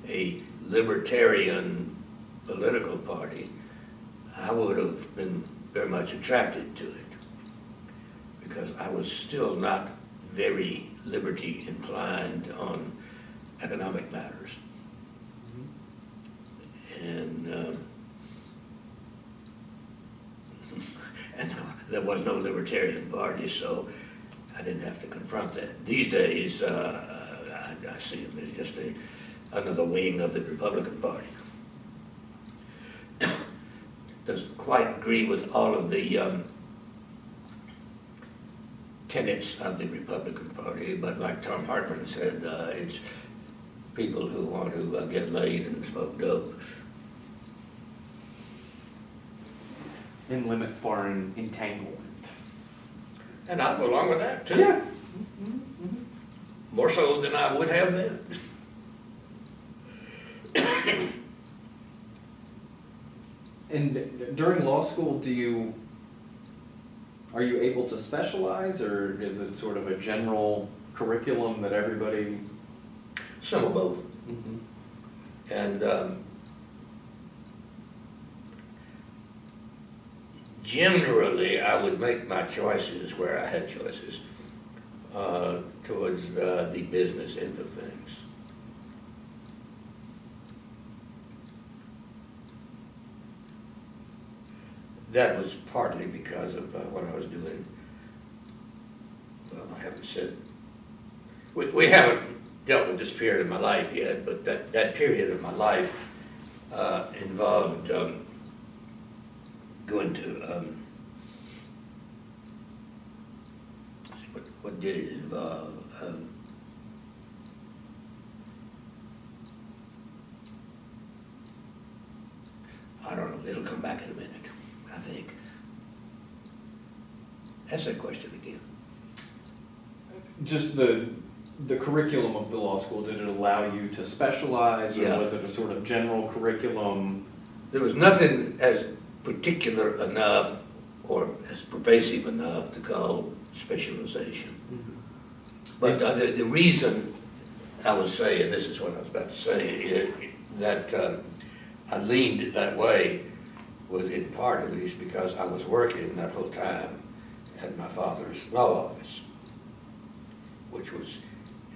a libertarian political party, I would have been very much attracted to it, because I was still not very liberty inclined on economic matters. And there was no libertarian party, so I didn't have to confront that. These days, I see them as just another wing of the Republican Party. Doesn't quite agree with all of the tenets of the Republican Party, but like Tom Hartman said, it's people who want to get laid and smoke dope. And limit foreign entanglement. And I go along with that too. Yeah. More so than I would have then. And during law school, are you able to specialize, or is it sort of a general curriculum that everybody? Some of both. Mm-hmm. And generally, I would make my choices where I had choices towards the business end of things. That was partly because of what I was doing. Well, I haven't said, we haven't dealt with this period of my life yet, but that period of my life involved going to, what did it involve? I don't know, it'll come back in a minute, I think. Ask that question again. Just the curriculum of the law school, did it allow you to specialize, or Yeah. was it a sort of general curriculum? There was nothing as particular enough or as pervasive enough to call specialization. Mm-hmm. But the reason I was saying, this is what I was about to say, that I leaned that way was in part at least because I was working that whole time at my father's law office, which was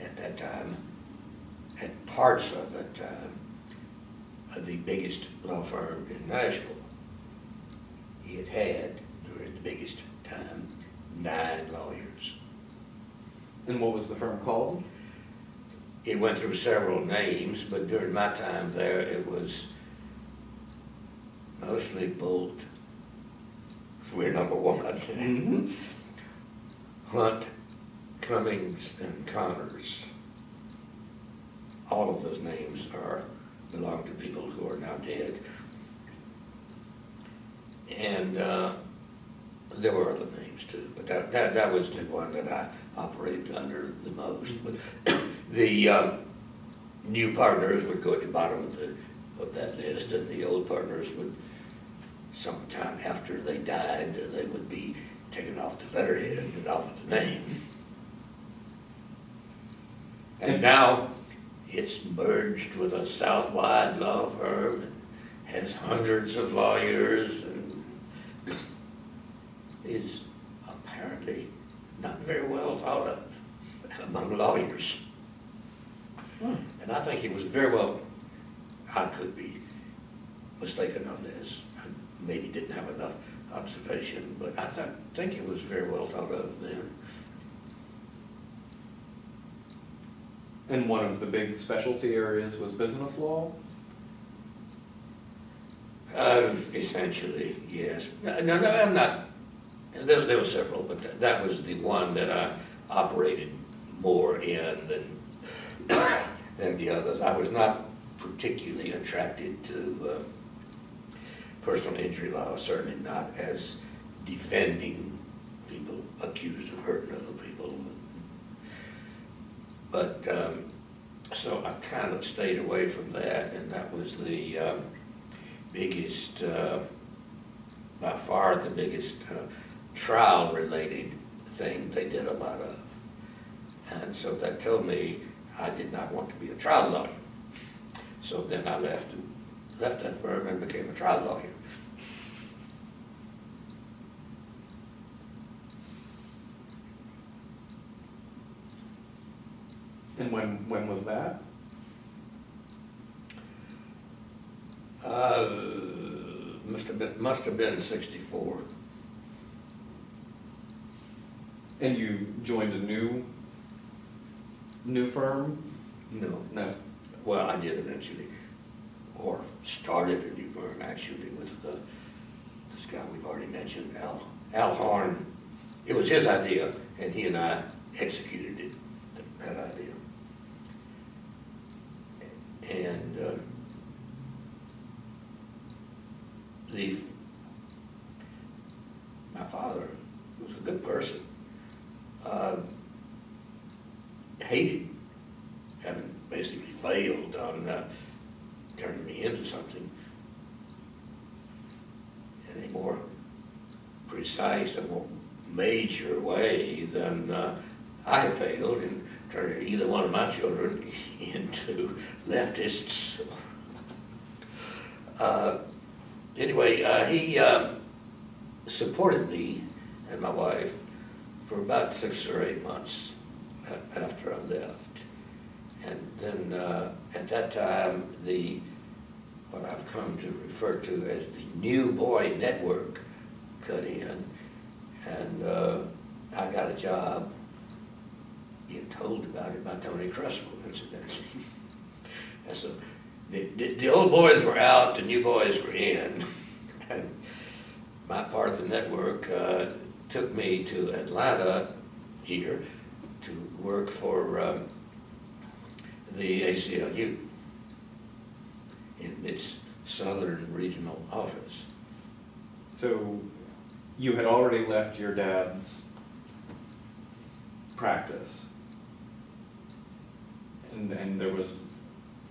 at that time, at parts of that time, the biggest law firm in Nashville. He had, during the biggest time, 9 lawyers. And what was the firm called? It went through several names, but during my time there, it was mostly Boult. We're number 1. Mm-hmm. Hunt, Cummings, and Connors. All of those names belong to people who are now dead. And there were other names too, but that was the one that I operated under the most. But the new partners would go at the bottom of that list, and the old partners would, sometime after they died, they would be taken off the letterhead and off of the name. And now it's merged with a Southwide law firm and has hundreds of lawyers and is apparently not very well thought of among lawyers. And I think it was very well, I could be mistaken on this. I maybe didn't have enough observation, but I think it was very well thought of then. And one of the big specialty areas was business law? Essentially, yes. No, I'm not. There were several, but that was the one that I operated more in than the others. I was not particularly attracted to personal injury law, certainly not as defending people accused of hurting other people. But so I kind of stayed away from that, and that was the biggest, by far the biggest trial-related thing they did a lot of. And so that told me I did not want to be a trial lawyer. So then I left that firm and became a trial lawyer. And when was that? Must have been 64. And you joined a new firm? No. No. Well, I did eventually, or started a new firm actually with this guy we've already mentioned, Al Horn. It was his idea, and he and I executed it, that idea. And my father was a good person. Hated having basically failed on turning me into something in a more precise, a more major way than I have failed in turning either one of my children into leftists. Anyway, he supported me and my wife for about 6 or 8 months after I left. And then at that time, what I've come to refer to as the New Boy Network cut in, and I got a job being told about it by Tony Cresswell, incidentally. And so the old boys were out, the new boys were in, and my part of the network took me to Atlanta here to work for the ACLU in its southern regional office. So you had already left your dad's practice, and there was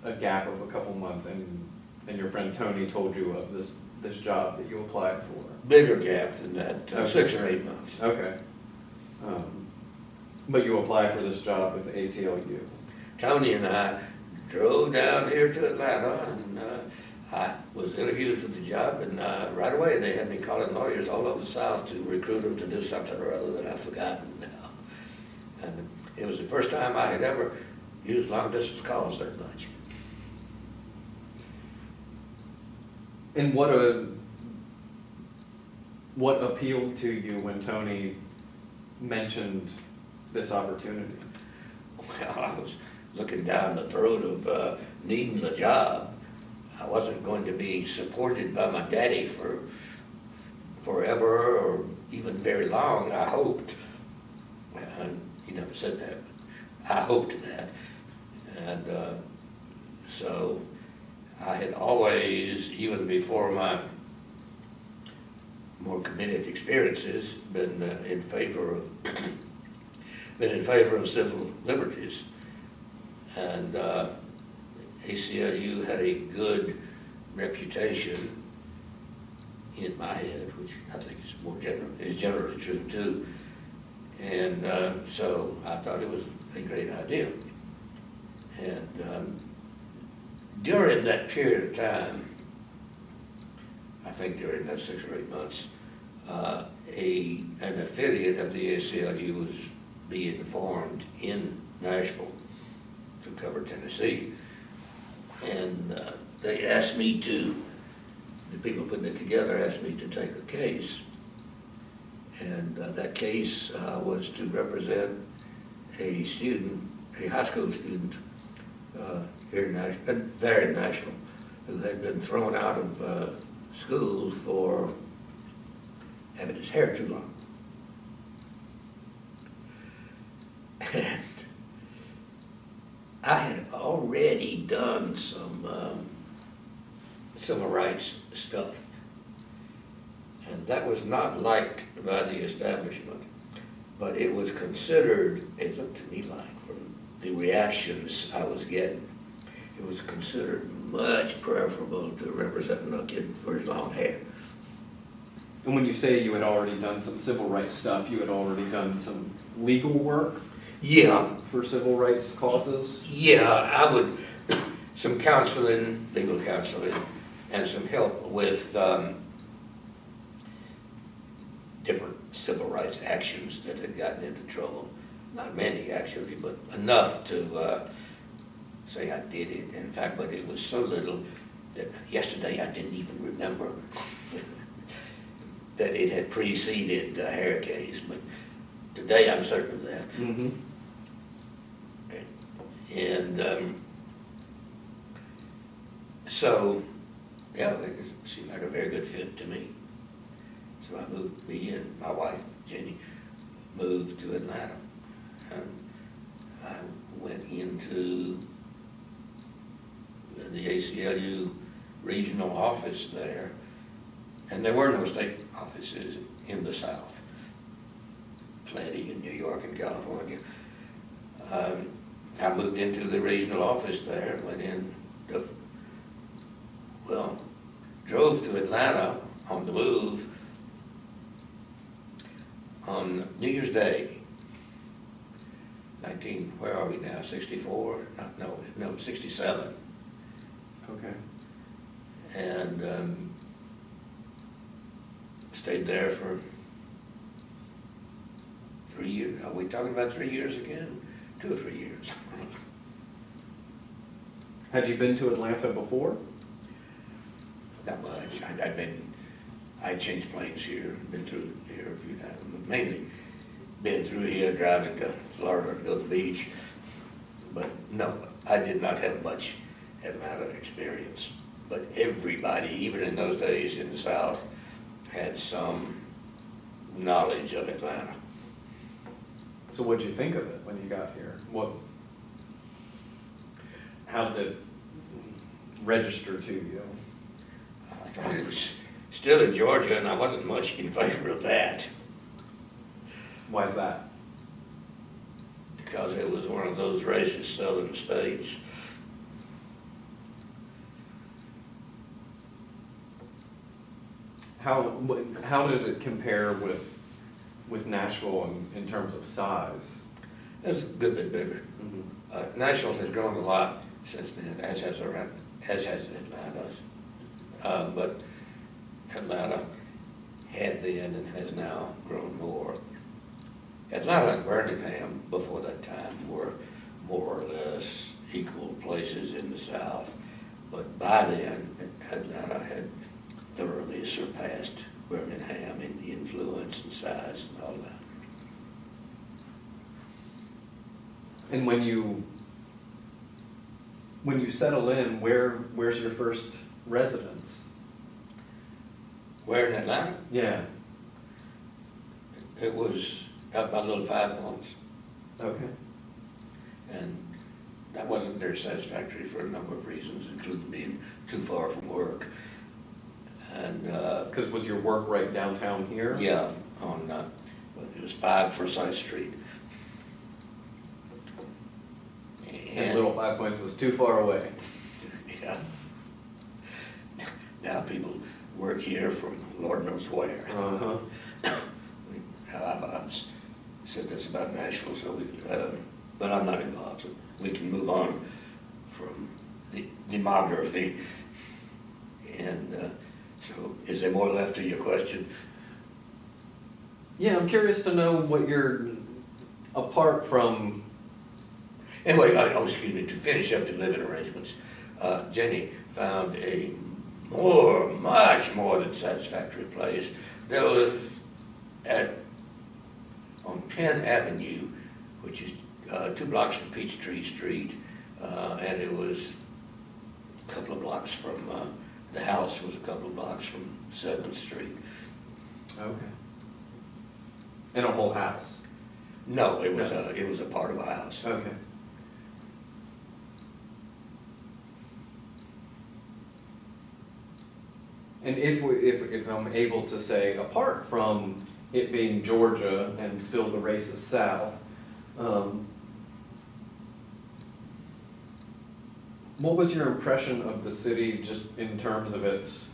a gap of a couple months, and your friend Tony told you of this job that you applied for. Bigger gap than that, Okay. 6 or 8 months. Okay. But you applied for this job with the ACLU. Tony and I drove down here to Atlanta, and I was interviewed for the job, and right away they had me calling lawyers all over the South to recruit them to do something or other that I've forgotten now. And it was the first time I had ever used long-distance calls that much. And what appealed to you when Tony mentioned this opportunity? Well, I was looking down the throat of needing a job. I wasn't going to be supported by my daddy for forever or even very long, I hoped. And he never said that, but I hoped that. And so I had always, even before my more committed experiences, been in favor of civil liberties. And ACLU had a good reputation in my head, which I think is generally true too. And so I thought it was a great idea. And during that period of time, I think during that 6 or 8 months, an affiliate of the ACLU was being formed in Nashville to cover Tennessee. And they asked me to, the people putting it together asked me to take a case. And that case was to represent a student, a high school student here in Nashville, who had been thrown out of school for having his hair too long. And I had already done some civil rights stuff, and that was not liked by the establishment, but it was considered, it looked to me like, from the reactions I was getting, it was considered much preferable to representing a kid for his long hair. And when you say you had already done some civil rights stuff, you had already done some legal work? Yeah. For civil rights causes? Yeah, I would, some counseling, legal counseling, and some help with different civil rights actions that had gotten into trouble. Not many, actually, but enough to say I did it. In fact, but it was so little that yesterday I didn't even remember that it had preceded the hair case, but today I'm certain of that. Mm-hmm. And so, yeah, it seemed like a very good fit to me. So me and my wife, Jenny, moved to Atlanta. And I went into the ACLU regional office there, and there were no state offices in the South, plenty in New York and California. I moved into the regional office there and went in, drove to Atlanta on the move on New Year's Day, where are we now, 64? No, 67. Okay. And stayed there for 3 years. Are we talking about 3 years again? 2 or 3 years. Had you been to Atlanta before? Not much. I'd changed planes here, been through here a few times, mainly been through here, driving to Florida to go to the beach. But no, I did not have much Atlanta experience. But everybody, even in those days in the South, had some knowledge of Atlanta. So what did you think of it when you got here? How did it register to you? I thought it was still in Georgia, and I wasn't much in favor of that. Why is that? Because it was one of those racist southern states. How did it compare with Nashville in terms of size? It's a good bit bigger. Mm-hmm. Nashville has grown a lot since then, as has Atlanta. but Atlanta had then and has now grown more. Atlanta and Birmingham before that time were more or less equal places in the South, but by then Atlanta had thoroughly surpassed Birmingham in influence and size and all that. And when you settle in, where's your first residence? Where in Atlanta? Yeah. It was out by Little Five Points, Okay. and that wasn't very satisfactory for a number of reasons, including being too far from work. And Because was your work right downtown here? yeah, on it was 5 Forsyth Street. And Little Five Points was too far away. Yeah. Now people work here from Lord knows where. Uh-huh. I've said this about Nashville, so but I'm not involved, so we can move on from the demography. And so is there more left to your question? Yeah, I'm curious to know what you're, apart from... Anyway, excuse me, to finish up the living arrangements, Jenny found a much more than satisfactory place. There was on Penn Avenue, which is 2 blocks from Peachtree Street, and it was a couple of blocks from, the house was a couple of blocks from 7th Street. Okay. In a whole house? No, it was a part of a house. Okay. And if I'm able to say, apart from it being Georgia and still the racist South, what was your impression of the city just in terms of its,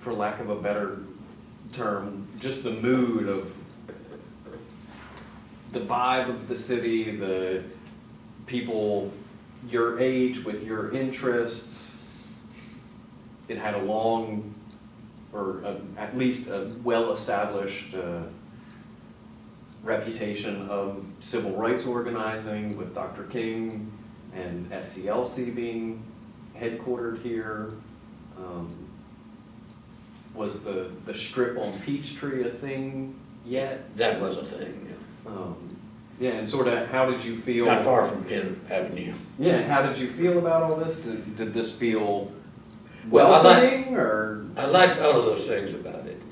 for lack of a better term, just the mood of the vibe of the city, the people your age with your interests? It had a long, or at least a well-established reputation of civil rights organizing, with Dr. King and SCLC being headquartered here. Was the strip on Peachtree a thing yet? That was a thing, yeah. Yeah, and sort of how did you feel? Not far from Penn Avenue. Yeah, how did you feel about all this? Did this feel Well, welcoming, or? I liked all of those things about it.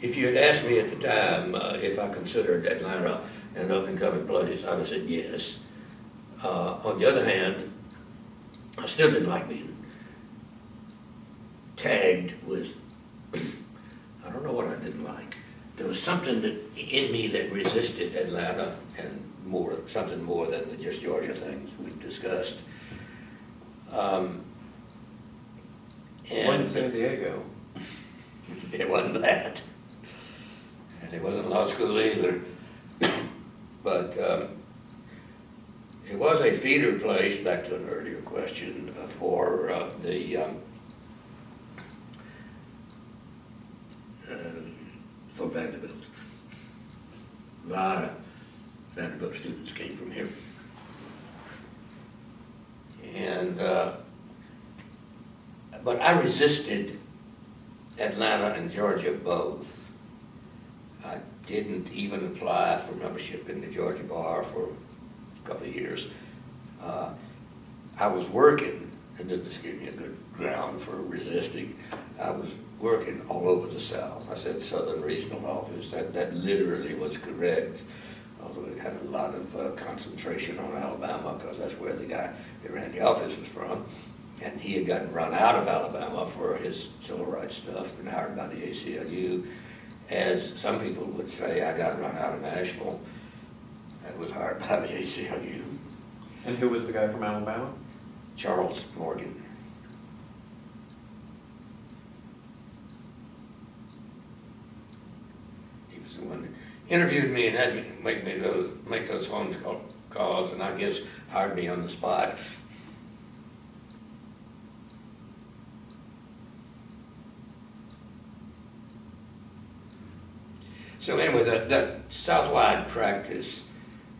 If you had asked me at the time if I considered Atlanta an up-and-coming place, I would have said yes. On the other hand, I still didn't like being tagged with, I don't know what I didn't like. There was something in me that resisted Atlanta, and something more than the just Georgia things we've discussed. Wasn't San Diego? It wasn't that. And it wasn't law school either. But it was a feeder place, back to an earlier question, for for Vanderbilt. A lot of Vanderbilt students came from here. And but I resisted Atlanta and Georgia both. I didn't even apply for membership in the Georgia Bar for a couple of years. I was working, and this gave me a good ground for resisting. I was working all over the South. I said Southern Regional Office. That literally was correct, although it had a lot of concentration on Alabama, because that's where the guy that ran the office was from. And he had gotten run out of Alabama for his civil rights stuff, been hired by the ACLU. As some people would say, I got run out of Nashville. I was hired by the ACLU. And who was the guy from Alabama? Charles Morgan. He was the one that interviewed me and had me make those phone calls, and I guess hired me on the spot. So anyway, that Southwide practice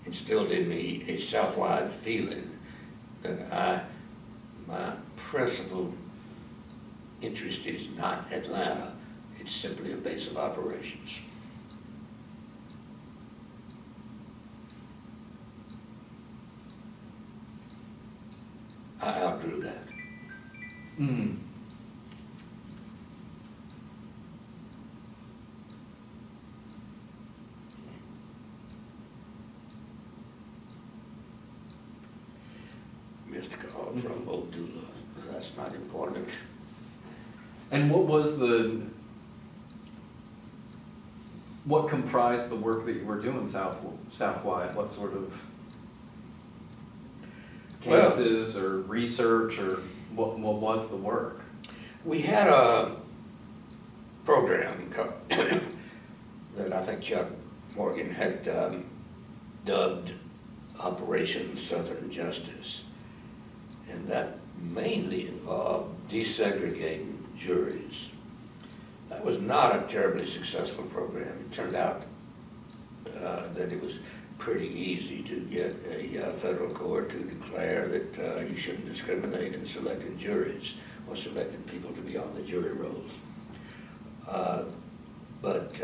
instilled in me a Southwide feeling that my principal interest is not Atlanta, it's simply a base of operations. I outgrew that. Mm. Missed a call from Old Dula. That's not important. And what comprised the work that you were doing Southwide? What sort of cases or research, or what was the work? We had a program that I think Chuck Morgan had dubbed Operation Southern Justice. And that mainly involved desegregating juries. That was not a terribly successful program. It turned out that it was pretty easy to get a federal court to declare that you shouldn't discriminate in selecting juries or selecting people to be on the jury rolls. But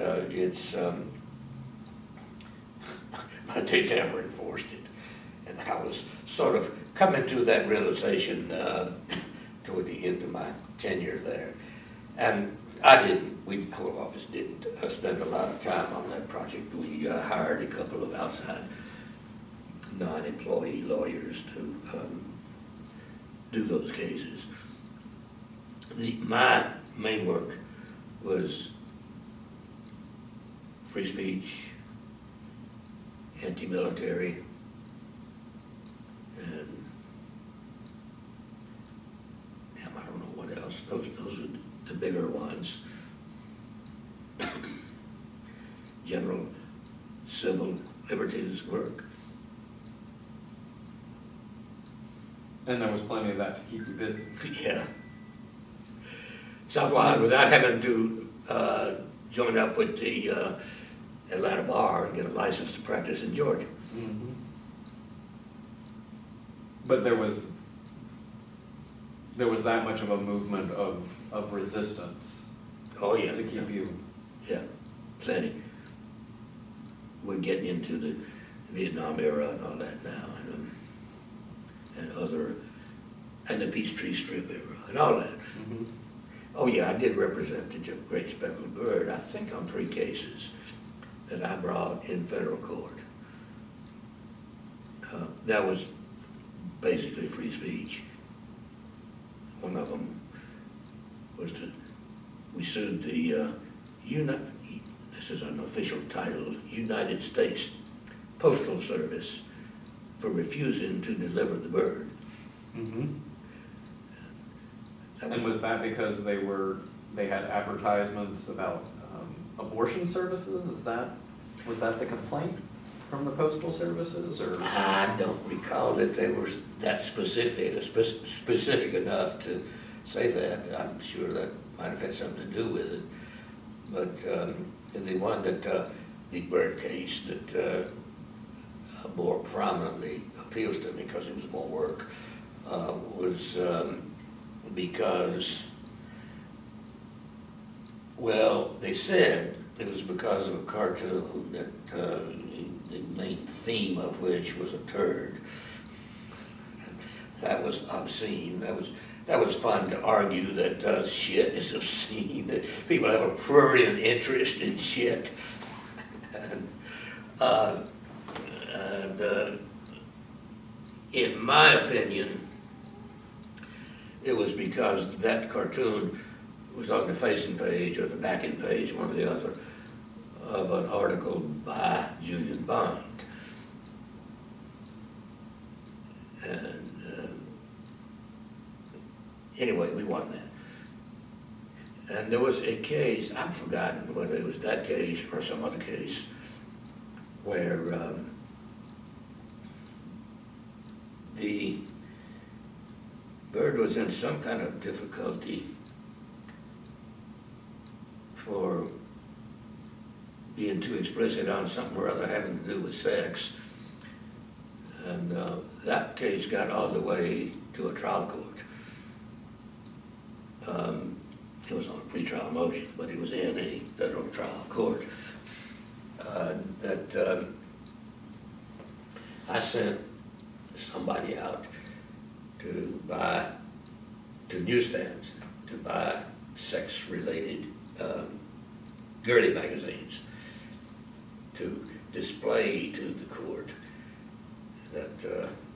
they never enforced it. And I was sort of coming to that realization toward the end of my tenure there. And the whole office didn't spend a lot of time on that project. We hired a couple of outside non-employee lawyers to do those cases. My main work was free speech, anti-military, and I don't know what else. Those are the bigger ones. General civil liberties work. And there was plenty of that to keep you busy. Yeah. Southwide, without having to join up with the Atlanta bar and get a license to practice in Georgia. Mm-hmm. But there was that much of a movement of resistance. Oh yeah. To keep you. Yeah, plenty. We're getting into the Vietnam era and all that now, and the Peachtree Strip era and all that. Mm-hmm. Oh yeah, I did represent the Great Speckled Bird, I think on 3 cases that I brought in federal court. That was basically free speech. One of them was we sued the this is an official title, United States Postal Service for refusing to deliver the bird. Mm-hmm. And was that because they had advertisements about abortion services? Was that the complaint from the postal services, or? I don't recall that they were that specific enough to say that. I'm sure that might have had something to do with it. But the one that the bird case that more prominently appeals to me because it was more work was because, well, they said it was because of a cartoon that the main theme of which was a turd. That was obscene. That was fun to argue that shit is obscene, that people have a prurient interest in shit. and in my opinion, it was because that cartoon was on the facing page or the backing page, one or the other, of an article by Julian Bond. And anyway, we won that. And there was a case, I've forgotten whether it was that case or some other case, where the bird was in some kind of difficulty for being too explicit on something or other having to do with sex. And that case got all the way to a trial court. It was on a pretrial motion, but it was in a federal trial court. I sent somebody out to newsstands to buy sex-related girly magazines to display to the court that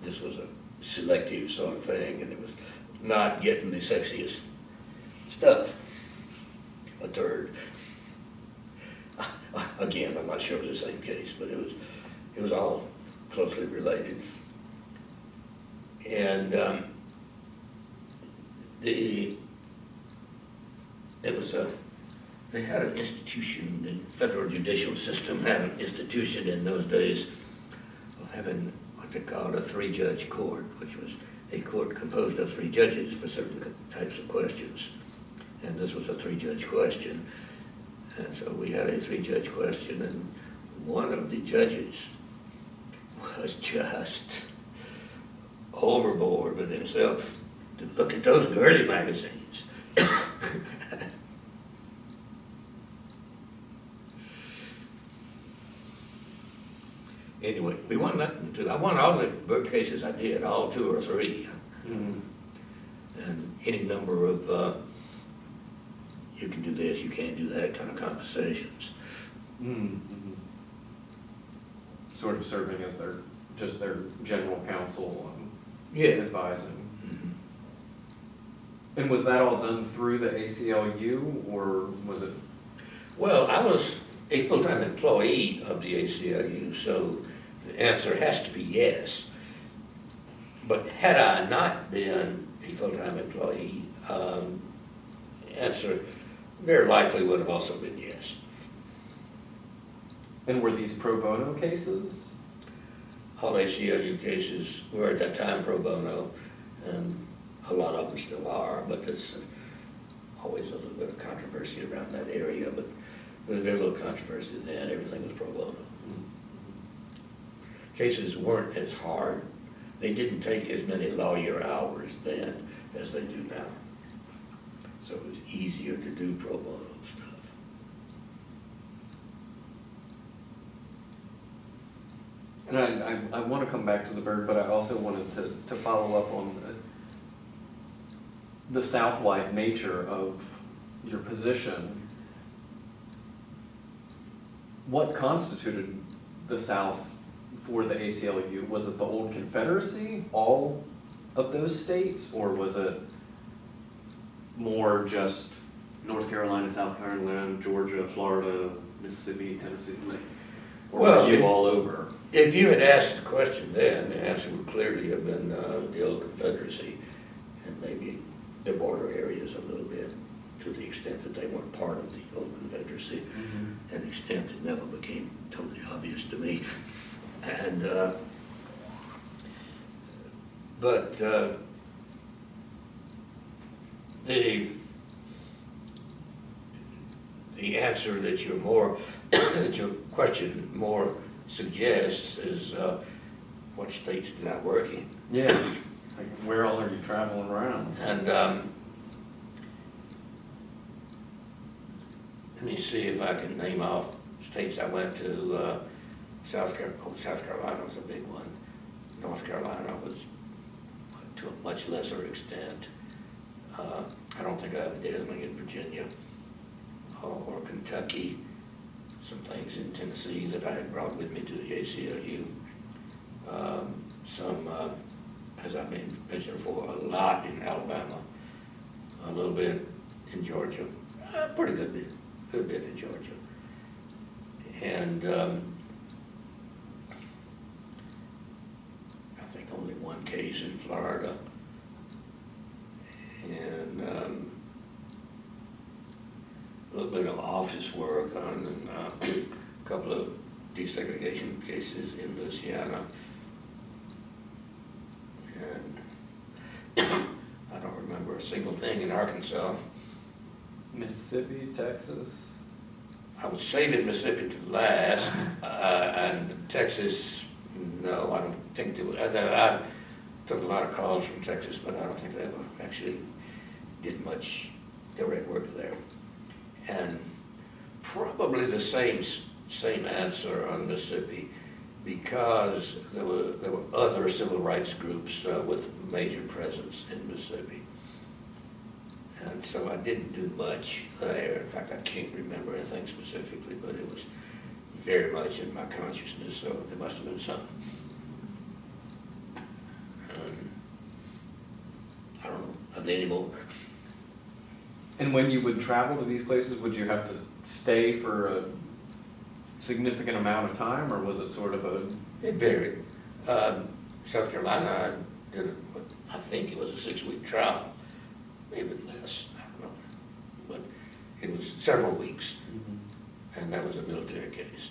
this was a selective sort of thing, and it was not getting the sexiest stuff. A third. Again, I'm not sure it was the same case, but it was all closely related. And they had an institution, the federal judicial system had an institution in those days of having what they called a three-judge court, which was a court composed of 3 judges for certain types of questions. And this was a 3-judge question. And so we had a 3-judge question, and one of the judges was just overboard with himself to look at those girly magazines. Anyway, we won nothing to. I won all the bird cases I did, all 2 or 3. Mm-hmm. And any number of you can do this, you can't do that kind of conversations. Mm-hmm. Sort of serving as their general counsel and advising. Mm-hmm. And was that all done through the ACLU, or was it? Well, I was a full-time employee of the ACLU, so the answer has to be yes. But had I not been a full-time employee, the answer very likely would have also been yes. And were these pro bono cases? All ACLU cases were at that time pro bono, and a lot of them still are, but there's always a little bit of controversy around that area, but there was very little controversy then. Everything was pro bono. Mm-hmm. Cases weren't as hard. They didn't take as many lawyer hours then as they do now. So it was easier to do pro bono stuff. And I want to come back to the bird, but I also wanted to follow up on the South-wide nature of your position. What constituted the South for the ACLU? Was it the old Confederacy, all of those states, or was it more just North Carolina, South Carolina, Georgia, Florida, Mississippi, Tennessee? or Well, were you all over? If you had asked the question then, the answer would clearly have been the old Confederacy, and maybe the border areas a little bit, to the extent that they weren't part of the old Confederacy, Mm-hmm. an extent that never became totally obvious to me. And but the answer that you're more that your question more suggests is what states did I work in? Yeah. Like, where all are you traveling around? And let me see if I can name off states I went to. South Carolina was a big one. North Carolina was to a much lesser extent. I don't think I ever did anything in Virginia or Kentucky. Some things in Tennessee that I had brought with me to the ACLU. Some, as I've been mentioned before, a lot in Alabama, a little bit in Georgia, pretty good bit in Georgia. And I think only one case in Florida. And a little bit of office work on a couple of desegregation cases in Louisiana. And I don't remember a single thing in Arkansas. Mississippi, Texas? I was saving Mississippi to last, and Texas, no, I don't think there was, I took a lot of calls from Texas, but I don't think they ever actually did much direct work there. And probably the same answer on Mississippi, because there were other civil rights groups with major presence in Mississippi. And so I didn't do much there. In fact, I can't remember anything specifically, but it was very much in my consciousness, so there must have been something. I don't know, are there any more? And when you would travel to these places, would you have to stay for a significant amount of time, or was it sort of a... It varied. South Carolina, I think it was a 6-week trial, maybe less, I don't know. But it was several weeks, and that was a military case.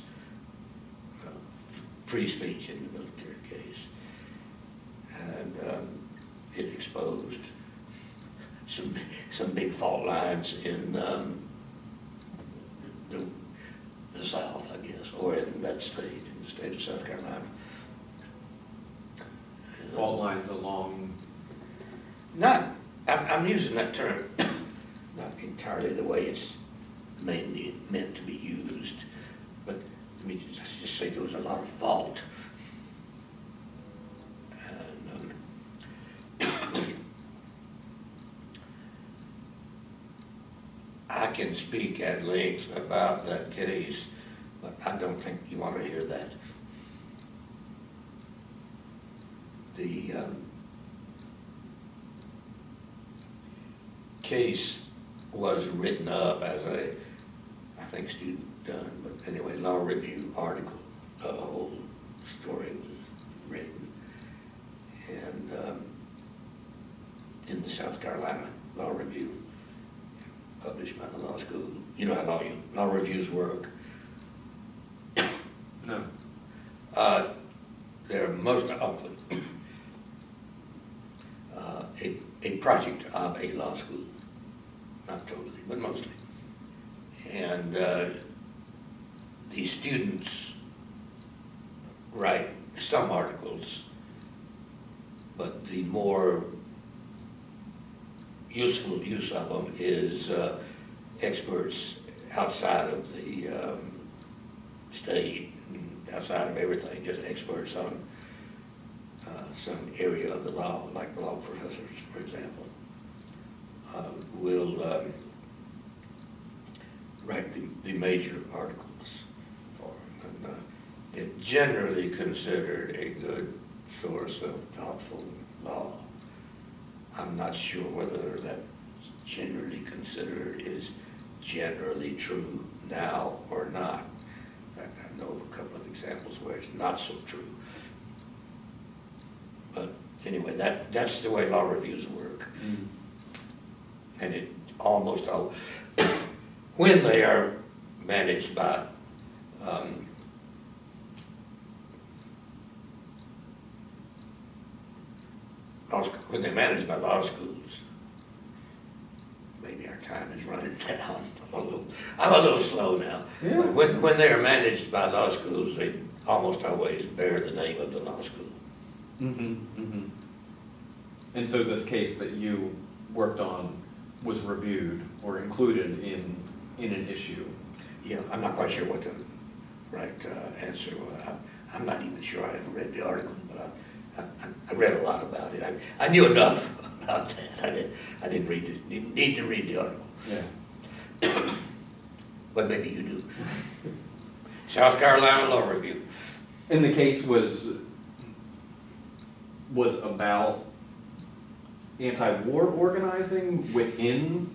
Free speech in the military case. And it exposed some big fault lines in the South, I guess, or in that state, in the state of South Carolina. fault lines along... I'm using that term, not entirely the way it's mainly meant to be used, but let me just say there was a lot of fault. And I can speak at length about that case, but I don't think you want to hear that. The case was written up as a, I think, student done, but anyway, law review article. The whole story was written, and in the South Carolina Law Review, published by the law school. You know how law reviews work. No. They're most often a project of a law school. Not totally, but mostly. And the students write some articles, but the more useful use of them is experts outside of the state, outside of everything, just experts on some area of the law, like law professors, for example, will write the major articles for them. And they're generally considered a good source of thoughtful law. I'm not sure whether that generally considered is generally true now or not. In fact, I know of a couple of examples where it's not so true. But anyway, that's the way law reviews work. Mm. And it almost all, when they are managed by when they're managed by law schools, maybe our time is running down. I'm a little slow now. Yeah. But when they are managed by law schools, they almost always bear the name of the law school. Mm-hmm, mm-hmm. And so this case that you worked on was reviewed or included in an issue? Yeah, I'm not quite sure what the right answer was. I'm not even sure I ever read the article, but I read a lot about it. I knew enough about that. I didn't need to read the article. Yeah. But maybe you do. South Carolina Law Review. And the case was about anti-war organizing within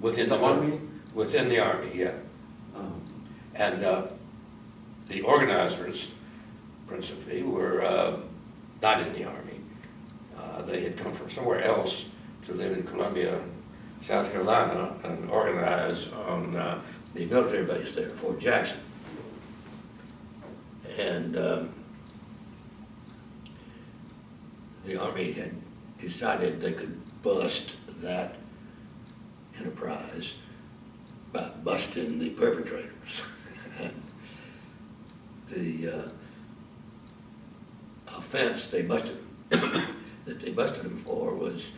the Army? Within the Army, yeah. And the organizers, principally, were not in the Army. They had come from somewhere else to live in Columbia, South Carolina, and organize on the military base there, Fort Jackson. And the Army had decided they could bust that enterprise by busting the perpetrators. The offense they busted that they busted him for was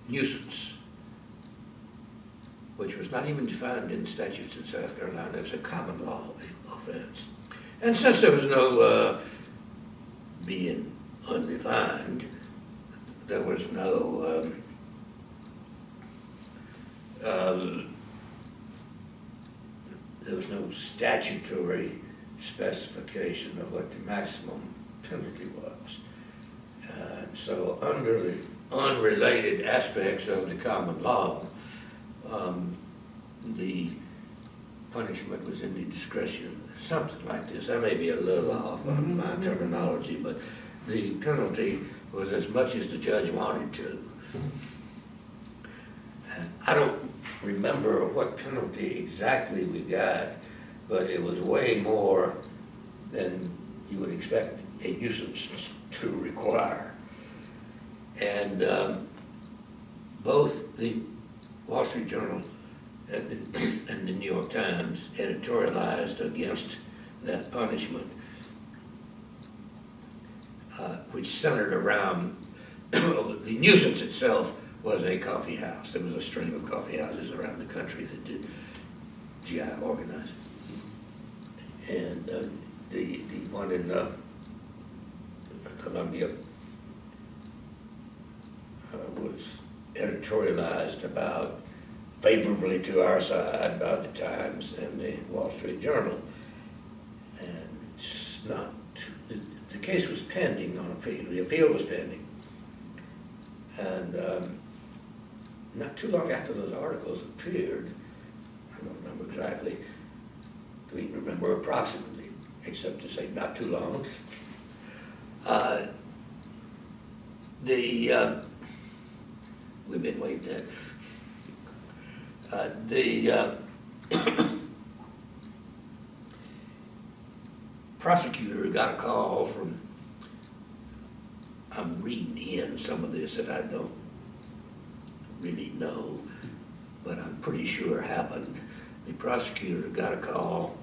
nuisance, which was not even defined in statutes in South Carolina. It was a common law offense. And since there was no being undefined, there was no statutory specification of what the maximum penalty was. So under the unrelated aspects of the common law, the punishment was in the discretion, something like this. I may be a little off on my terminology, but the penalty was as much as the judge wanted to. And I don't remember what penalty exactly we got, but it was way more than you would expect a nuisance to require. And both the Wall Street Journal and the New York Times editorialized against that punishment, which centered around the nuisance itself was a coffee house. There was a string of coffee houses around the country that did GI organizing. And the one in Columbia was editorialized about favorably to our side by the Times and the Wall Street Journal. And it's not, the case was pending on appeal. The appeal was pending. And not too long after those articles appeared, I don't remember exactly, do even remember approximately, except to say not too long, we've been waved at. The prosecutor got a call from, I'm reading in some of this that I don't really know, but I'm pretty sure happened. The prosecutor got a call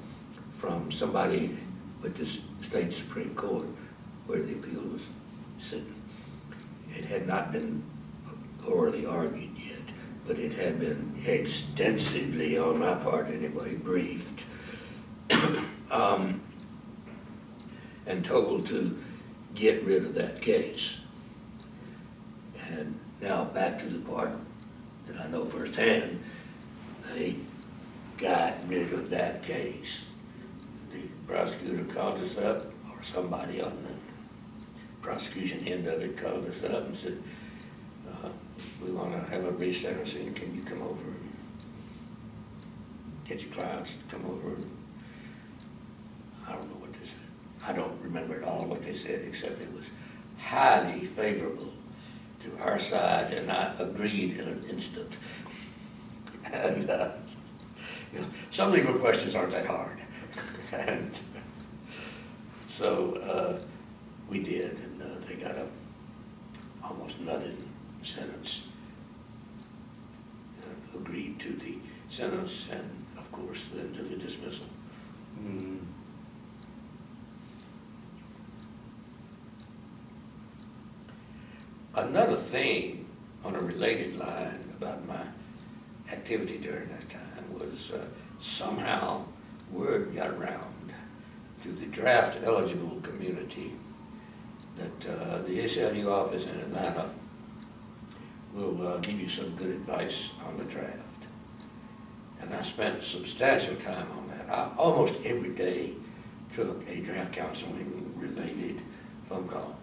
from somebody with the state Supreme Court where the appeal was sitting. It had not been orally argued yet, but it had been extensively, on my part anyway, briefed and told to get rid of that case. And now back to the part that I know firsthand, they got rid of that case. The prosecutor called us up, or somebody on the prosecution end of it called us up and said, we want to have a resentencing, can you come over and get your clients to come over? I don't know what they said. I don't remember at all what they said, except it was highly favorable to our side, and I agreed in an instant. And you know, some legal questions aren't that hard. And so we did, and they got a almost nothing sentence. Agreed to the sentence, and of course then to the dismissal. Mm. Another thing on a related line about my activity during that time was somehow word got around to the draft eligible community that the ACLU office in Atlanta will give you some good advice on the draft. And I spent substantial time on that. I almost every day took a draft counseling related phone call.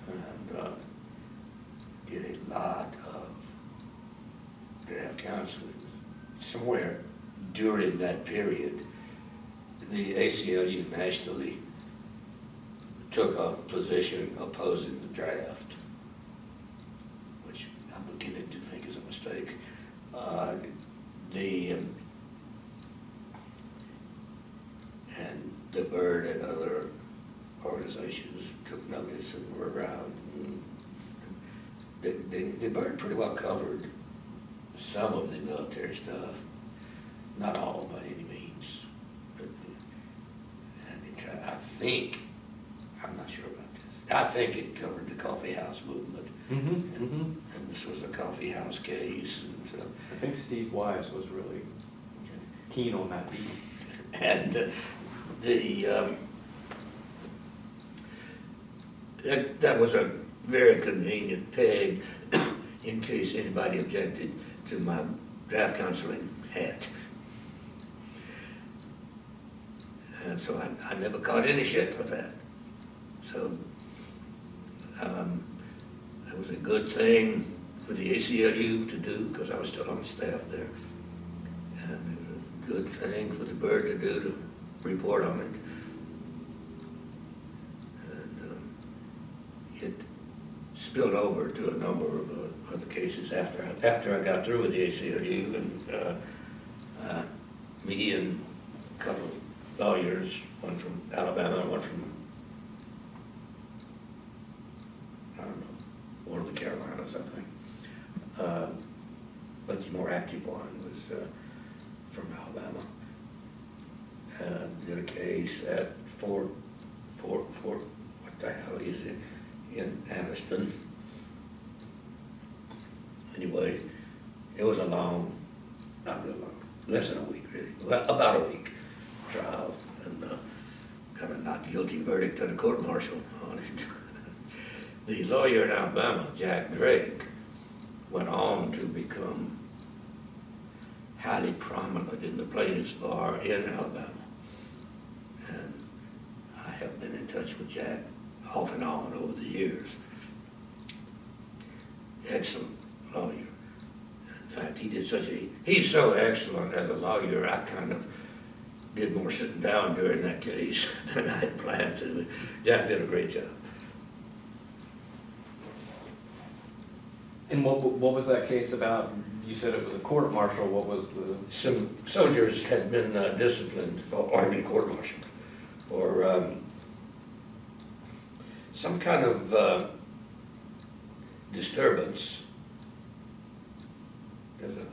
And did a lot of draft counseling. Somewhere during that period, the ACLU nationally took a position opposing the draft, which I'm beginning to think is a mistake. And the Bird and other organizations took notice and were around. The Bird pretty well covered some of the military stuff, not all by any means. But, and I think, I'm not sure about this, I think it covered the coffee house movement. And this was a coffee house case, and so. I think Steve Wise was really keen on that beat. And that was a very convenient peg in case anybody objected to my draft counseling hat. And so I never caught any shit for that. So that was a good thing for the ACLU to do, because I was still on the staff there. And it was a good thing for the Byrd to do, to report on it. And it spilled over to a number of other cases after I got through with the ACLU, and me and a couple of lawyers, one from Alabama and one from, I don't know, one of the Carolinas, I think. But the more active one was from Alabama. Did a case at Fort, what the hell is it, in Anniston. Anyway, it was a long, not real long, less than a week really, well, about a week trial, and got a not guilty verdict at a court-martial on it. The lawyer in Alabama, Jack Drake, went on to become highly prominent in the plaintiff's bar in Alabama. And I have been in touch with Jack off and on over the years. Excellent lawyer. In fact, he's so excellent as a lawyer, I kind of did more sitting down during that case than I had planned to. Jack did a great job. And what was that case about? You said it was a court-martial. What was the... Some soldiers had been disciplined, or had been court-martialed, for some kind of disturbance. There's a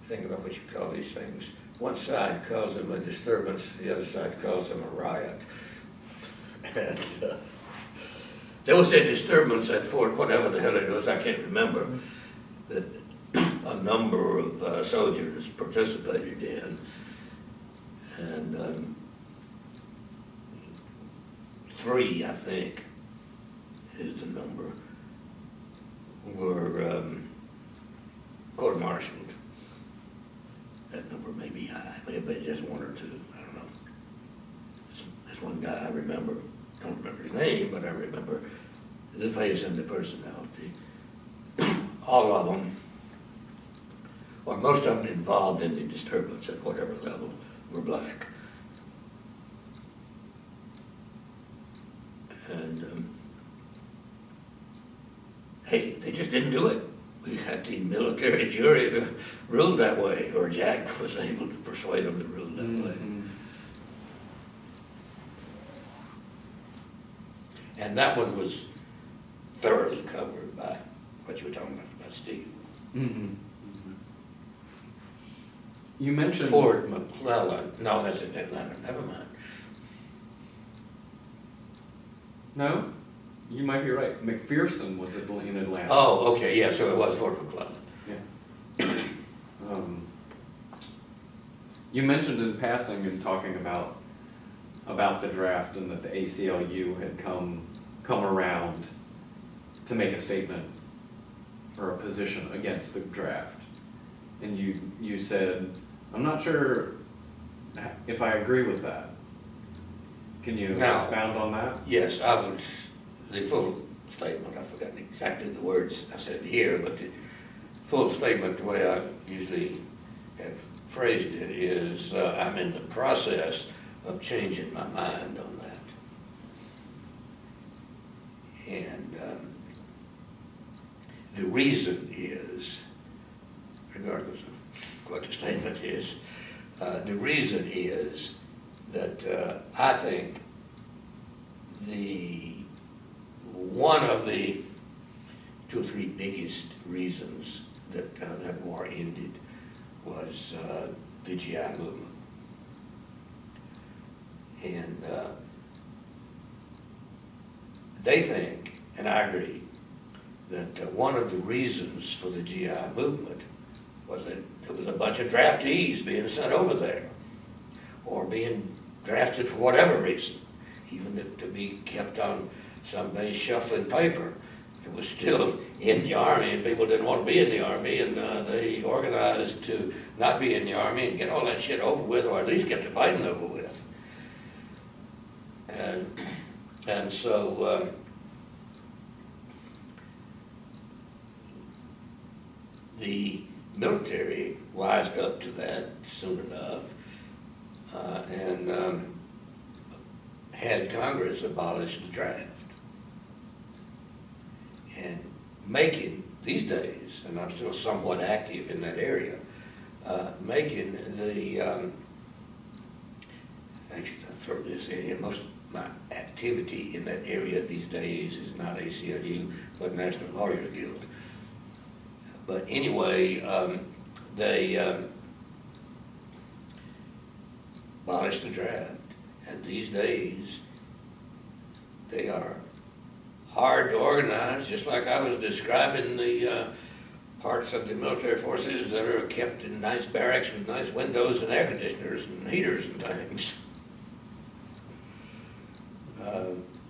thing about what you call these things. One side calls them a disturbance, the other side calls them a riot. And there was a disturbance at Fort, whatever the hell it was, I can't remember, that a number of soldiers participated in. And 3, I think, is the number, were court-martialed. That number may be high, may have been just 1 or 2, I don't know. There's one guy I remember, don't remember his name, but I remember the face and the personality. All of them, or most of them involved in the disturbance at whatever level, were black. And hey, they just didn't do it. We had the military jury to rule that way, or Jack was able to persuade them to rule that way. And that one was thoroughly covered by what you were talking about Steve. You mentioned... Fort McClellan. No, that's in Atlanta. Never mind. No? You might be right. McPherson was in Atlanta. Oh, okay, yeah, so it was Fort McClellan. Yeah. You mentioned in passing and talking about the draft, and that the ACLU had come around to make a statement or a position against the draft. And you said, I'm not sure if I agree with that. Can you expound on that? Yes, the full statement, I've forgotten exactly the words I said here, but the full statement, the way I usually have phrased it, is I'm in the process of changing my mind on that. And the reason is, regardless of what the statement is, the reason is that I think one of the 2 or 3 biggest reasons that that war ended was the GI movement. And they think, and I agree, that one of the reasons for the GI movement was that there was a bunch of draftees being sent over there, or being drafted for whatever reason, even if to be kept on some base shuffling paper. It was still in the Army, and people didn't want to be in the Army, and they organized to not be in the Army and get all that shit over with, or at least get the fighting over with. And so the military wised up to that soon enough, and had Congress abolish the draft. And making, these days, and I'm still somewhat active in that area, making the, actually I'll throw this in, most of my activity in that area these days is not ACLU, but National Lawyers Guild. But anyway, they abolished the draft, and these days they are hard to organize, just like I was describing the parts of the military forces that are kept in nice barracks with nice windows and air conditioners and heaters and things.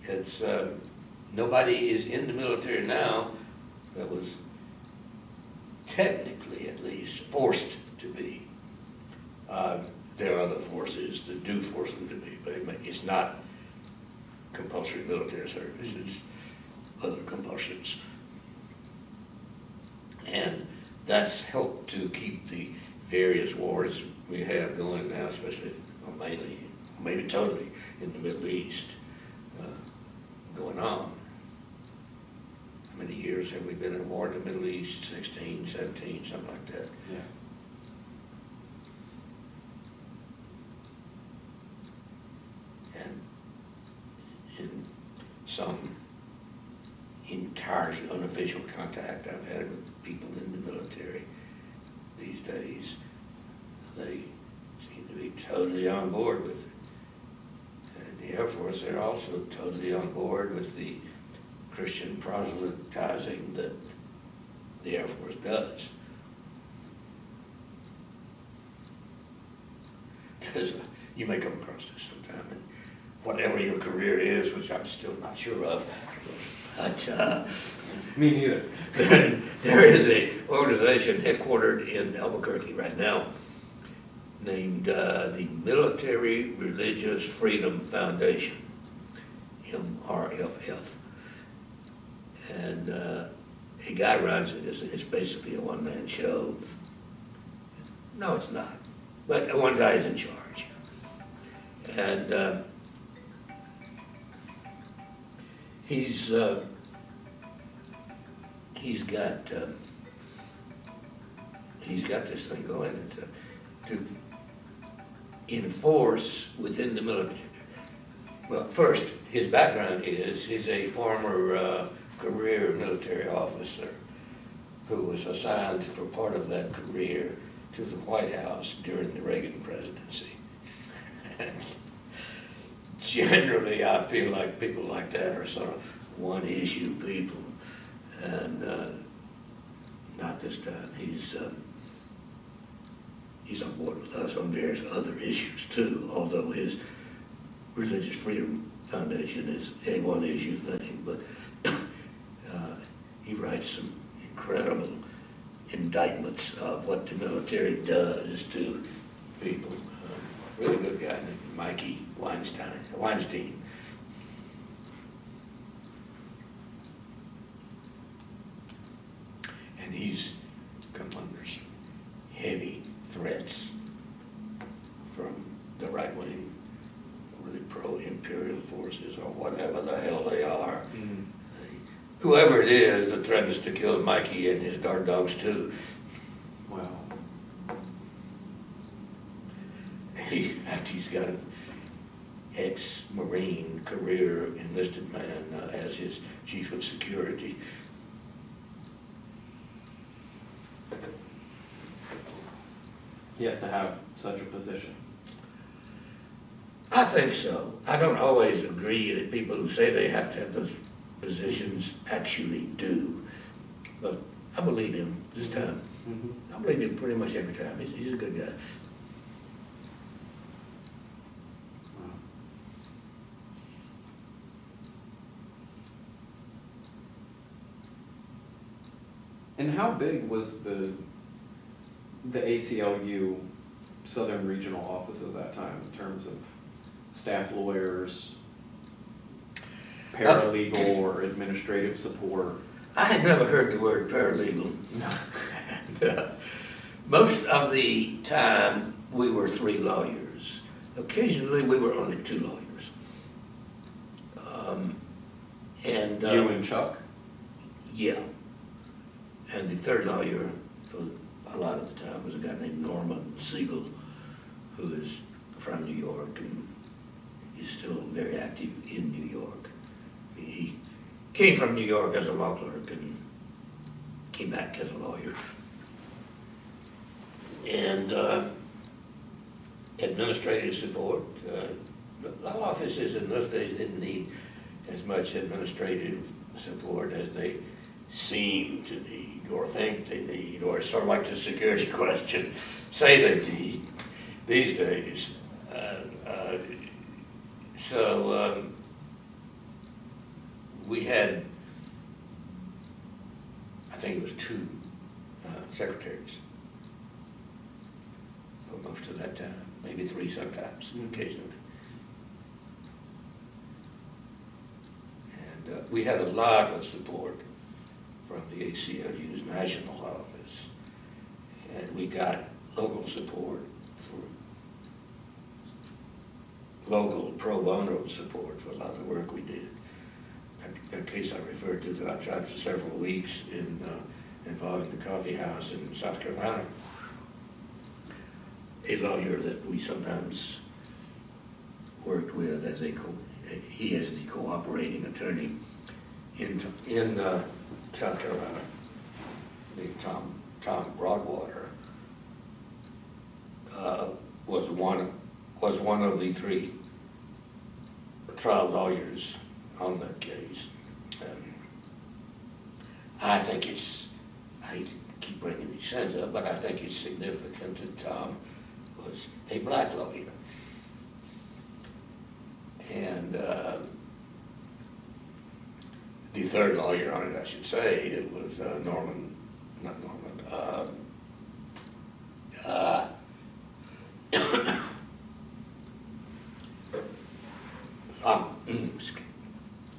It's nobody is in the military now that was technically, at least, forced to be. There are other forces that do force them to be, but it's not compulsory military service. It's other compulsions. And that's helped to keep the various wars we have going now, especially, or mainly, maybe totally, in the Middle East, going on. How many years have we been in war in the Middle East? 16, 17, something like that. Yeah. And in some entirely unofficial contact I've had with people in the military these days, they seem to be totally on board with it. And the Air Force, they're also totally on board with the Christian proselytizing that the Air Force does. You may come across this sometime, and whatever your career is, which I'm still not sure of, but Me neither. there is an organization headquartered in Albuquerque right now named the Military Religious Freedom Foundation, MRFF. And a guy runs it. It's basically a one-man show. No, it's not. But one guy is in charge. And he's got this thing going to enforce within the military. Well, first, his background is he's a former career military officer who was assigned for part of that career to the White House during the Reagan presidency. And generally, I feel like people like that are sort of one-issue people, and not this time. He's on board with us on various other issues too, although his Religious Freedom Foundation is a one-issue thing, but he writes some incredible indictments of what the military does to people. Really good guy named Mikey Weinstein. And he's come under some heavy threats from the right wing, or the pro-imperial forces, or whatever the hell they are. Mm. Whoever it is that threatens to kill Mikey and his guard dogs too. Wow. He's got an ex-Marine career enlisted man as his chief of security. he has to have such a position. I think so. I don't always agree that people who say they have to have those positions actually do. But I believe him this time. Mm-hmm. I believe him pretty much every time. He's a good guy. And how big was the ACLU Southern Regional Office at that time in terms of staff lawyers, paralegal or administrative support? I had never heard the word paralegal. Most of the time, we were 3 lawyers. Occasionally, we were only 2 lawyers. You and Chuck? Yeah. And the 3rd lawyer for a lot of the time was a guy named Norman Siegel, who is from New York and is still very active in New York. He came from New York as a law clerk and came back as a lawyer. And administrative support. The law offices in those days didn't need as much administrative support as they seem to need or think they need, or sort of like the security question, say they need these days. So we had, I think it was 2 secretaries for most of that time, maybe 3 sometimes, occasionally. And we had a lot of support from the ACLU's national office, and we got local support for local pro bono support for a lot of the work we did. That case I referred to that I tried for several weeks involving the coffee house in South Carolina. A lawyer that we sometimes worked with as he is the cooperating attorney in South Carolina, named Tom Broadwater, was one of the 3 trial lawyers on that case. I think I hate to keep bringing these things up, but I think it's significant that Tom was a black lawyer. And the 3rd lawyer on it, I should say, it was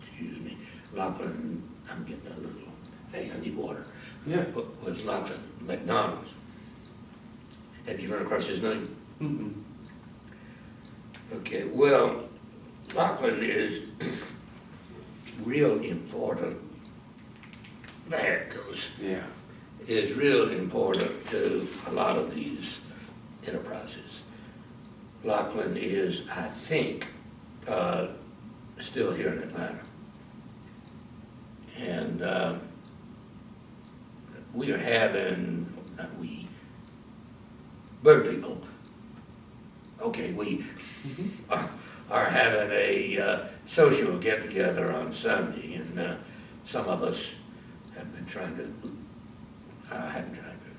excuse me, Lachlan, I'm getting a little, hey, I need water. Yeah. Was Lachlan McDonald. Have you run across his name? Mm-mm. Okay, well, Lachlan is real important. There it goes. Yeah. Is real important to a lot of these enterprises. Lachlan is, I think, still here in Atlanta. And we are having, not we, bird people, okay, we are having a social get-together on Sunday, and some of us have been trying to,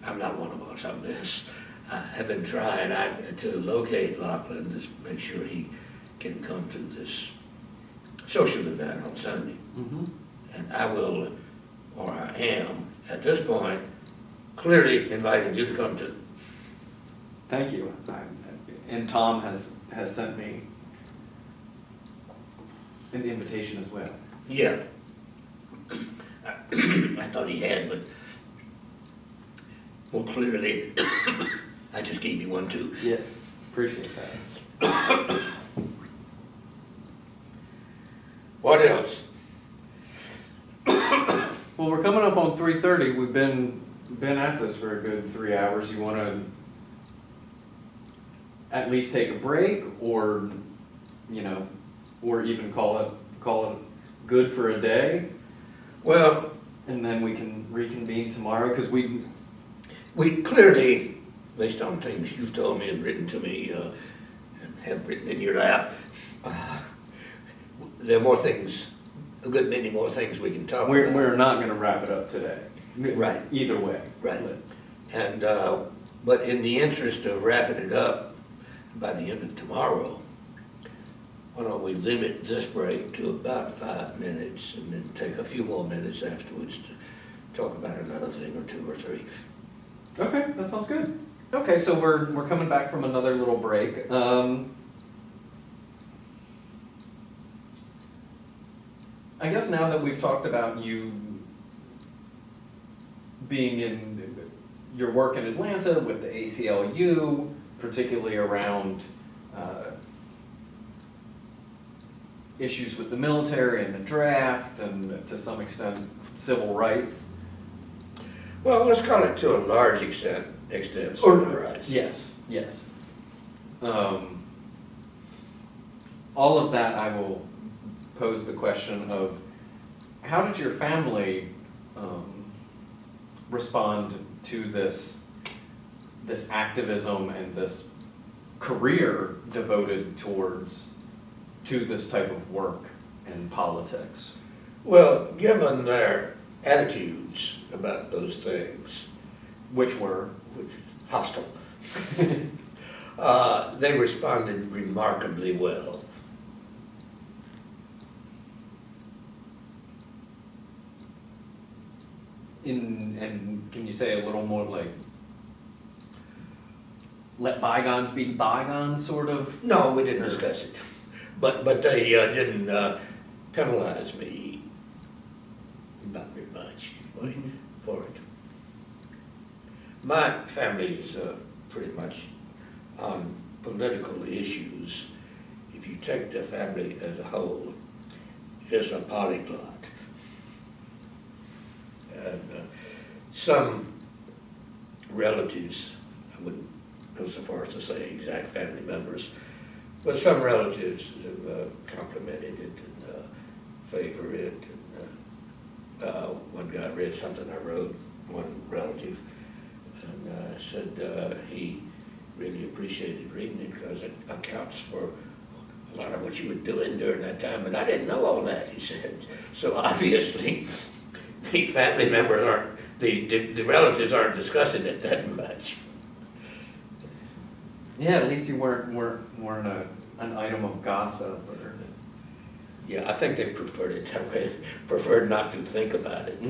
I'm not one of us on this, have been trying to locate Lachlan to make sure he can come to this social event on Sunday. Mm-hmm. And I will, or I am, at this point, clearly inviting you to come to. Thank you. And Tom has sent me an invitation as well. Yeah. I thought he had, but more clearly, I just gave you one too. Yes, appreciate that. What else? Well, we're coming up on 3:30. We've been at this for a good 3 hours. You want to at least take a break, or or even call it good for a day, Well, and then we can reconvene tomorrow, because we we clearly based on things you've told me and written to me, and have written in your lap, there are more things, a good many more things we can talk about. We're not gonna wrap it up today. Right. Either way. Right. And, but in the interest of wrapping it up by the end of tomorrow, why don't we limit this break to about 5 minutes and then take a few more minutes afterwards to talk about another thing or two or three. Okay, that sounds good. Okay, so we're coming back from another little break. I guess now that we've talked about you being in your work in Atlanta with the ACLU, particularly around issues with the military and the draft, and to some extent civil rights. Well, let's call it to a large extent civil rights. Yes, yes. All of that, I will pose the question of, how did your family respond to this activism and this career devoted to this type of work and politics? Well, given their attitudes about those things, Which were? which hostile, they responded remarkably well. And can you say a little more, like, let bygones be bygones, sort of? No, we didn't discuss it, but they didn't penalize me, not very much anyway, for it. My family is pretty much on political issues. If you take the family as a whole, is a polyglot. And some relatives, I wouldn't go so far as to say exact family members, but some relatives have complimented it and favor it. And, one guy read something I wrote, one relative, and said he really appreciated reading it because it accounts for a lot of what you were doing during that time, and I didn't know all that, he said. So obviously, the family members aren't, the relatives aren't discussing it that much. Yeah, at least you weren't an item of gossip or. Yeah, I think they preferred it that way, preferred not to think about it.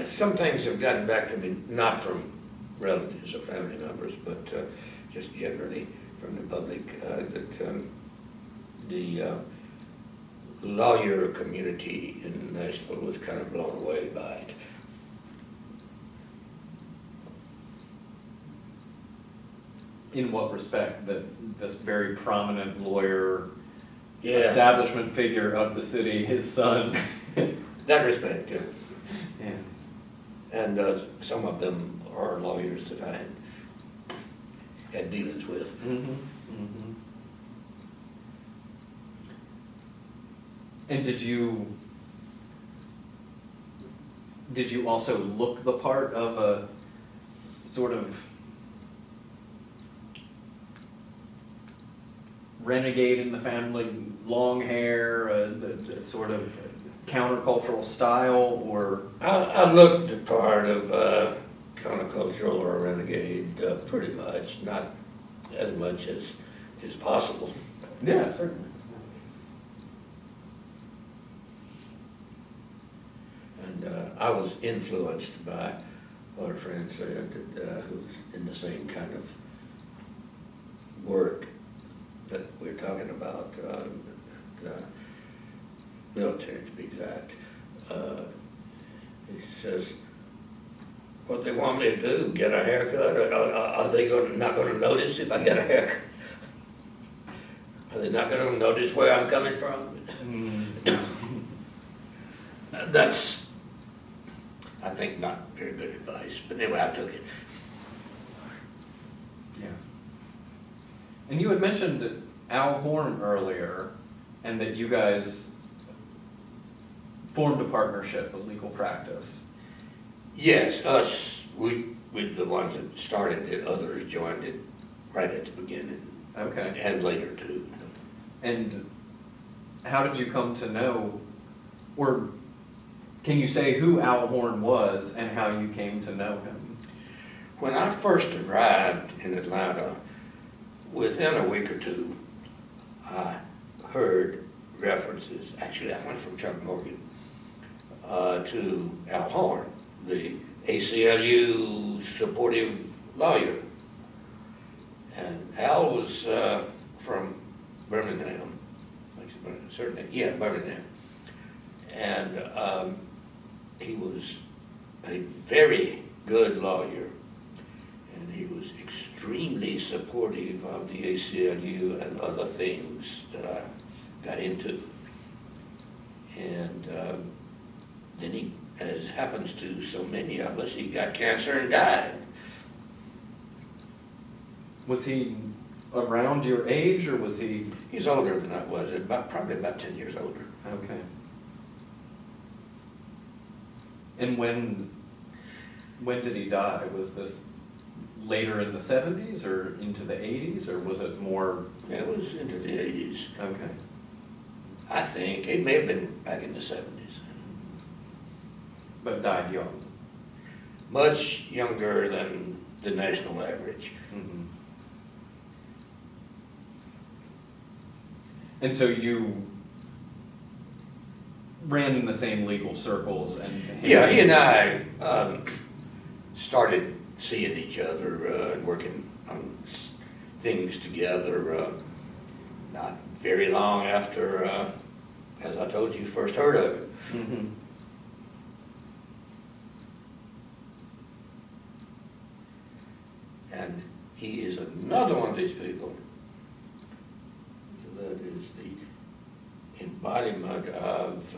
Some things have gotten back to me, not from relatives or family members, but just generally from the public, that the lawyer community in Nashville was kind of blown away by it. In what respect? That this very prominent lawyer, Yeah. establishment figure of the city, his son. That respect, yeah. Yeah. And some of them are lawyers that I had dealings with. And did you also look the part of a sort of renegade in the family, long hair, the sort of countercultural style, or? I looked the part of countercultural or renegade pretty much, not as much as is possible. Yeah, certainly. And I was influenced by what a friend said, who's in the same kind of work that we're talking about, military to be exact. He says, what they want me to do, get a haircut? Are they not going to notice if I get a haircut? Are they not going to notice where I'm coming from? That's, I think, not very good advice, but anyway, I took it. Yeah. And you had mentioned Al Horn earlier. and that you guys formed a partnership, a legal practice. Yes, we the ones that started it, others joined it right at the beginning. Okay. And later too. And how did you come to know, or can you say who Al Horn was and how you came to know him? When I first arrived in Atlanta, within a week or two, I heard references. Actually, I went from Chuck Morgan to Al Horn, the ACLU supportive lawyer. And Al was from Birmingham, certainly, yeah, Birmingham. And he was a very good lawyer, and he was extremely supportive of the ACLU and other things that I got into. And then he, as happens to so many of us, he got cancer and died. Was he around your age, or was he? He's older than I was, probably about 10 years older. Okay. And when did he die? Was this later in the 70s or into the 80s, or was it more? It was into the 80s. Okay. I think it may have been back in the 70s. But died young. Much younger than the national average. Mm-hmm. And so you ran in the same legal circles, and Yeah, he and I started seeing each other and working on things together not very long after, as I told you, first heard of it. Mm-hmm. And he is another one of these people that is the embodiment of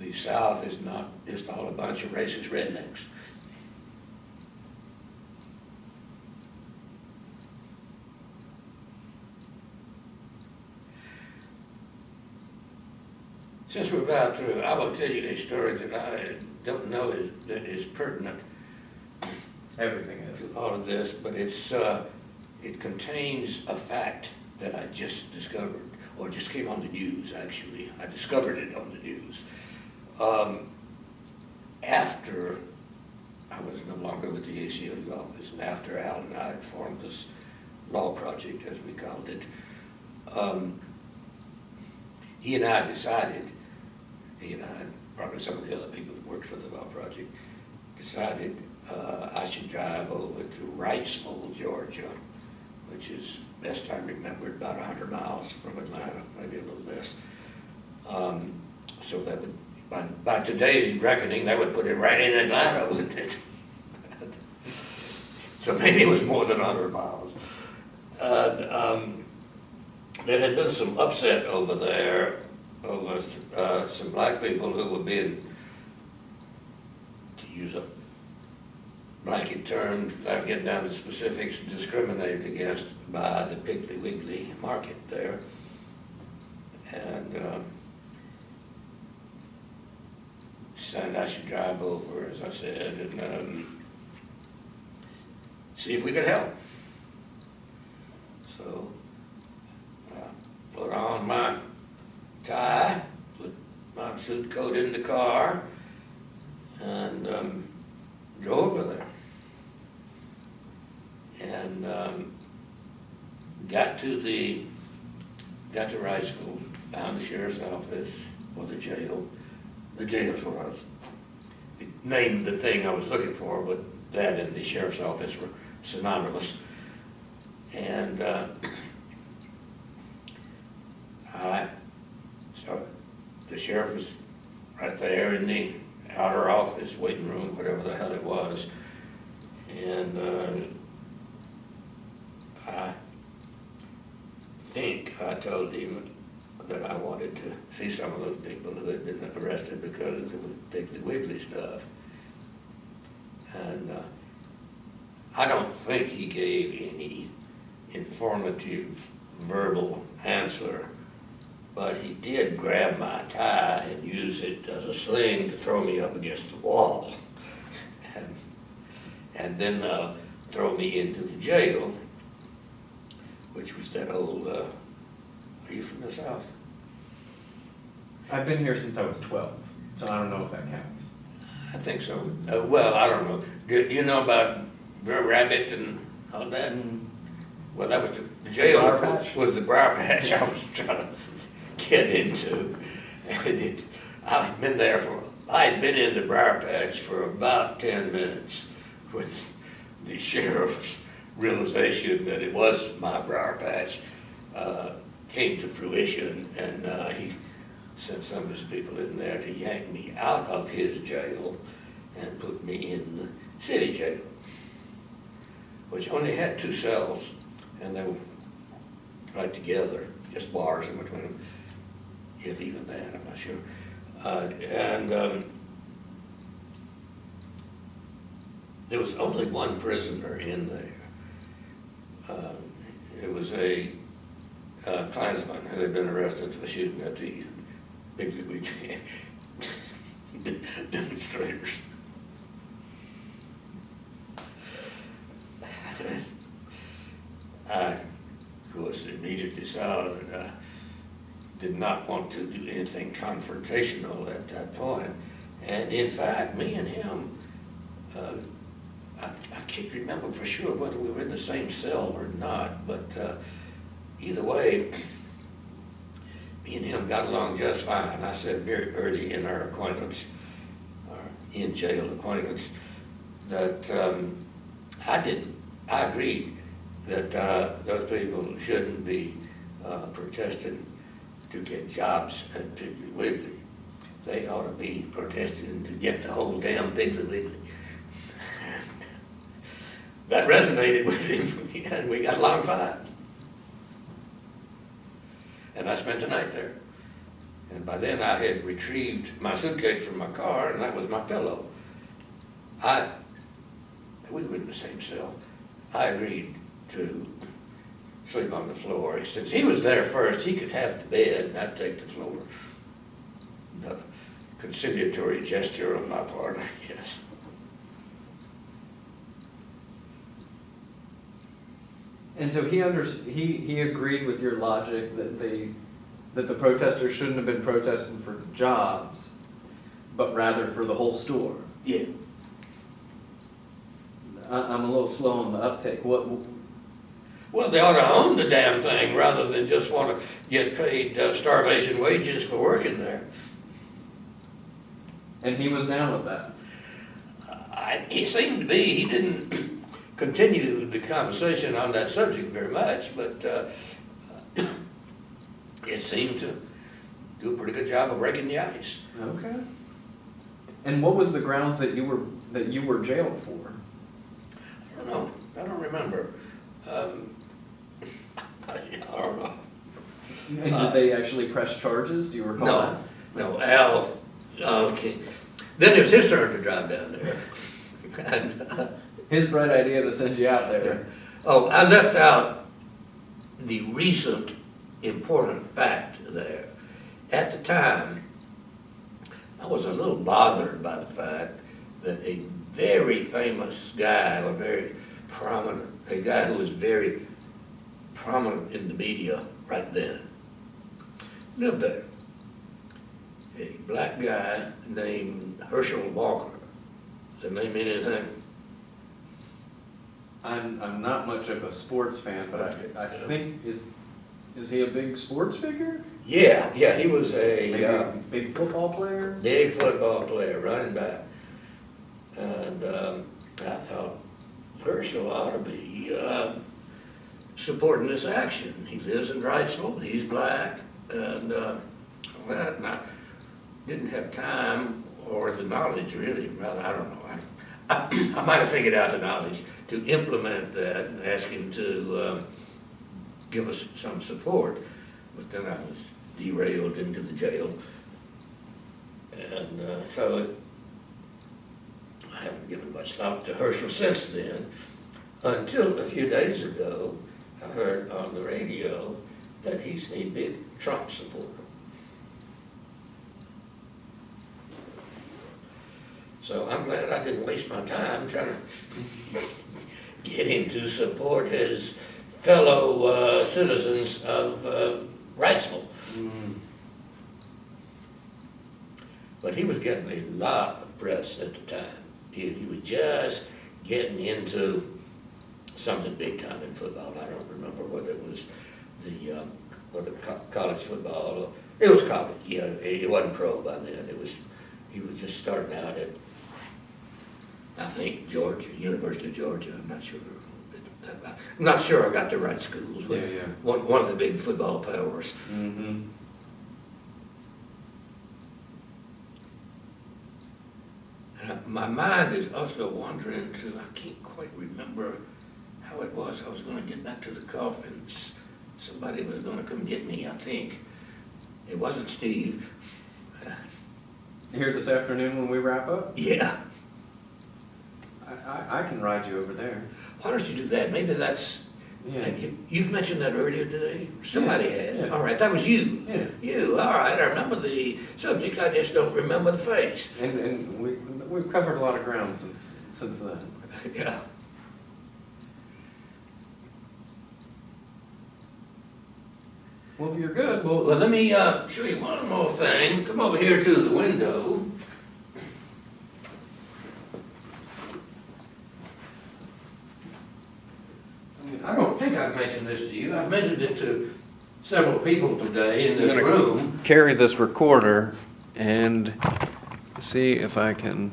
the South is not just all a bunch of racist rednecks. Since we're about through, I will tell you a story that I don't know that is pertinent Everything is. to all of this, but it contains a fact that I just discovered, or just came on the news, actually. I discovered it on the news. After I was no longer with the ACLU office, and after Al and I had formed this law project, as we called it, he and I decided, he and I, and probably some of the other people that worked for the law project, decided I should drive over to Wrightsville, Georgia, which is, best I remembered, about 100 miles from Atlanta, maybe a little less. So that would, by today's reckoning, that would put it right in Atlanta, wouldn't it? So maybe it was more than 100 miles. There had been some upset over there over some black people who were being, to use a blanket term, without getting down to specifics, discriminated against by the Piggly Wiggly market there. And decided I should drive over, as I said, and see if we could help. So I put on my tie, put my suit coat in the car, and drove over there. And got to Wrightsville, found the sheriff's office, or the jail. The jail is what I was, the name of the thing I was looking for, but that and the sheriff's office were synonymous. And so the sheriff was right there in the outer office, waiting room, whatever the hell it was. And I think I told him that I wanted to see some of those people who had been arrested because of the Piggly Wiggly stuff. And I don't think he gave any informative verbal answer, but he did grab my tie and use it as a sling to throw me up against the wall. And then throw me into the jail, which was that old, are you from the South? I've been here since I was 12, so I don't know if that counts. I think so. Well, I don't know. Do you know about Brer Rabbit and all that? Well, that was the jail Briar Patch? was the briar patch I was trying to get into. And I had been in the briar patch for about 10 minutes when the sheriff's realization that it was my briar patch came to fruition, and he sent some of his people in there to yank me out of his jail and put me in the city jail, which only had 2 cells, and they were right together, just bars in between them, if even that, I'm not sure. There was only one prisoner in there. It was a Klansman who had been arrested for shooting at the Big League demonstrators. I, of course, immediately saw that I did not want to do anything confrontational at that point. And in fact, me and him, I can't remember for sure whether we were in the same cell or not, but either way, me and him got along just fine. I said very early in our acquaintance, or in jail acquaintance, that I agreed that those people shouldn't be protesting to get jobs at Piggly Wiggly. They ought to be protesting to get the whole damn Piggly Wiggly. That resonated with him, and we got along fine. And I spent the night there. And by then I had retrieved my suitcase from my car, and that was my pillow. We were in the same cell. I agreed to sleep on the floor. Since he was there first, he could have the bed, and I'd take the floor. Another conciliatory gesture on my part, I guess. And so he agreed with your logic that the protesters shouldn't have been protesting for jobs, but rather for the whole store. Yeah. I'm a little slow on the uptake. What? Well, they ought to own the damn thing rather than just want to get paid starvation wages for working there. And he was down with that. He seemed to be. He didn't continue the conversation on that subject very much, but it seemed to do a pretty good job of breaking the ice. Okay. And what was the grounds that you were jailed for? I don't know. I don't remember. I don't know. And did they actually press charges? Do you recall No, that? no. Al. Okay. Then it was his turn to drive down there. And, His bright idea to send you out there. oh, I left out the recent important fact there. At the time, I was a little bothered by the fact that a very famous guy, a guy who was very prominent in the media right then, lived there. A black guy named Herschel Walker. Does that name mean anything? I'm not much of a sports fan, but Okay. I think is he a big sports figure? Yeah, he was Maybe a a big football player? big football player, running back. And I thought Herschel ought to be supporting this action. He lives in Wrightsville, he's black, and I didn't have time or the knowledge really, rather, I don't know. I might have figured out the knowledge to implement that and ask him to give us some support. But then I was derailed into the jail. And so I haven't given much thought to Herschel since then, until a few days ago, I heard on the radio that he's a big Trump supporter. So I'm glad I didn't waste my time trying to get him to support his fellow citizens of Wrightsville. Mm. But he was getting a lot of press at the time. He was just getting into something big time in football. I don't remember whether it was college football. It was college, yeah. It wasn't pro by then. He was just starting out at, I think, Georgia, University of Georgia. I'm not sure. I'm not sure I got the right schools. But Yeah. one of the big football powers. Mm-hmm. And my mind is also wandering to, I can't quite remember how it was. I was going to get back to the coffins. Somebody was going to come get me, I think. It wasn't Steve. Here this afternoon when we wrap up, Yeah. I can ride you over there. Why don't you do that? Maybe that's, Yeah. you've mentioned that earlier today? Somebody has. Yeah. All right, that was you. Yeah. You, all right, I remember the subject, I just don't remember the face. And we've covered a lot of ground since then. Yeah. Well, if you're good, Well, let me show you one more thing. Come over here to the window. I don't think I've mentioned this to you. I've mentioned it to several people today in this room. carry this recorder and see if I can.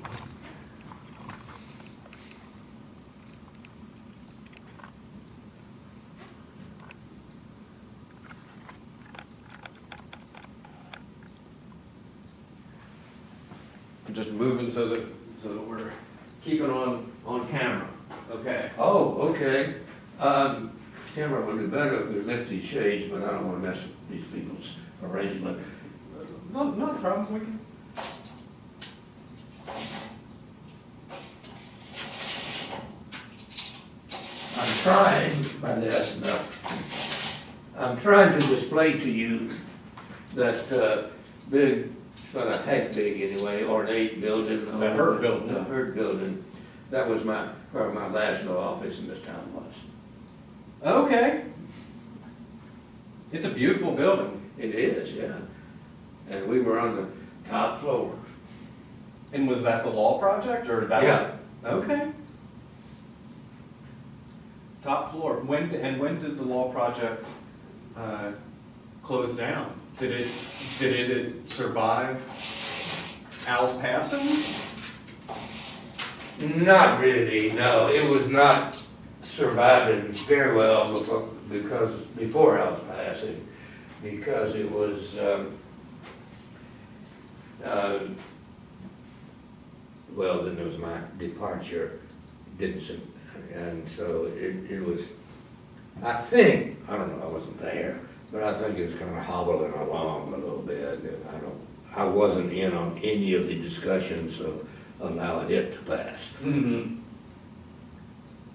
I'm just moving so that we're keeping on camera. Okay. Oh, okay. Camera would be better if they lift these shades, but I don't want to mess with these people's arrangement. Not a problem. We can. I'm trying, by this, no. I'm trying to display to you that big, sort of half big anyway, ornate building. The Hurt building. The Hurt building. That was where my last law office in this town was. Okay. It's a beautiful building. It is, yeah. And we were on the top floor. And was that the law project or that? Yeah. Okay. Top floor. When did the law project close down? Did it survive Al's passing? Not really, no. It was not surviving very well before I was passing, because it was, well, then there was my departure, and so it was, I think, I don't know, I wasn't there, but I think it was kind of hobbling along a little bit, and I wasn't in on any of the discussions of allowing it to pass, Mm-hmm.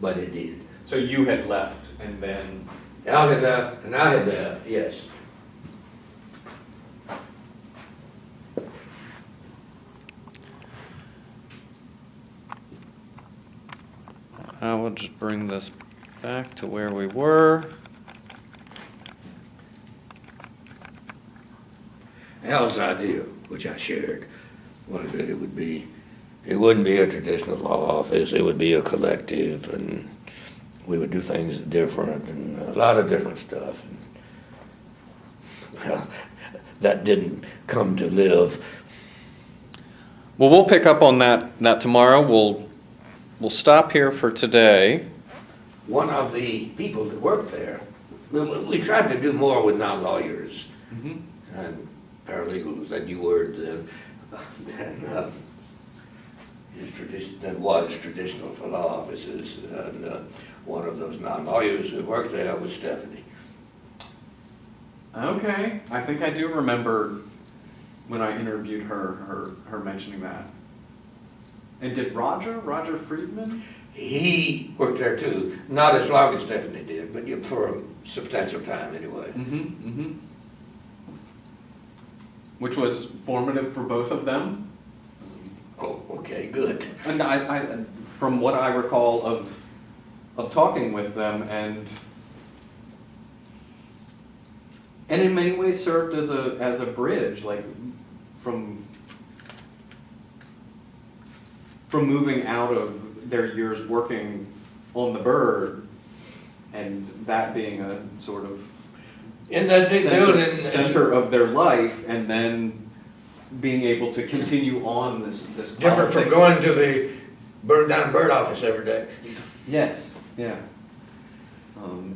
but it did. So you had left and then. Al had left, and I had left, yes. I will just bring this back to where we were. Al's idea, which I shared, was that it wouldn't be a traditional law office, it would be a collective, and we would do things different, and a lot of different stuff. And, well, that didn't come to live. Well, we'll pick up on that tomorrow. We'll stop here for today. One of the people that worked there, we tried to do more with non-lawyers Mm-hmm. and paralegals, that new word then, and that was traditional for law offices, and one of those non-lawyers who worked there was Stephanie. Okay. I think I do remember when I interviewed her mentioning that. And did Roger Friedman? he worked there too, not as long as Stephanie did, but for a substantial time anyway. Which was formative for both of them. Oh, okay, good. And from what I recall of talking with them, and in many ways served as a bridge, like from moving out of their years working on the bird, and that being a sort of In that big building. center of their life, and then being able to continue on this Different from politics. going to the burned down bird office every day. Yes, yeah.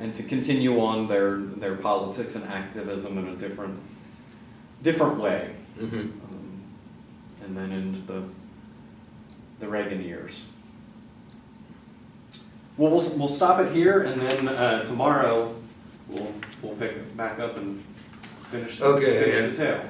And to continue on their politics and activism in a different way. And then into the Reagan years. Well, we'll stop it here, and then tomorrow we'll pick it back up and finish the tale.